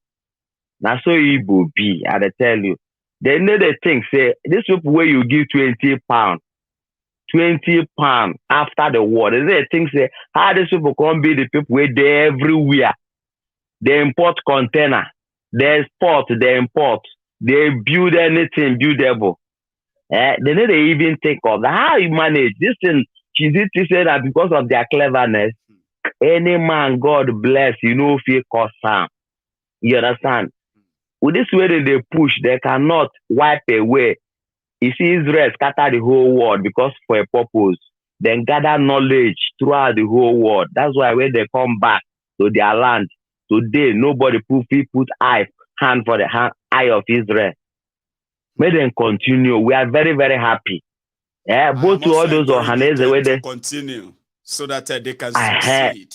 Now so Igbo be, I tell you. They know the thing, say, this people where you give 20 pounds after the war. They know the thing, say, how these people can be the people where they everywhere. They import container, they export, they import, they build anything buildable. They know they even think of that. How you manage this thing? She did say that because of their cleverness, any man God bless, feel cause harm. You understand? With this way that they push, they cannot wipe away. You see, Israel scatter the whole world because for a purpose. Then gather knowledge throughout the whole world. That's why when they come back to their land, today nobody put eye hand for the eye of Israel. May them continue. We are very, very happy. Yeah, both to all those Ohanese where they continue so that they can succeed.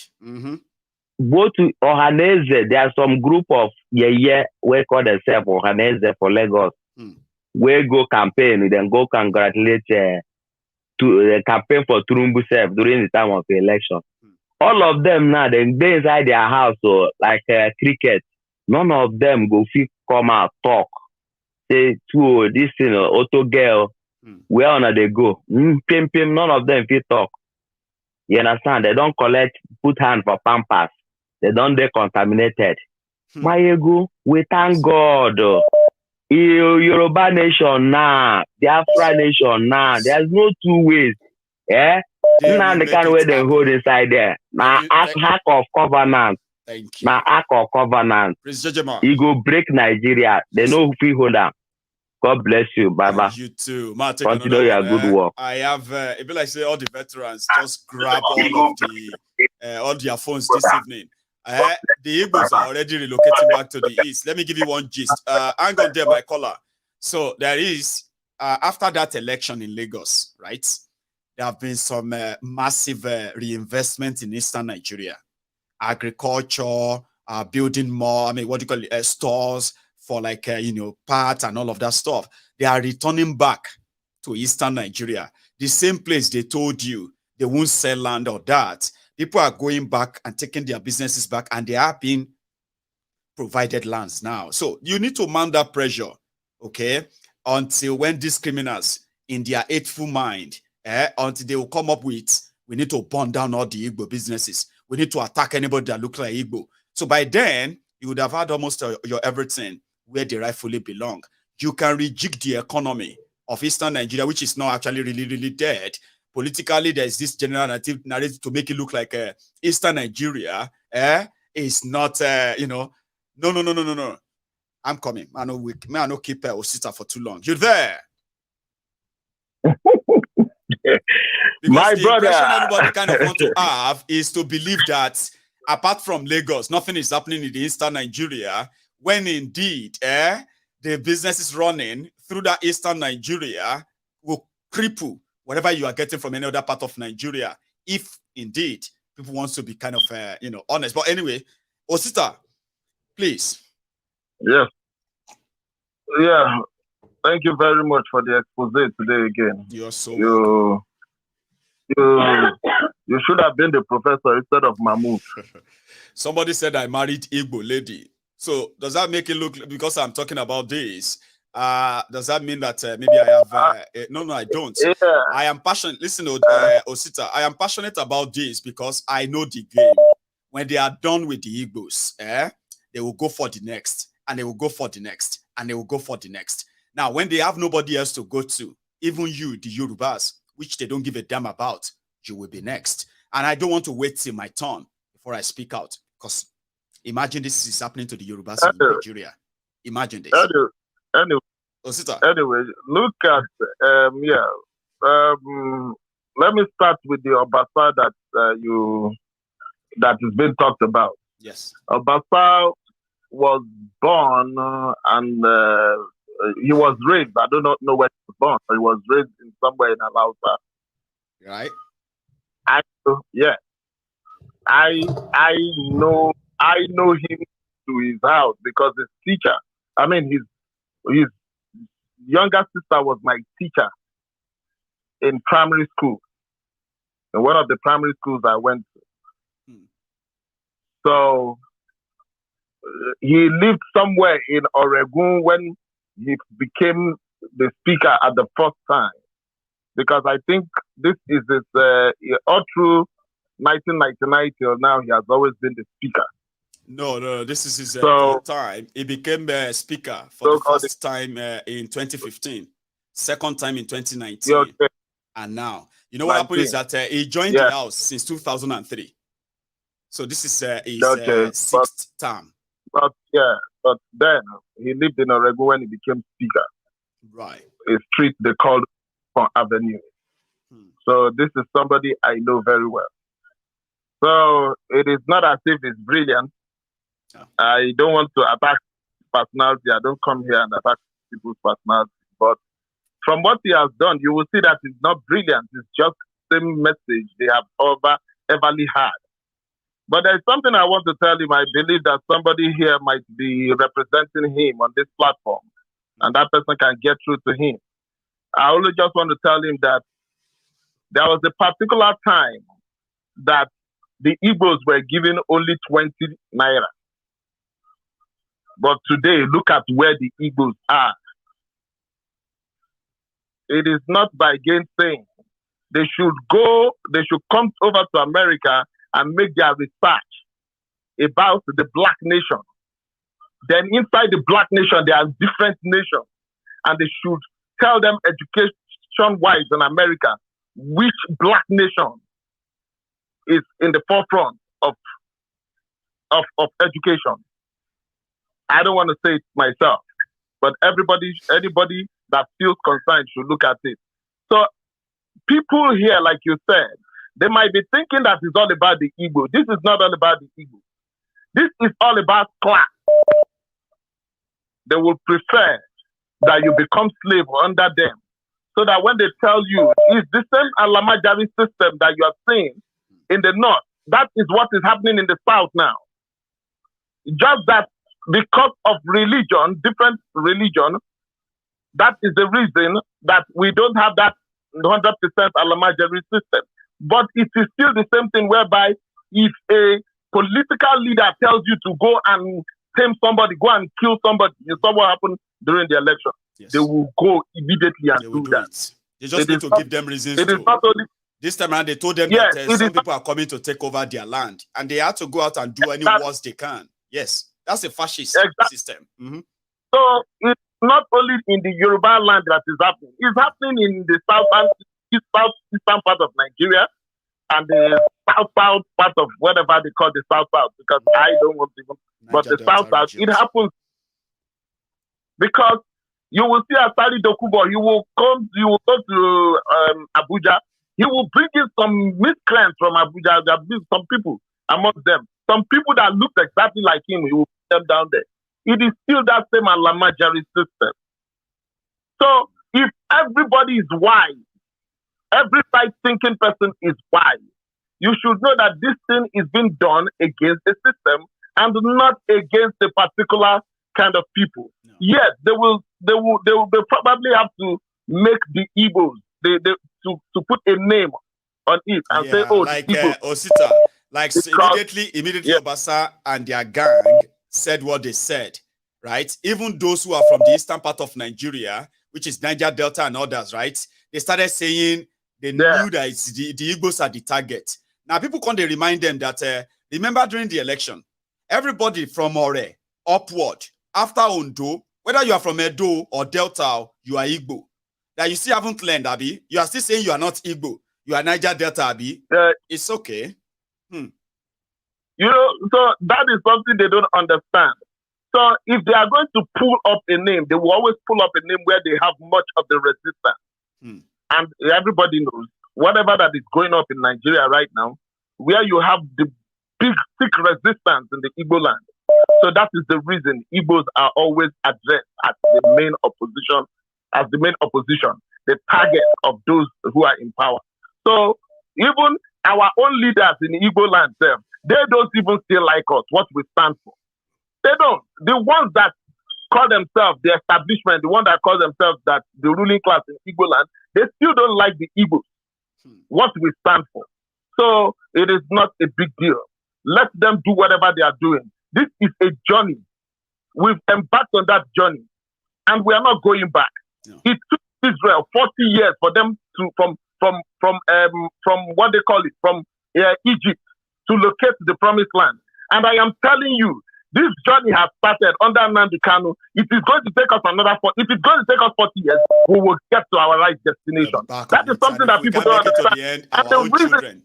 Both to Ohanese, there are some group of we call themselves Ohanese for Lagos. We go campaign, then go congratulate to the campaign for Turumbu self during the time of the election. All of them now, they inside their house, so like cricket. None of them go fit come out talk. Say to this auto girl, where on they go? Pim, none of them fit talk. You understand? They don't collect, put hand for pampers. They don't decontaminated. Maiyegun, we thank God. Yoruba nation now, Biafra nation now. There's no two ways. Yeah? Now the kind of way they hold inside there. Now act of covenant. Thank you. Now act of covenant. You go break Nigeria. They know who feel hold on. God bless you. Bye-bye. You too. Continue your good work. I have, it be like say all the veterans just grab all their phones this evening. The Igbos are already relocating back to the east. Let me give you one gist. Hang on there, my caller. So there is, after that election in Lagos, right, there have been some massive reinvestment in eastern Nigeria. Agriculture, building more, what do you call it, stores for like, parts and all of that stuff. They are returning back to eastern Nigeria. The same place they told you they won't sell land or that. People are going back and taking their businesses back, and they are being provided lands now. So you need to mount that pressure, okay, until when these criminals, in their hateful mind, until they will come up with, we need to burn down all the Igbo businesses. We need to attack anybody that looks like Igbo. So by then, you would have had almost your everything where they rightfully belong. You can rejig the economy of eastern Nigeria, which is not actually really, really dead. Politically, there's this general narrative to make it look like eastern Nigeria is not, no. I'm coming. I know keep Osita for too long. You're there. My the brother. impression everybody kind of want to have is to believe that apart from Lagos, nothing is happening in the eastern Nigeria, when indeed the business is running through that eastern Nigeria will cripple whatever you are getting from any other part of Nigeria, if indeed people want to be kind of, honest. But anyway, Osita, please. Yes. Yeah. Thank you very much for the expose today again. You're so welcome. You should have been the professor instead of Mahmoud. Somebody said I married Igbo lady. So does that make it look, because I'm talking about this, does that mean that maybe I have no, I don't. Yeah. I am passionate. Listen, Osita, I am passionate about this because I know the game. When they are done with the Igbos, they will go for the next, and they will go for the next, and they will go for the next. Now, when they have nobody else to go to, even you, the Yorubas, which they don't give a damn about, you will be next. And I don't want to wait till my turn before I speak out, because imagine this is happening to the Yorubas in Nigeria. Imagine this. Anyway, Osita. Anyway, look at let me start with the Obasa that is being talked about. Yes. Obasa was born and he was raised. I do not know where he was born, but he was raised in somewhere in Alausa. Right. I know him to his house because his teacher. I mean, his younger sister was my teacher in primary school, in one of the primary schools I went to. So he lived somewhere in Oregon when he became the speaker at the first time, because I think this is his all through 1999 till now he has always been the speaker. No, this is his third time. He became a speaker for the first time in 2015, second time in 2019, and now. You know what happened is that he joined the house since 2003. So this is his sixth term. But then he lived in Oregon when he became speaker. Right. A street they called Avenue. So this is somebody I know very well. So it is not as if it's brilliant. I don't want to attack personality. I don't come here and attack people's personality. But from what he has done, you will see that it's not brilliant. It's just the same message they have everly had. But there's something I want to tell him. I believe that somebody here might be representing him on this platform, and that person can get through to him. I only just want to tell him that there was a particular time that the Igbos were given only 20 naira. But today, look at where the Igbos are. It is not by gainsaying. They should come over to America and make their research about the black nation. Then inside the black nation, there are different nations. And they should tell them education-wise in America, which black nation is in the forefront of education. I don't want to say it myself, but anybody that feels concerned should look at it. So people here, like you said, they might be thinking that it's all about the Igbo. This is not all about the Igbo. This is all about class. They will prefer that you become slave under them, so that when they tell you it's the same Alamajari system that you are seeing in the north, that is what is happening in the south now. Just that because of religion, different religion, that is the reason that we don't have that 100% Alamajari system. But it is still the same thing whereby if a political leader tells you to go and tame somebody, go and kill somebody, you saw what happened during the election. Yes. They will go immediately and do that. They just need to give them reasons. It is not only this time around. They told them that some people are coming to take over their land, and they had to go out and do any wars they can. Yes, that's a fascist system. Mm-hmm. So it's not only in the Yoruba land that is happening. It's happening in the southeastern part of Nigeria and the south part of whatever they call the south, because I don't want to. But the south, it happens because you will see Asari Dokubo. He will go to Abuja. He will bring in some miscreants from Abuja. There will be some people among them. Some people that look exactly like him, he will put them down there. It is still that same Alamajari system. So if everybody is wise, every right-thinking person is wise, you should know that this thing is being done against the system and not against a particular kind of people. No. Yes, they will probably have to make the Igbos to put a name on it and say, oh, like Osita, like immediately Obasa and their gang said what they said, right? Even those who are from the eastern part of Nigeria, which is Niger Delta and others, right? They started saying they knew that it's the Igbos are the target. Now people can't remind them that remember during the election, everybody from Ore upward after Ondo, whether you are from Edo or Delta, you are Igbo. That you still haven't learned, Abi. You are still saying you are not Igbo. You are Niger Delta, Abi. It's okay. You know, so that is something they don't understand. So if they are going to pull up a name, they will always pull up a name where they have much of the resistance. And everybody knows, whatever that is going up in Nigeria right now, where you have the big, thick resistance in the Igbo land. So that is the reason Igbos are always addressed as the main opposition, the target of those who are in power. So even our own leaders in Igbo land, they don't even still like us, what we stand for. They don't. The ones that call themselves the establishment, the ones that call themselves that the ruling class in Igbo land, they still don't like the Igbos, what we stand for. So it is not a big deal. Let them do whatever they are doing. This is a journey. We've embarked on that journey, and we are not going back. No. It took Israel 40 years for them to from what they call it, from Egypt to locate the promised land. And I am telling you, this journey has started under Nnamdi Kanu. It is going to take us if it's going to take us 40 years, we will get to our right destination. That is something that people don't understand. And the reason,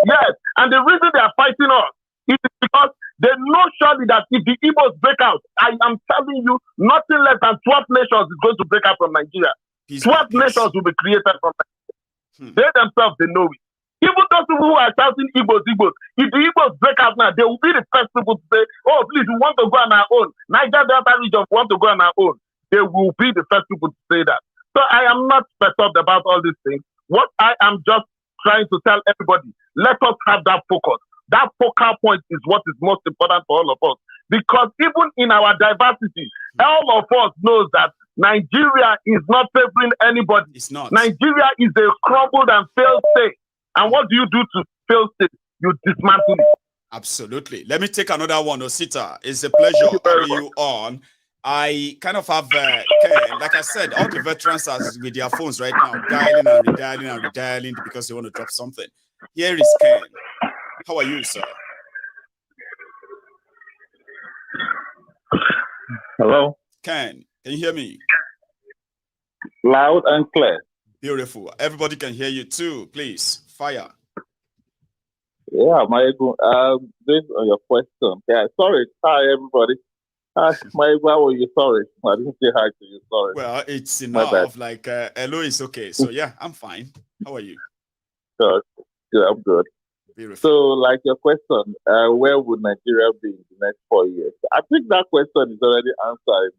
yes, and the reason they are fighting us is because they know surely that if the Igbos break out, I am telling you, nothing less than 12 nations is going to break out from Nigeria. 12 nations will be created from Nigeria. They themselves, they know it. Even those people who are shouting Igbos, Igbos, if the Igbos break out now, they will be the first people to say, oh, please, we want to go on our own. Niger Delta region want to go on our own. They will be the first people to say that. So I am not perturbed about all these things. What I am just trying to tell everybody, let us have that focus. That focal point is what is most important for all of us. Because even in our diversity, all of us knows that Nigeria is not favoring anybody. It's not. Nigeria is a crumbled and failed state. And what do you do to fail state? You dismantle it. Absolutely. Let me take another one, Osita. It's a pleasure having you on. I kind of have, Ken, like I said, all the veterans are with their phones right now, dialing and redialing and redialing because they want to drop something. Here is Ken. How are you, sir? Hello? Ken, can you hear me? Loud and clear. Beautiful. Everybody can hear you too. Please, fire. Yeah, Maiyegun, based on your question. Yeah, sorry. Hi, everybody. Maiyegun, how are you? Sorry. I didn't say hi to you. Sorry. Well, it's enough. Like, hello is okay. So, yeah, I'm fine. How are you? Good. Yeah, I'm good. Beautiful. So, like your question, where would Nigeria be in the next 4 years? I think that question is already answered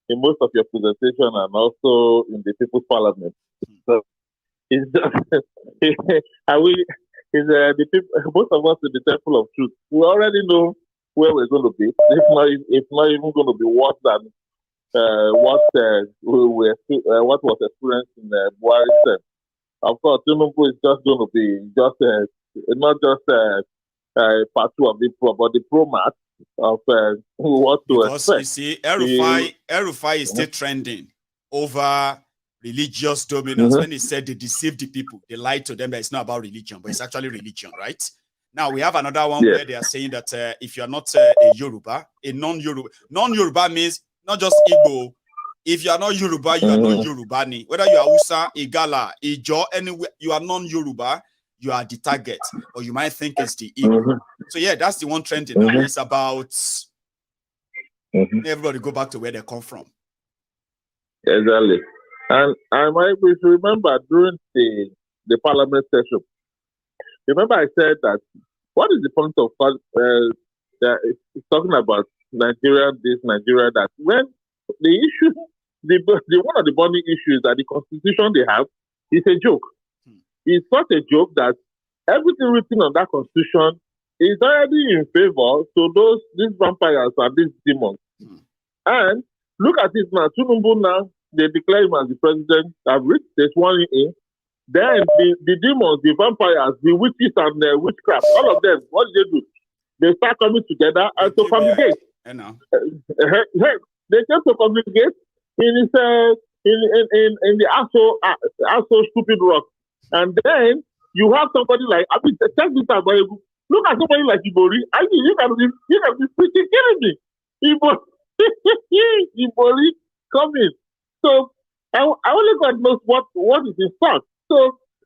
in most of your presentation and also in the People's Parliament. So, it's just, the people, most of us in the Temple of Truth, we already know where we're going to be. It's not even going to be worse than what was experienced in Buhari's term. Of course, Tinubu is just going to be not just part two of the pro, but the pro-mat of what to because expect. You see, El-Rufai is still trending over religious dominance. When he said they deceived the people, they lied to them that it's not about religion, but it's actually religion, right? Now, we have another one where they are saying that if you are not a Yoruba, a non-Yoruba means not just Igbo. If you are not Yoruba, you are not Yorubani. Whether you are Usa, Igala, Ijo, anywhere, you are non-Yoruba, you are the target. Or you might think it's the Igbo. So yeah, that's the one trending now. It's about everybody go back to where they come from. Exactly. And if you remember during the parliament session, remember I said that what is the point of it's talking about Nigeria, this Nigeria, that when the issue, one of the burning issues that the constitution they have is a joke. It's not a joke that everything written on that constitution is already in favor to these vampires and these demons. And look at it now. Tinubu now, they declare him as the president. They sworn in. Then the demons, the vampires, the witches and the witchcraft, all of them, what do? They start coming together and to congregate. They came to congregate in the Aso stupid rock. And then you have somebody like, I mean, check this out, but look at somebody like Ibori. I mean, you can be freaking killing me. Ibori coming. So I only God knows what is in fact. So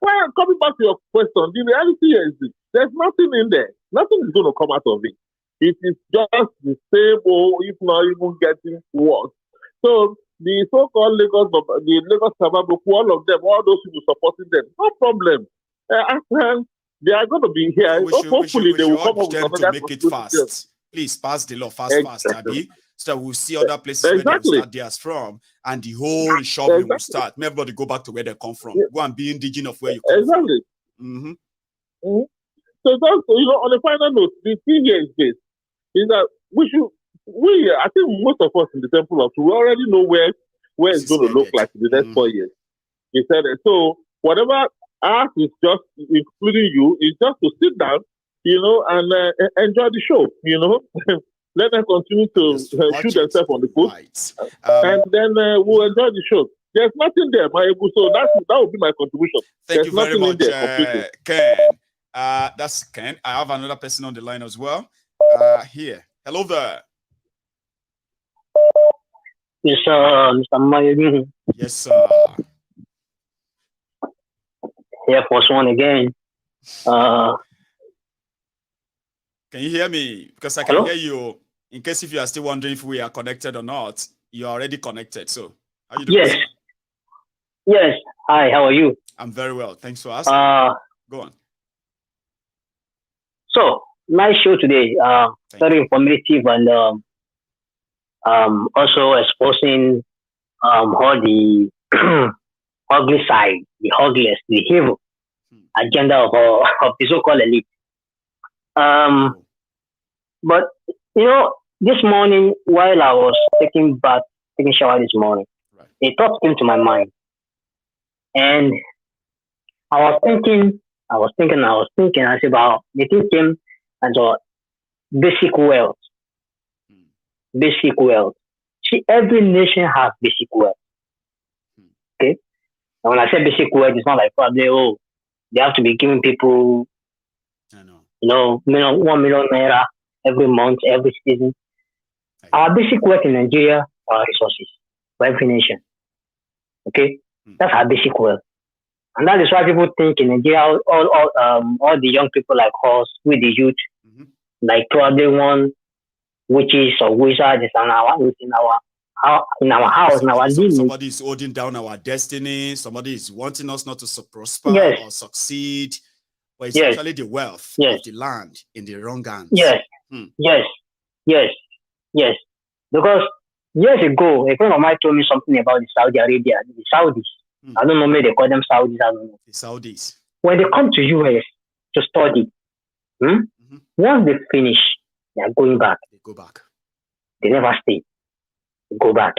coming back to your question, the reality is there's nothing in there. Nothing is going to come out of it. It is just the same, or if not even getting worse. So the so-called Lagos Sababoku, all of them, all those people supporting them, no problem. They are going to be here. Hopefully, they will come up with another to make it fast. Please pass the law fast, Abby. So we'll see other places where they will start theirs from, and the whole shopping will start. Everybody go back to where they come from. Go and be indigenous of where you come from. So that's, on a final note, the thing here is this: is that I think most of us in the Temple of Truth, we already know where it's going to look like in the next 4 years. He said it. So whatever us is just, including you, is just to sit down, and enjoy the show, Let them continue to shoot themselves on the foot, and then we'll enjoy the show. There's nothing there, Maiyegun. So that would be my contribution. Thank you very much, Ken. That's Ken. I have another person on the line as well. Here. Hello there. Yes, sir, Mr. Maiyegun. Yes, sir. Air Force One again. Can you hear me? Because I can hear you. In case if you are still wondering if we are connected or not, you are already connected. So, how are you doing? Yes. Yes. Hi, how are you? I'm very well. Thanks for asking. Go on. So, nice show today. Very informative and also exposing all the ugly side, the ugliest, the evil agenda of the so-called elite. But you know, this morning while I was taking shower this morning, a thought came to my mind, and I was thinking. I said, "Wow, the thing came and basic wealth, basic wealth. See, every nation has basic wealth. Okay, and when I say basic wealth, it's not like probably they have to be giving people, 1 million naira every month, every season. Our basic wealth in Nigeria are resources for every nation. Okay, that's our basic wealth, and that is why people think in Nigeria, all the young people like us, with the youth, like probably one witches or wizards is in our house, in our lineage. Somebody is holding down our destiny. Somebody is wanting us not to prosper or succeed. But it's actually the wealth of the land in the wrong hands. Yes. Because years ago, a friend of mine told me something about the Saudi Arabia, the Saudis. I don't know, maybe they call them Saudis. I don't know. The Saudis. When they come to US to study, once they finish, they are going back. They go back. They never stay. They go back.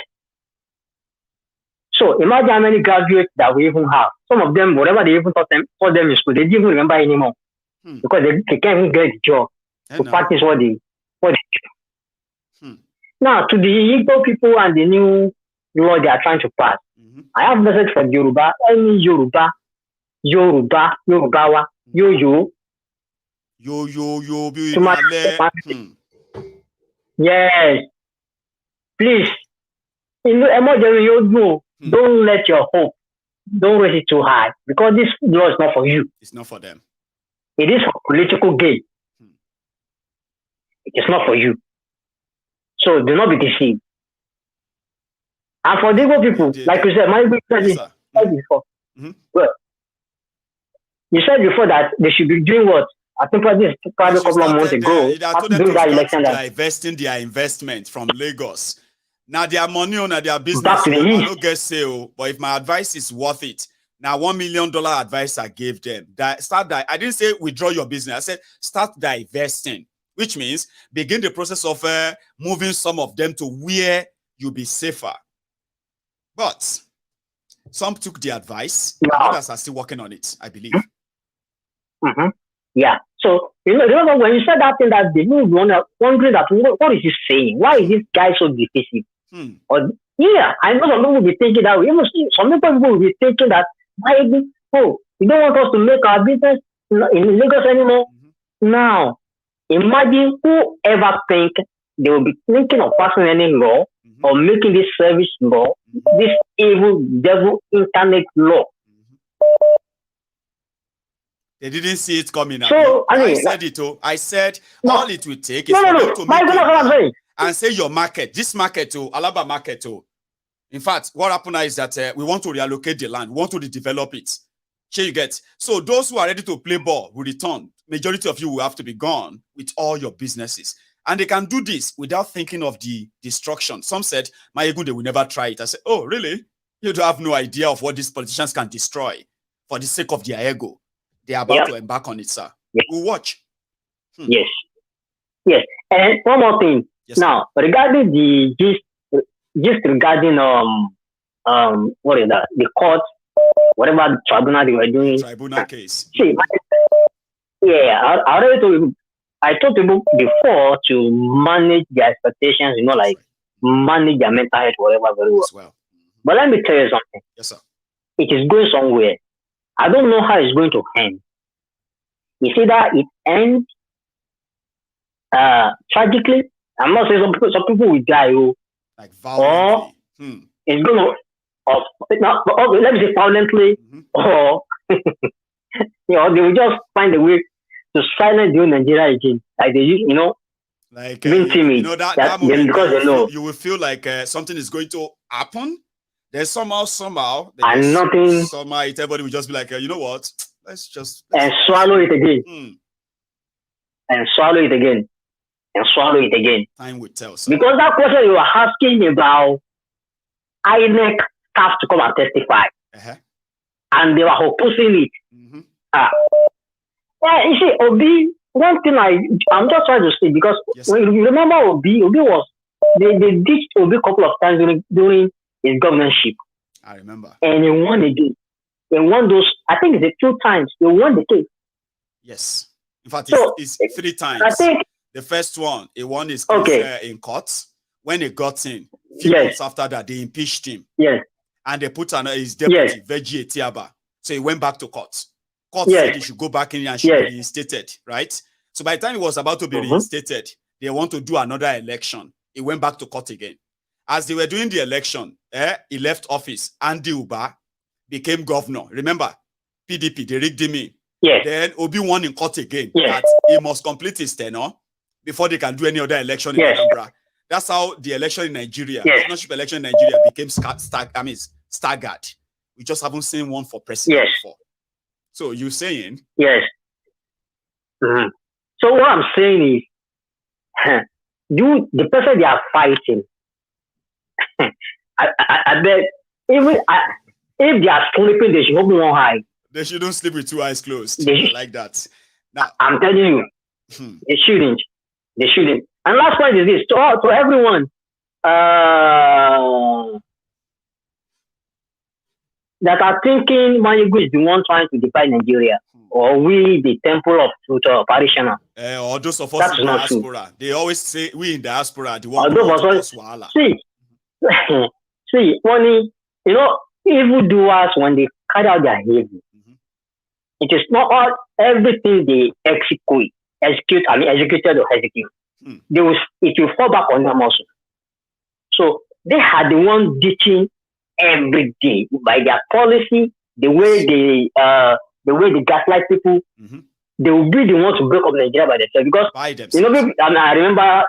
So imagine how many graduates that we even have. Some of them, whatever they even taught them in school, they didn't even remember anymore because they can't even get a job to practice what they do. Now, to the Igbo people and the new law they are trying to pass, I have message for Yoruba, any Yorubawa, Yes. Please, don't let your hope, don't raise it too high, because this law is not for you. It's not for them. It is for political gain. It is not for you. So do not be deceived. And for the Igbo people, like you said, said before. Well, you said before that they should be doing what? I think probably a couple of months ago, during that election, divesting their investment from Lagos. Now their money on their business, I don't get sale. But if my advice is worth it, now $1 million advice I gave them. I didn't say withdraw your business. I said start divesting, which means begin the process of moving some of them to where you'll be safer. But some took the advice. Others are still working on it, I believe. Yeah. So, remember when you said that thing, that the people were wondering that what is he saying? Why is this guy so divisive? Or I know some people will be thinking that way. Even some people will be thinking that you don't want us to make our business in Lagos anymore. Now, imagine whoever think they will be thinking of passing any law or making this service law, this evil devil internet law. They didn't see it coming out. So, I said it. I said all it will take is for them to make it and say your market, this market, Alaba market. In fact, what happened now is that we want to reallocate the land. We want to redevelop it. Here you get. So those who are ready to play ball will return. Majority of you will have to be gone with all your businesses. And they can do this without thinking of the destruction. Some said, Maiyegun, they will never try it. I said, oh, really? You don't have no idea of what these politicians can destroy for the sake of their ego. They are about to embark on it, sir. We'll watch. Yes. And one more thing. Now, regarding the just regarding what is that? The court, whatever the tribunal they were doing. Tribunal case. See, I told people before to manage their expectations, like manage their mental health, whatever, very well. But let me tell you something. Yes, sir. It is going somewhere. I don't know how it's going to end. It's either it ends tragically. I'm not saying some people will die, like violently. Or it's going to, let me say violently, or they will just find a way to silence the Nigeria again, like they use, like being timid. That moment, because they know you will feel like something is going to happen. There's somehow, and nothing. Everybody will just be like, you know what? Let's just swallow it again. and swallow it again, and swallow it again. Time will tell. Sir. Because that question you were asking about INEC staff to come and testify, and they were opposing it. Yeah, you see, Obi, one thing I'm just trying to say, because when you remember Obi was, they ditched Obi a couple of times during his governorship. I remember. And he won again. They won those, I think it's 2 times. They won the case. Yes. In fact, So, it's 3 times. I think the first one, he won his case in court. When he got in, few months after that, they impeached him. Yes. And they put his deputy, Veggie Etiaba. So he went back to court. Court said he should go back in and should be reinstated, right? So by the time he was about to be reinstated, they want to do another election. He went back to court again. As they were doing the election, he left office. Andy Uba became governor. Remember, PDP, they rigged him in. Then Obi won in court again. That he must complete his tenure before they can do any other election in Anambra. That's how the election in Nigeria, governorship election in Nigeria became staggered. We just haven't seen one for president before. So you're saying? Yes. So what I'm saying is, the person they are fighting, I bet even if they are sleeping, they should open one eye. They shouldn't sleep with 2 eyes closed. Like that. Now, I'm telling you, they shouldn't. They shouldn't. And last point is this: to everyone that are thinking Maiyegun is the one trying to divide Nigeria, or we, the temple of truth or parishioner. Or those of us in diaspora. They always say we in diaspora, the one see, money, evildoers, when they carry out their evil, it is not everything they executed or execute. It will fall back on them also. So they are the ones ditching every day by their policy, the way they gaslight people. They will be the ones to break up Nigeria by themselves. Because I remember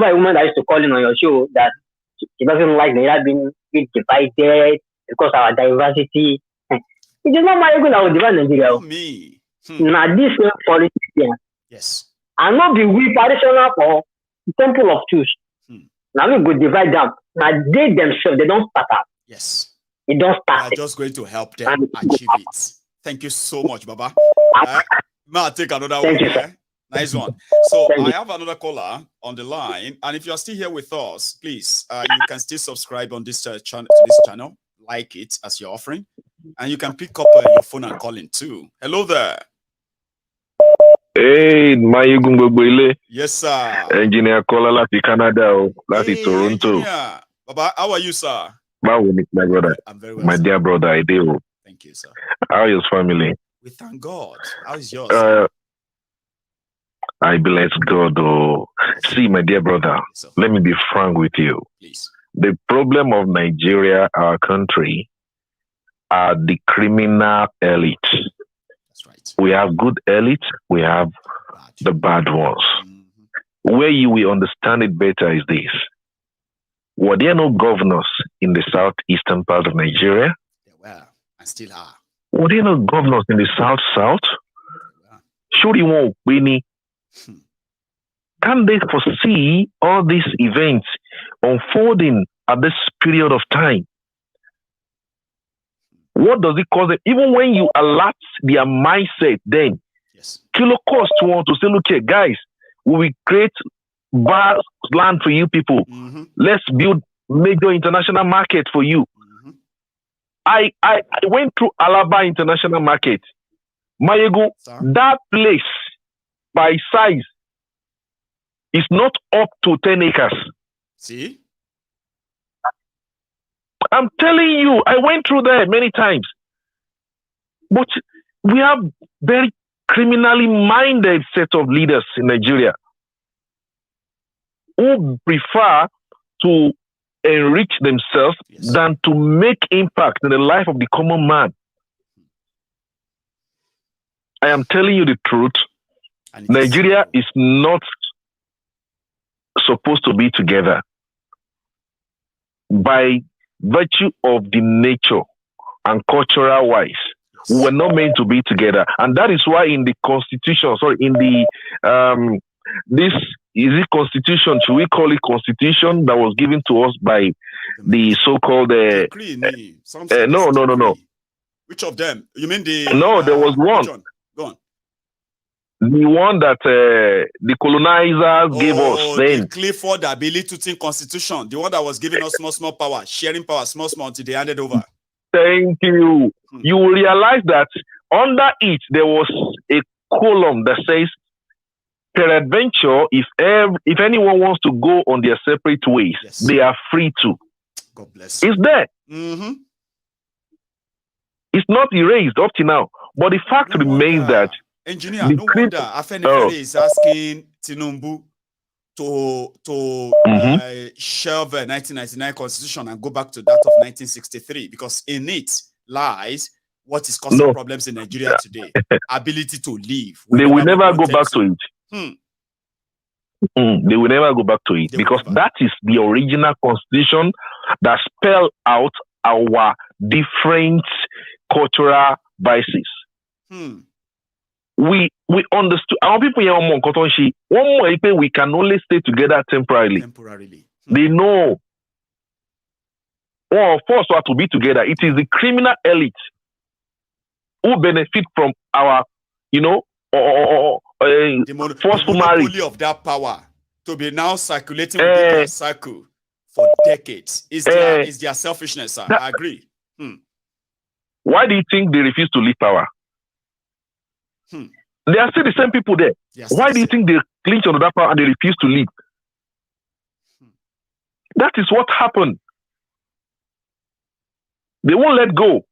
a woman that used to call in on your show that she doesn't like Nigeria being divided because of our diversity. It is not Maiyegun that will divide Nigeria. Me. Now this politician. Yes. And not be we parishioner for the temple of truth. Now we go divide them. Now they themselves, they don't start up. Yes. They don't start. We are just going to help them achieve it. Thank you so much, Baba. I'll take another one. Nice one. So I have another caller on the line, and if you are still here with us, please, you can still subscribe on this channel, like it as you're offering, and you can pick up your phone and call in too. Hello there. Hey, Maiyegun. Yes, sir. Engineer caller lati Canada, lati Toronto. Engineer. Baba, how are you, sir? My brother. I'm very well. My dear brother, I do. Thank you, sir. How is family? We thank God. How is yours? I bless God. See, my dear brother, let me be frank with you. Please. The problem of Nigeria, our country, are the criminal elite. That's right. We have good elite, we have the bad ones. Where you will understand it better is this. Were there no governors in the southeastern part of Nigeria? There were, and still are. Were there no governors in the south? Sure, you won't win. Can they foresee all these events unfolding at this period of time? What does it cause them? Even when you alert their mindset, then kilo cost one to say, look here, guys, we will create vast land for you people. Let's build major international market for you. I went through Alaba International Market. Maiyegun, that place by size is not up to 10 acres. See? I'm telling you, I went through there many times. But we have very criminally minded set of leaders in Nigeria who prefer to enrich themselves than to make impact in the life of the common man. I am telling you the truth. Nigeria is not supposed to be together by virtue of the nature and cultural wise We were not meant to be together. And that is why in the constitution, in the this is it constitution, should we call it constitution, that was given to us by the so-called no. Which of them? You mean the no, there was one. Go on. The one that the colonizers gave us then. The Clifford ability to think constitution, the one that was giving us small power, sharing power small until they handed over. Thank you. You will realize that under it there was a column that says, peradventure, if anyone wants to go on their separate ways, they are free to. God bless you. It's there. It's not erased up to now. But the fact remains that engineer, no wonder Afenifere is asking Tinubu to shelve 1999 constitution and go back to that of 1963, because in it lies what is causing problems in Nigeria today. Ability to live. They will never go back to it. They will never go back to it, because that is the original constitution that spelled out our different cultural vices. We understood. Our people here one more we can only stay together temporarily. They know. Or for us to be together, it is the criminal elite who benefit from our, forceful marriage of that power to be now circulating within their circle for decades. Is their selfishness, sir. I agree. Why do you think they refuse to leave power? They are still the same people there. Why do you think they clinch on that power and they refuse to leave? That is what happened. They won't let go.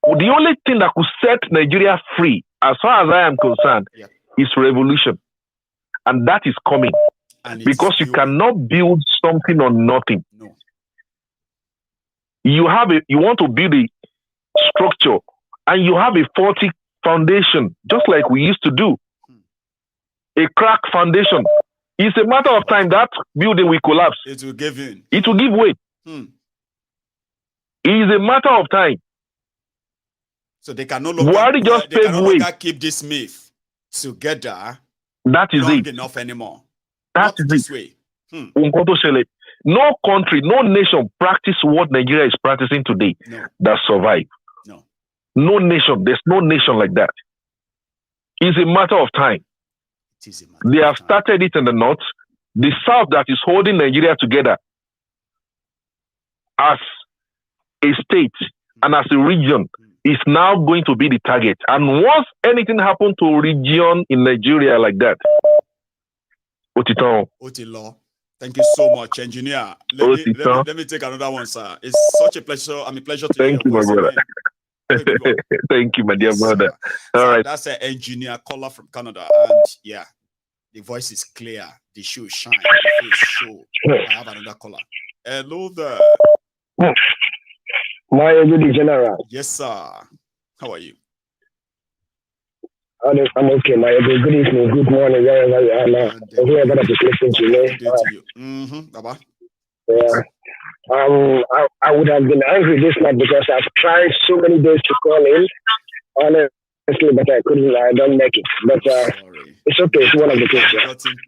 The only thing that could set Nigeria free, as far as I am concerned, is revolution. And that is coming. Because you cannot build something on nothing. No. You want to build a structure and you have a faulty foundation, just like we used to do. A crack foundation. It's a matter of time that building will collapse. It will give in. It will give way. It is a matter of time. So they can no longer keep this myth together. That is it. Enough anymore. That is this it. way. No country, no nation practice what Nigeria is practicing today that survive. No nation. There's no nation like that. It's a matter of time. They have started it in the north. The south that is holding Nigeria together as a state and as a region is now going to be the target. And once anything happens to a region in Nigeria like that, Otilo, thank you so much, engineer. Let me take another one, sir. It's such a pleasure. I'm a pleasure to thank you, my brother. Thank you, my dear brother. All right. That's an engineer caller from Canada. And yeah, the voice is clear. The shoe shine. The face show. I have another caller. Hello there. Maiyegun General. Yes, sir. How are you? I'm okay, Maiyegun. Good evening, good morning, wherever you are now. Whoever that is listening to me. Baba. Yeah. I would have been angry this night because I've tried so many days to call in, honestly, but I couldn't. I don't make it. But it's okay. It's one of the things.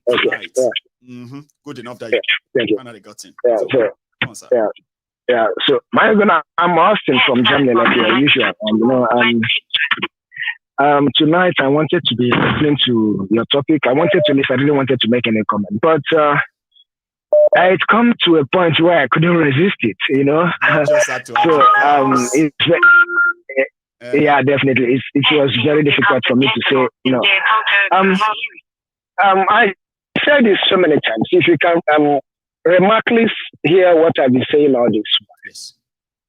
Okay. Right. Good enough that you finally got in. Yeah. So Maiyegun, I'm Austin from Germany, like usual. Tonight I wanted to be listening to your topic. I really wanted to make any comment, but it come to a point where I couldn't resist it, yeah, definitely. It was very difficult for me to say, I said this so many times. If you can remarkably hear what I've been saying all this while. Yes.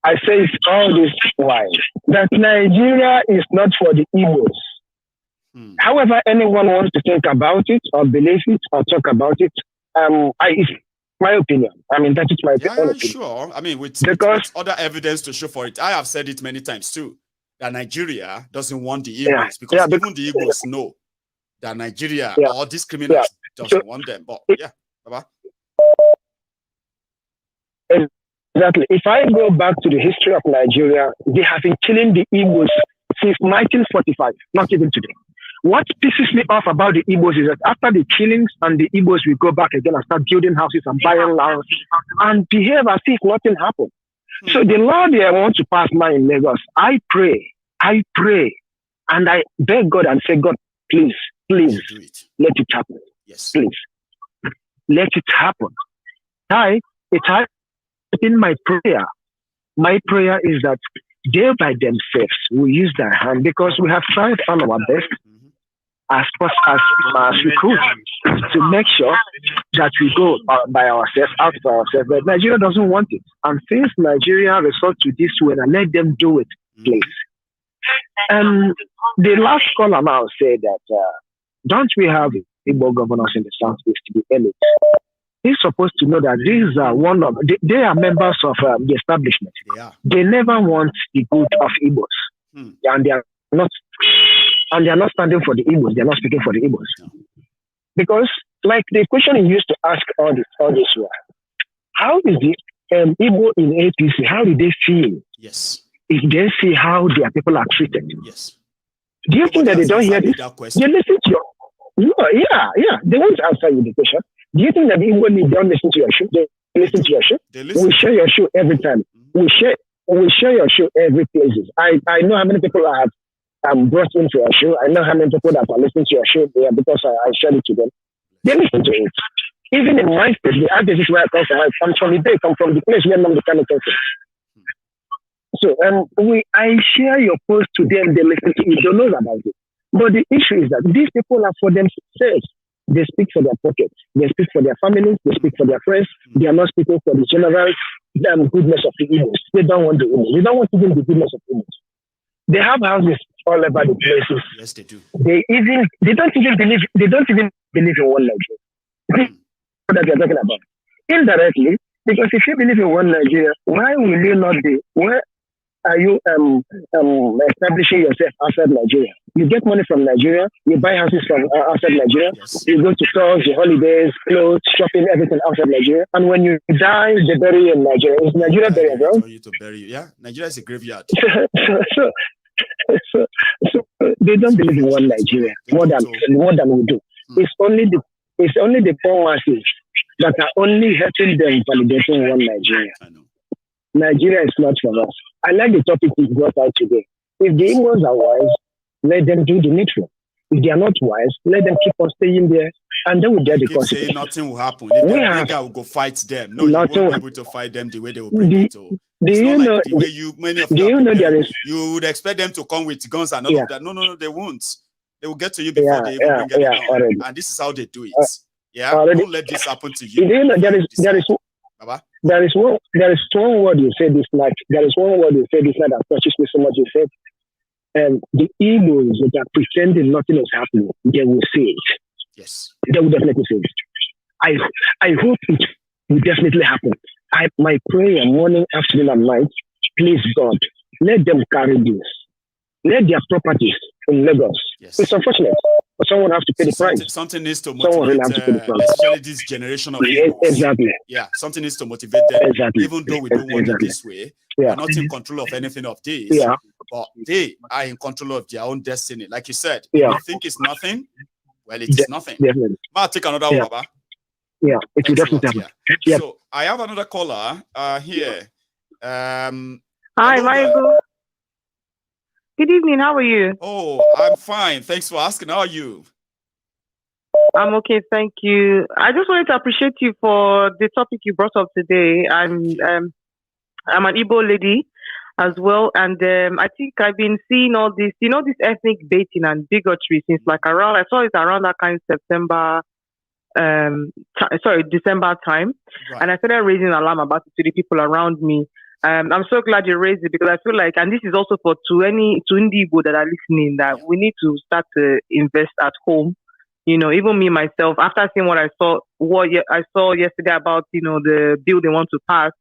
I say it all this while that Nigeria is not for the Igbos. However, anyone wants to think about it or believe it or talk about it, it's my opinion. I mean, that is my opinion. Sure. I mean, with other evidence to show for it. I have said it many times too, that Nigeria doesn't want the Igbos because even the Igbos know that Nigeria or these criminals doesn't want them. But Baba. Exactly. If I go back to the history of Nigeria, they have been killing the Igbos since 1945, not even today. What pisses me off about the Igbos is that after the killings and the Igbos will go back again and start building houses and buying lands and behave as if nothing happened. So the law they want to pass now in Lagos, I pray, and I beg God and say, God, please, let it happen. Yes. Please, let it happen. It's in my prayer. My prayer is that they by themselves will use their hand, because we have tried on our best as we could to make sure that we go by ourselves, out by ourselves. But Nigeria doesn't want it. And since Nigeria resort to this way, and let them do it, please. The last caller now said that don't we have Igbo governors in the Southeast, the elite? He's supposed to know that these are they are members of the establishment. They never want the good of Igbos, and they are not standing for the Igbos. They are not speaking for the Igbos, because like the question he used to ask all this was, how is the Igbo in APC? How do they feel? Yes. If they see how their people are treated? Yes. Do you think that they don't hear this? They listen to your. Yeah. They won't answer you the question. Do you think that Igbo don't listen to your show? They listen to your show. We share your show every time. We share your show every places. I know how many people I have brought into your show. I know how many people that are listening to your show there because I shared it to them. They listen to it. Even in my state, the addresses where I come from, I come from the place where the kind of person. So I share your post to them. They listen to it. They don't know about it. But the issue is that these people are for themselves. They speak for their pockets. They speak for their families. They speak for their friends. They are not speaking for the general goodness of the Igbos. They don't want the Igbos. They don't want even the goodness of the Igbos. They have houses all over the places. Yes, they do. They don't even believe in one Nigeria. What that they're talking about. Indirectly, because if you believe in one Nigeria, why will you not be? Where are you establishing yourself outside Nigeria? You get money from Nigeria, you buy houses from outside Nigeria, you go to stores, your holidays, clothes, shopping, everything outside Nigeria. And when you die, they bury you in Nigeria. Is Nigeria burial ground? For you to bury you. Yeah, Nigeria is a graveyard. so they don't believe in one Nigeria more than we do. It's only the poor masses that are only helping them validating one Nigeria. I know. Nigeria is not for us. I like the topic we brought out today. If the Igbos are wise, let them do the needful. If they are not wise, let them keep on staying there, and then we get the consequences. Nothing will happen. If they will go fight them. No, you won't be able to fight them the way they will bring it. Do you know you would expect them to come with guns and all of that. No, they won't. They will get to you before they even get it done. And this is how they do it. Don't let this happen to you. There is one word you said this night. That touches me so much. You said, the Igbos that are pretending nothing is happening, they will say it. Yes. They will definitely say it. I hope it will definitely happen. My prayer morning, afternoon, and night, please God, let them carry this. Let their properties in Lagos. Yes. It's unfortunate, but someone has to pay the price. Something needs to motivate, especially this generation of Igbos. Exactly. Yeah, something needs to motivate them. Exactly. Even though we don't want it this way, we're not in control of anything of this. Yeah. But they are in control of their own destiny. Like you said, yeah. You think it's nothing, well, it is nothing. Definitely. I'll take another one, Baba. Yeah, it will definitely happen. Yeah. So I have another caller here. Hi, Maiyegun. Good evening. How are you? Oh, I'm fine. Thanks for asking. How are you? I'm okay. Thank you. I just wanted to appreciate you for the topic you brought up today. I'm an Igbo lady as well, and I think I've been seeing all this, this ethnic baiting and bigotry since I saw it around that kind of December time, right. And I started raising alarm about it to the people around me. I'm so glad you raised it because I feel like, and this is also for to Igbo that are listening, that we need to start to invest at home. Even me myself, after seeing what I saw yesterday about the bill they want to pass,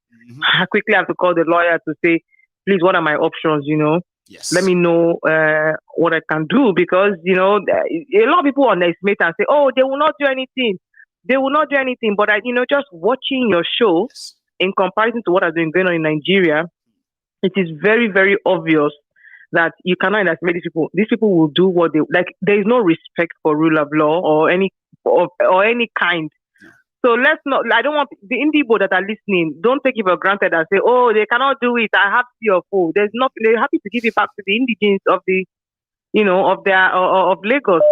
I quickly have to call the lawyer to say, please, what are my options? Yes. Let me know what I can do, because a lot of people underestimate and say, oh, they will not do anything. They will not do anything. But just watching your show. Yes. In comparison to what has been going on in Nigeria, it is very, very obvious that you cannot underestimate these people. These people will do what they like. There is no respect for rule of law or any kind. So let's not. I don't want the Indigo that are listening. Don't take it for granted and say, "Oh, they cannot do it. I have to see your fool." There's nothing. They're happy to give it back to the indigenous of the, of Lagos.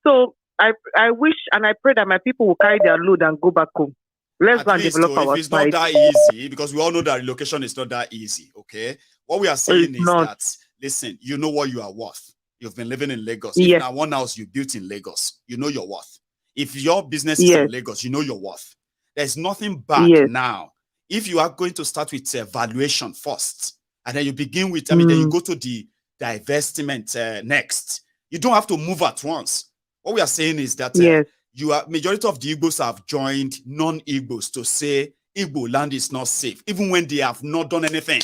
So I wish and I pray that my people will carry their load and go back home. Let's go and develop our if it's not that easy, because we all know that relocation is not that easy. Okay, what we are saying is that, listen, you know what you are worth. You've been living in Lagos. Yes. If now one house you built in Lagos, you know your worth. If your business is in Lagos, you know your worth. There's nothing bad now. If you are going to start with valuation first, and then you begin with, then you go to the divestment next. You don't have to move at once. What we are saying is that majority of the Igbos have joined non-Igbos to say Igbo land is not safe, even when they have not done anything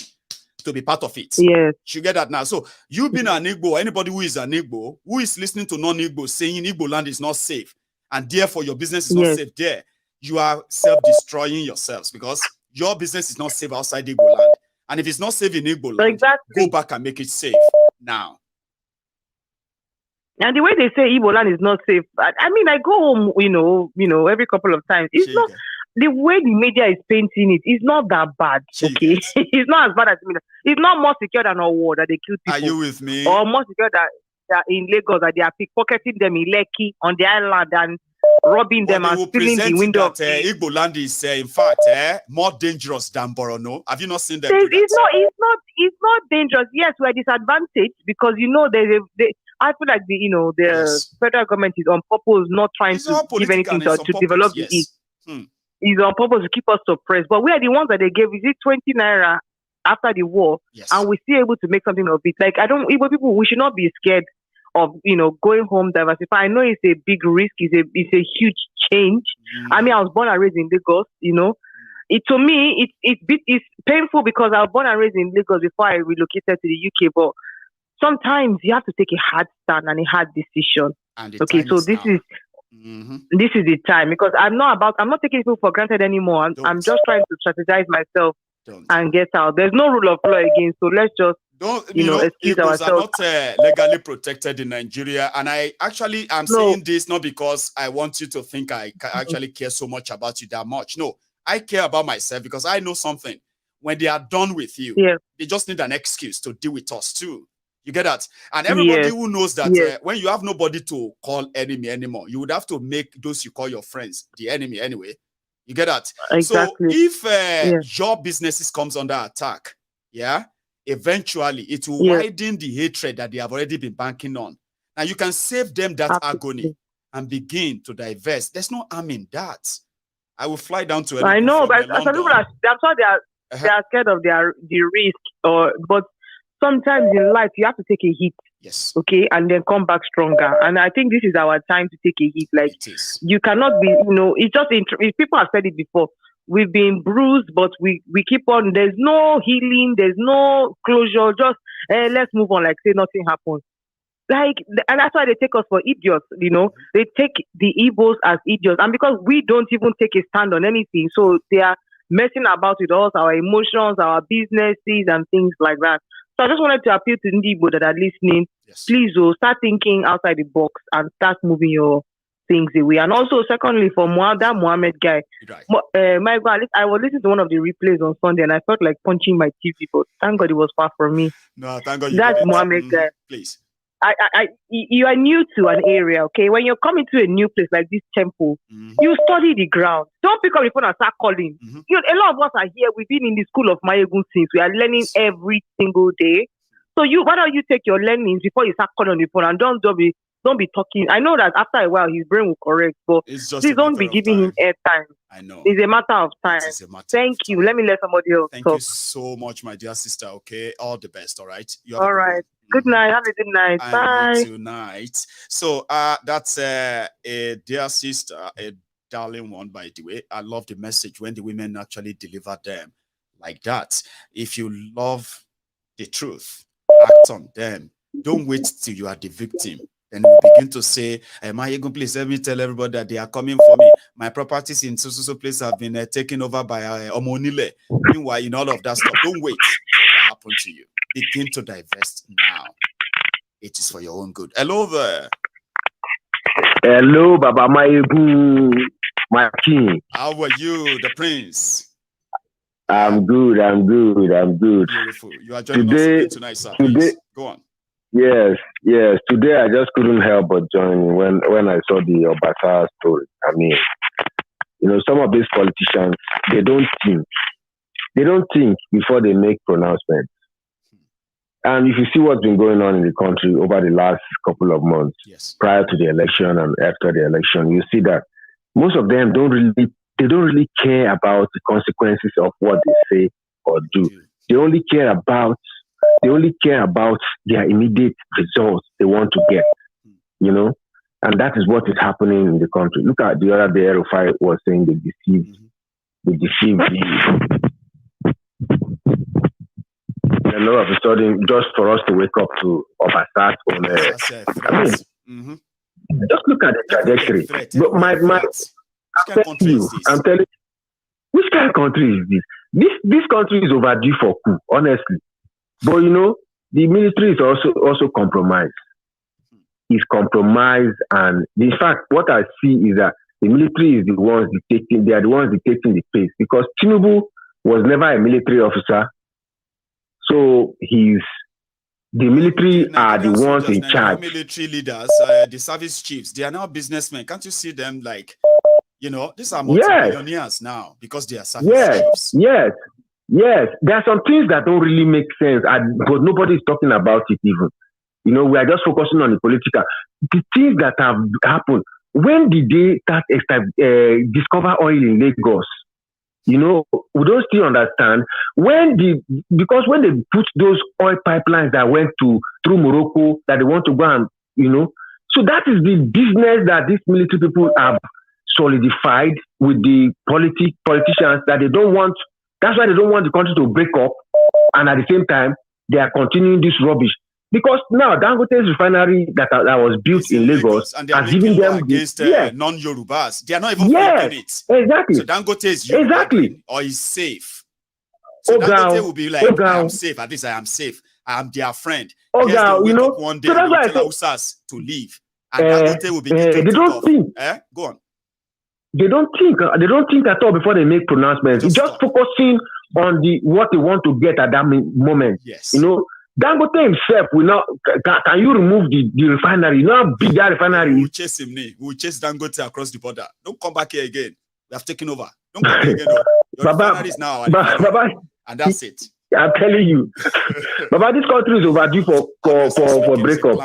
to be part of it. Yes. You get that now. So you being an Igbo, anybody who is an Igbo, who is listening to non-Igbo saying Igbo land is not safe, and therefore your business is not safe there, you are self-destroying yourselves, because your business is not safe outside Igbo land. And if it's not safe in Igbo land, go back and make it safe now. And the way they say Igbo land is not safe, I mean, I go home, every couple of times. It's not the way the media is painting it. It's not that bad. Okay, it's not as bad as it's not more secure than our war that they kill people. Are you with me? Or more secure that in Lagos that they are pickpocketing them in Lekki on the island and robbing them and stealing the window. Igbo land is in fact more dangerous than Borono. Have you not seen that? It's not dangerous. Yes, we're disadvantaged because I feel like the federal government is on purpose not trying to give anything to develop the East. It's on purpose to keep us suppressed. But we are the ones that they gave. Is it 20 naira after the war? Yes. And we're still able to make something of it. Like Igbo people, we should not be scared of going home, diversify. I know it's a big risk. It's a huge change. I mean, I was born and raised in Lagos. To me, it's painful because I was born and raised in Lagos before I relocated to the UK. But sometimes you have to take a hard stand and a hard decision. Okay, so this is the time, because I'm not taking people for granted anymore. I'm just trying to strategize myself and get out. There's no rule of law again, so let's just excuse ourselves. Are not legally protected in Nigeria, and I actually am saying this not because I want you to think I actually care so much about you that much. No, I care about myself because I know something. When they are done with you, they just need an excuse to deal with us too. You get that? And everybody who knows that when you have nobody to call enemy anymore, you would have to make those you call your friends the enemy anyway. You get that? Exactly. So if your businesses comes under attack, eventually it will widen the hatred that they have already been banking on. Now you can save them that agony and begin to divest. There's no harm in that. I will fly down to I know, but some people are scared of the risk, but sometimes in life you have to take a hit. Yes. Okay, and then come back stronger. And I think this is our time to take a hit. Like you cannot be, it's just people have said it before. We've been bruised, but we keep on. There's no healing. There's no closure. Just let's move on. Like say nothing happened. And that's why they take us for idiots. They take the Igbos as idiots, and because we don't even take a stand on anything, so they are messing about with us, our emotions, our businesses, and things like that. So I just wanted to appeal to the Igbo that are listening. Please, start thinking outside the box and start moving your things away. And also, secondly, for that Mohammed guy, Maiyegun, I was listening to one of the replays on Sunday, and I felt like punching my TV, but thank God it was far from me. No, thank God. That Mohammed guy. Please. You are new to an area, okay? When you're coming to a new place like this temple, you study the ground. Don't pick up the phone and start calling. A lot of us are here. We've been in the school of Maiyegun since. We are learning every single day. So why don't you take your learnings before you start calling on the phone, and don't be talking. I know that after a while his brain will correct, but please don't be giving him airtime. I know. It's a matter of time. Thank you. Let me let somebody else talk. Thank you so much, my dear sister. Okay, all the best. All right. All right. Good night. Have a good night. Bye. Tonight. So that's a dear sister, a darling one, by the way. I love the message when the women actually deliver them like that. If you love the truth, act on them. Don't wait till you are the victim. Then we begin to say, Maiyegun, please let me tell everybody that they are coming for me. My properties in so place have been taken over by Omonile. Meanwhile, in all of that stuff, don't wait. What happened to you? begin to divest now. It is for your own good. Hello there. Hello, Baba Maiyegun, my king. How are you, the prince? I'm good. Beautiful. You are joining us again tonight, sir. Please, go on. Yes. Today I just couldn't help but join when I saw the Obasa story. I mean, some of these politicians, they don't think before they make pronouncements. And if you see what's been going on in the country over the last couple of months, prior to the election and after the election, you see that most of them don't really care about the consequences of what they say or do. They only care about their immediate results they want to get, and that is what is happening in the country. Look at the other day, Rufai was saying they deceived and all of a sudden, just for us to wake up to Obasa just look at the trajectory. But I'm telling you, which kind of country is this? This country is overdue for coup, honestly. But the military is also compromised. It's compromised, and in fact, what I see is that the military is the ones dictating. They are the ones dictating the pace because Tinubu was never a military officer. So the military are the ones in charge. Military leaders, the service chiefs, they are now businessmen. Can't you see them like, these are multi-millionaires now because they are service chiefs. Yes. There are some things that don't really make sense, but nobody is talking about it even. We are just focusing on the political. The things that have happened. When did they start discover oil in Lagos? We don't still understand because when they put those oil pipelines that went through Morocco that they want to go and, so that is the business that these military people have solidified with the politicians that they don't want. That's why they don't want the country to break up. And at the same time, they are continuing this rubbish. Because now Dangote's refinery that was built in Lagos and they are making law against non-Yorubas. They are not even following it. Exactly. So Dangote is Yoruba or is safe. So Dangote will be like, I am safe. At least I am safe. I am their friend. One day, they will tell Hausas to leave. And Dangote will begin to go on. They don't think at all before they make pronouncements. Just focusing on what they want to get at that moment. Yes. Dangote himself will not. Can you remove the refinery? How big that refinery is? We'll chase him. We'll chase Dangote across the border. Don't come back here again. We have taken over. Don't come here again. Your refinery is now our and that's it. I'm telling you, Baba, this country is overdue for breakup.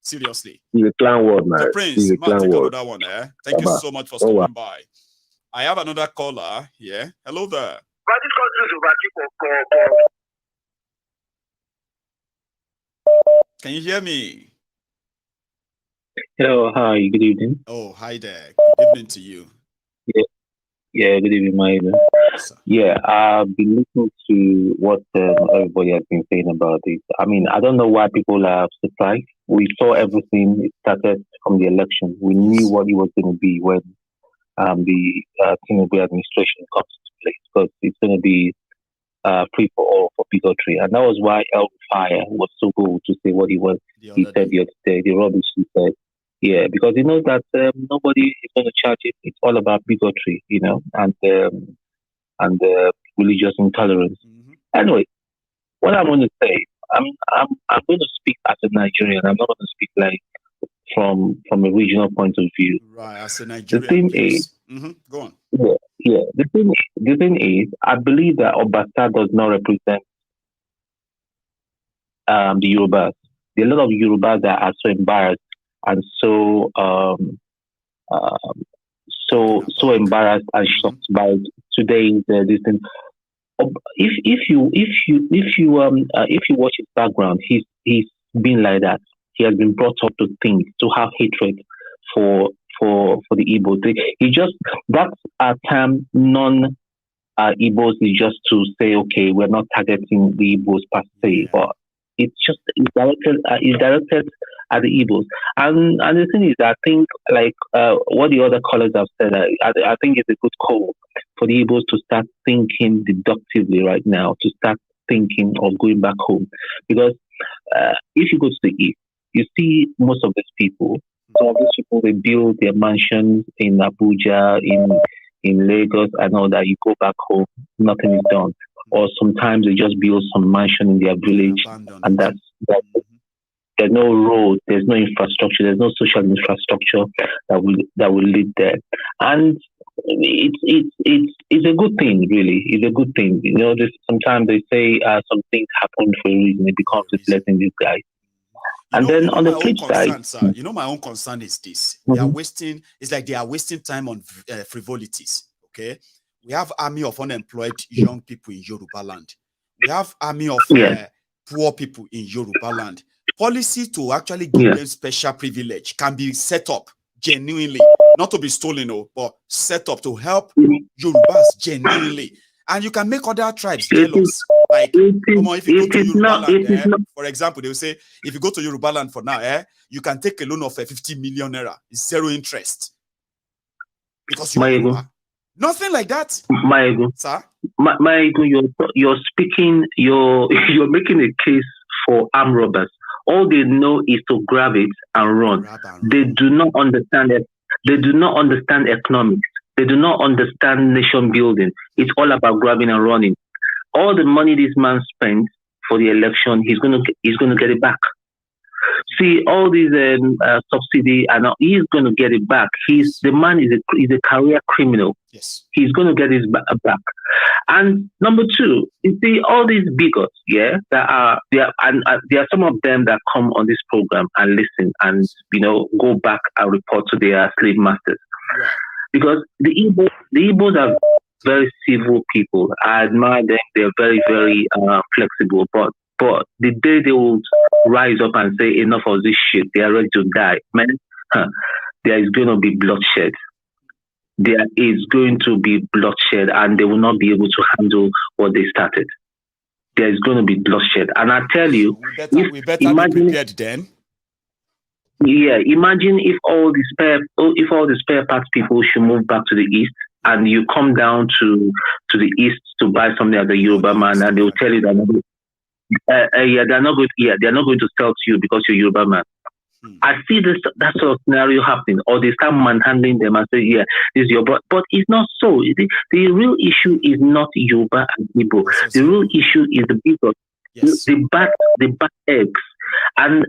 Seriously, it's a clan world, man. The Prince, it's a clan world. Another one, Thank you so much for stopping by. I have another caller here. Hello there. But this country is overdue for. Can you hear me? Hello, hi, good evening. Oh, hi there. Good evening to you. Yeah, good evening, Maiyegun. Yeah, I've been listening to what everybody has been saying about it. I mean, I don't know why people are surprised. We saw everything. It started from the election. We knew what it was going to be when the Tinubu administration comes to place, because it's going to be free for all for bigotry. And that was why El Fire was so bold to say what he said the other day, the rubbish he said. Yeah, because he knows that nobody is going to charge it. It's all about bigotry, and religious intolerance. Mm-hmm. Anyway, what I'm going to say, I'm going to speak as a Nigerian. I'm not going to speak like from a regional point of view. Right, as a Nigerian. The thing is, go on. Yeah. The thing is, I believe that Obasa does not represent the Yorubas. There are a lot of Yorubas that are so embarrassed and so embarrassed and shocked by today's this thing. If you watch his background, he's been like that. He has been brought up to think, to have hatred for the Igbos. He just, that's a term non-Igbos is just to say, okay, we're not targeting the Igbos per se, but it's directed at the Igbos. And the thing is, I think, like what the other callers have said, I think it's a good call for the Igbos to start thinking deductively right now, to start thinking of going back home. Because if you go to the East, you see most of these people, some of these people, they build their mansions in Abuja, in Lagos, and all that. You go back home, nothing is done. Or sometimes they just build some mansion in their village, and that's there's no road, there's no infrastructure, there's no social infrastructure that will lead there. And it's a good thing, really. It's a good thing. You know, sometimes they say some things happen for a reason. It becomes a blessing, these guys. And then on the flip side, sir, my own concern is this: they are wasting. It's like they are wasting time on frivolities. Okay, we have army of unemployed young people in Yoruba land. We have army of poor people in Yoruba land. Policy to actually give them special privilege can be set up genuinely, not to be stolen, but set up to help Yorubas genuinely. And you can make other tribes jealous. Like, if you go to Yoruba land, for example, they will say, if you go to Yoruba land for now, you can take a loan of 50 million naira. It's zero interest. Because nothing like that. Maiyegun, sir? Maiyegun, you're speaking, you're making a case for armed robbers. All they know is to grab it and run. They do not understand it. They do not understand economics. They do not understand nation building. It's all about grabbing and running. All the money this man spent for the election, he's gonna get it back. See, all these subsidy, and he's gonna get it back. The man is a career criminal. Yes, he's gonna get his back. And number two, you see all these bigots, there are some of them that come on this program and listen and go back and report to their slave masters. Right. Because the Igbos are very civil people. I admire them. They're very, very flexible. But the day they will rise up and say enough of this shit, they are ready to die, man. There is going to be bloodshed. There is going to be bloodshed, and they will not be able to handle what they started. There is going to be bloodshed, and I tell you, we better be prepared then. Yeah, imagine if all the spare parts people should move back to the East, and you come down to the East to buy something as a Yoruba man, and they will tell you that they're not going to sell to you because you're Yoruba man. I see that sort of scenario happening, or they start manhandling them and say, "Yeah, this is your." But it's not so. The real issue is not Yoruba and Igbo. The real issue is the people, the bad eggs, and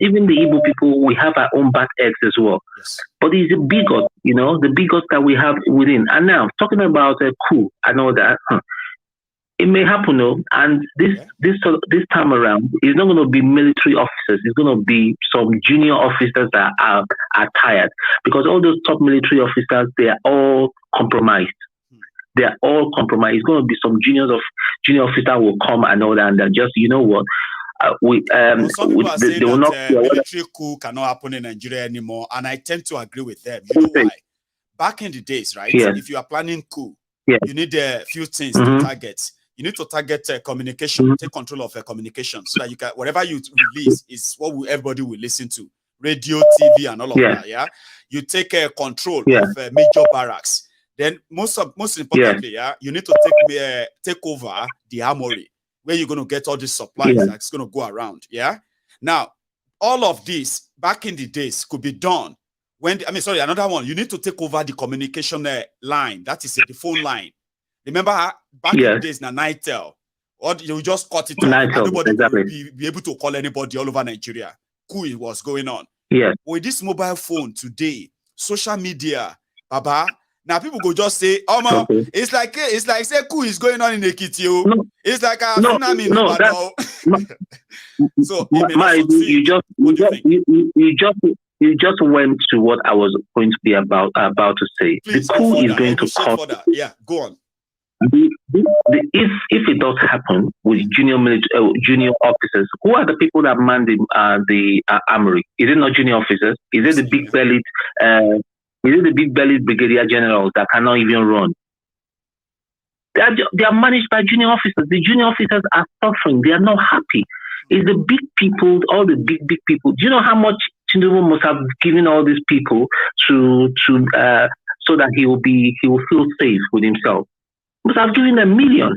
even the Igbo people. We have our own bad eggs as well. Yes. But it's a bigot, the bigot that we have within. And now talking about a coup and all that. It may happen, and this time around, it's not going to be military officers. It's going to be some junior officers that are tired, because all those top military officers, they are all compromised. They are all compromised. It's going to be some junior officer will come and all that, and they're just, some people are saying they will not. Military coup cannot happen in Nigeria anymore, and I tend to agree with them. You know why? Back in the days, right? Yeah. If you are planning coup, you need a few things to target. You need to target communication, take control of communication, so that you can, whatever you release is what everybody will listen to. Radio, TV, and all of that. Yeah, you take control of major barracks. Then most importantly, you need to take over the armory, where you're going to get all these supplies that's going to go around. Yeah. Now, all of this back in the days could be done another one. You need to take over the communication line. That is the phone line. Remember back in the days, Nitel, or you just cut it off. Nobody will be able to call anybody all over Nigeria. Cool, was going on. Yeah. With this mobile phone today, social media, Baba. Now people go just say, it's like say cool is going on in Ekiti. No. It's like a tsunami. So you just went to what I was going to be about to say. Please, the coup is going to come. Yeah, go on. If it does happen with junior officers, who are the people that man the armory? Is it not junior officers? Is it the big bellied? Is it the big bellied brigadier generals that cannot even run? They are managed by junior officers. The junior officers are suffering. They are not happy. It's the big people, all the big people. Do you know how much Tinubu must have given all these people so that he will feel safe with himself? Must have given them millions.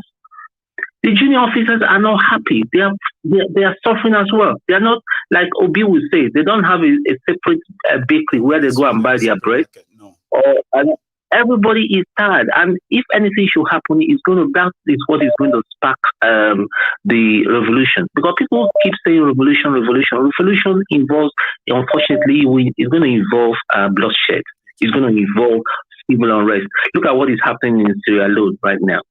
The junior officers are not happy. They are suffering as well. They are not, like Obi would say, they don't have a separate bakery where they go and buy their bread. Everybody is tired, and if anything should happen, that is what is going to spark the revolution. Because people keep saying revolution. Revolution involves, unfortunately, it's going to involve bloodshed. It's going to involve civil unrest. Look at what is happening in Sierra Leone right now.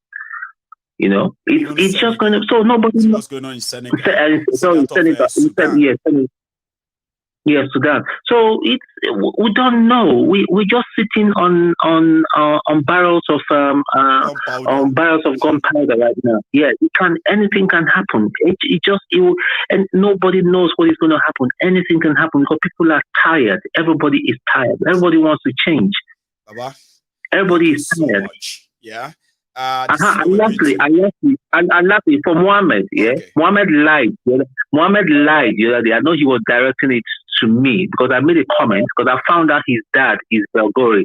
You know, it's just going to. So nobody knows what's going on in Senegal. Yes, Sudan. So we don't know. We're just sitting on barrels of gunpowder right now. Yeah, anything can happen. And nobody knows what is going to happen. Anything can happen because people are tired. Everybody is tired. Everybody wants to change. Baba, everybody is tired. Much. Yeah. And lastly, for Mohammed, yeah, okay. Mohammed lied the other day. I know he was directing it to me because I made a comment because I found out his dad is Belgori,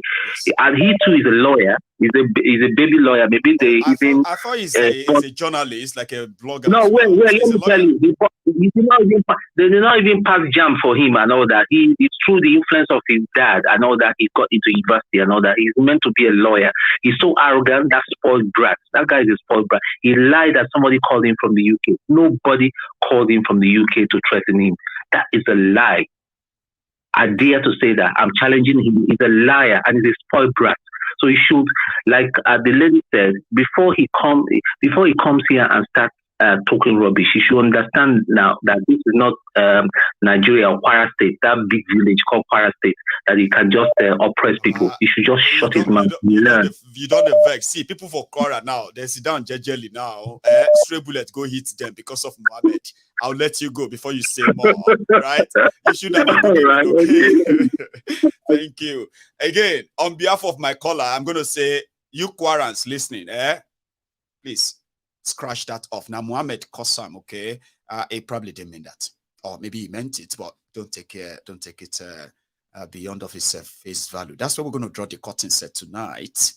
and he too is a lawyer. He's a baby lawyer. Maybe they even. I thought he's a journalist, like a blogger. No, wait. Let me tell you, they did not even pass jam for him and all that. It's through the influence of his dad and all that. He got into university and all that. He's meant to be a lawyer. He's so arrogant. That spoiled brat. That guy is a spoiled brat. He lied that somebody called him from the UK. Nobody called him from the UK to threaten him. That is a lie. I dare to say that. I'm challenging him. He's a liar and he's a spoiled brat. So he should, like the lady said, before he comes here and starts talking rubbish, he should understand now that this is not Nigeria or Kwara State, that big village called Kwara State, that he can just oppress people. He should just shut his mouth. Learn. You don't vex. See, people for Kwara now, they sit down jejely now. Stray bullet go hit them because of Mohammed. I'll let you go before you say more, right? You should have been right. Okay. Thank you. Again, on behalf of my caller, I'm going to say, you Kwarans listening, please scratch that off. Now, Mohammed Kossam, okay, he probably didn't mean that. Or maybe he meant it, but don't take it beyond of his face value. That's where we're going to draw the curtain set tonight.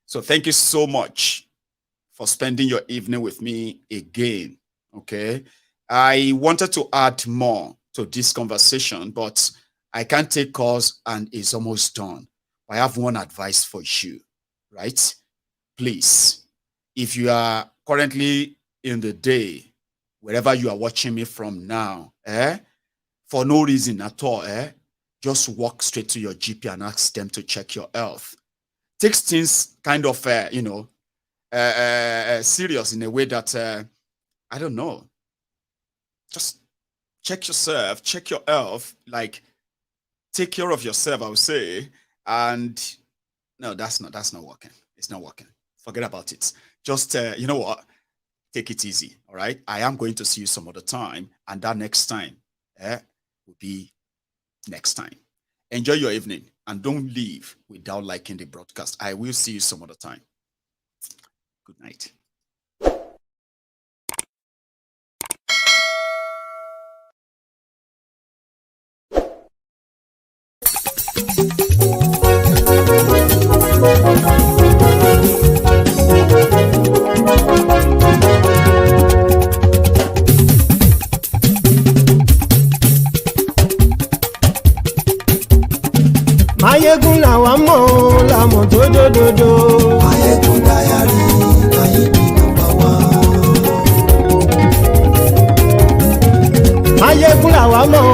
So thank you so much for spending your evening with me again. Okay, I wanted to add more to this conversation, but I can't take calls and it's almost done. I have one advice for you, right? Please, if you are currently in the day, wherever you are watching me from now, for no reason at all, just walk straight to your GP and ask them to check your health. Take things kind of, serious in a way that, I don't know. Just check yourself, check your health, like take care of yourself, I would say. And no, that's not working. It's not working. Forget about it. Just, you know what? Take it easy, all right? I am going to see you some other time, and that next time will be next time. Enjoy your evening, and don't leave without liking the broadcast. I will see you some other time. Good night. Maiyegun làwa mọ̀ làmọ̀ tó dòdòdò. Maiyegun Diary, Maiyegun #1. Maiyegun làwa mọ̀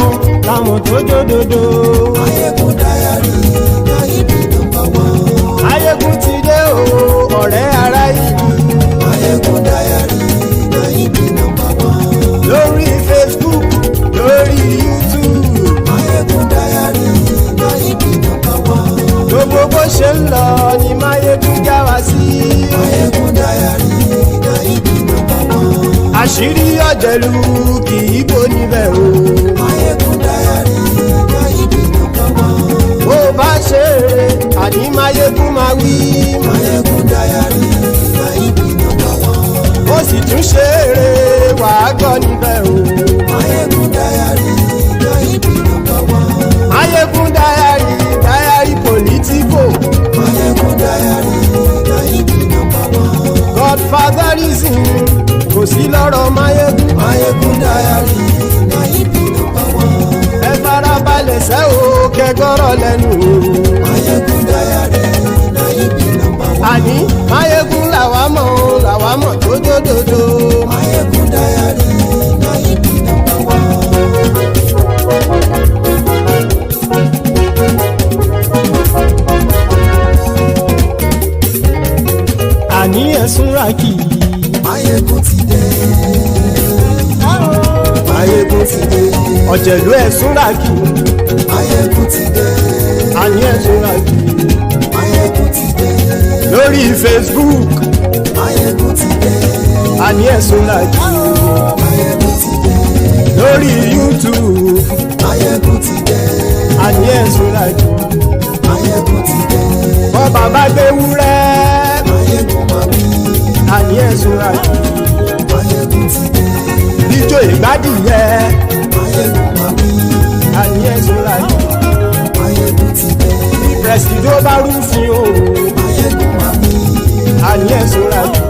làmọ̀ tó dòdòdò. Maiyegun Diary, Maiyegun #1. Maiyegun ti dé o, ọ̀rẹ́ ara yìí. Maiyegun Diary, Maiyegun #1. Lórí Facebook, lórí YouTube. Maiyegun Diary, Maiyegun #1. Gbogbo bó ṣe ń lọ ni Maiyegun já wa sí. Maiyegun Diary, Maiyegun #1. Àṣírí ọ̀jẹ̀lú kì í bò níbẹ̀ o. Maiyegun Diary, Maiyegun #1. Bó bá ṣe eré, àní Maiyegun máa wí. Maiyegun Diary, Maiyegun #1. Ó sì tún ṣe eré, wàá gbọ́ níbẹ̀ o. Maiyegun Diary, Maiyegun #1. Maiyegun Diary, Diary Politico. Maiyegun Diary, Maiyegun #1. Godfatherism, lọ́rọ̀ Maiyegun. MaiyegunDiary na him be number one. Ẹ farabalẹ̀ sẹ́ o kẹgọ́rọ̀ lẹ́nu o. MaiyegunDiary na him be number one. Àní Maiyegun làwa mọ̀ tó dòdòdò. MaiyegunDiary na him be number one. Àní ẹ̀sùn ràkì. Maiyegun ti dé. Maiyegun ti dé. Ọ̀jẹ̀lú ẹ̀sùn ràkì. Maiyegun ti dé. Àní ẹ̀sùn ràkì. Maiyegun ti dé. Lórí Facebook. Maiyegun ti dé. Àní ẹ̀sùn ràkì. Maiyegun ti dé. Lórí YouTube. Maiyegun ti dé. Àní ẹ̀sùn ràkì. Maiyegun ti dé. Bọ́ bàbá gbé wúrẹ́. Maiyegun máa bí. Àní ẹ̀sùn ràkì. Maiyegun ti dé. Ijó ìgbádìyẹ. Maiyegun máa bí. Àní ẹ̀sùn ràkì. Maiyegun ti dé. Bí Presido bá rúfin o. Maiyegun máa bí. Àní ẹ̀sùn ràkì.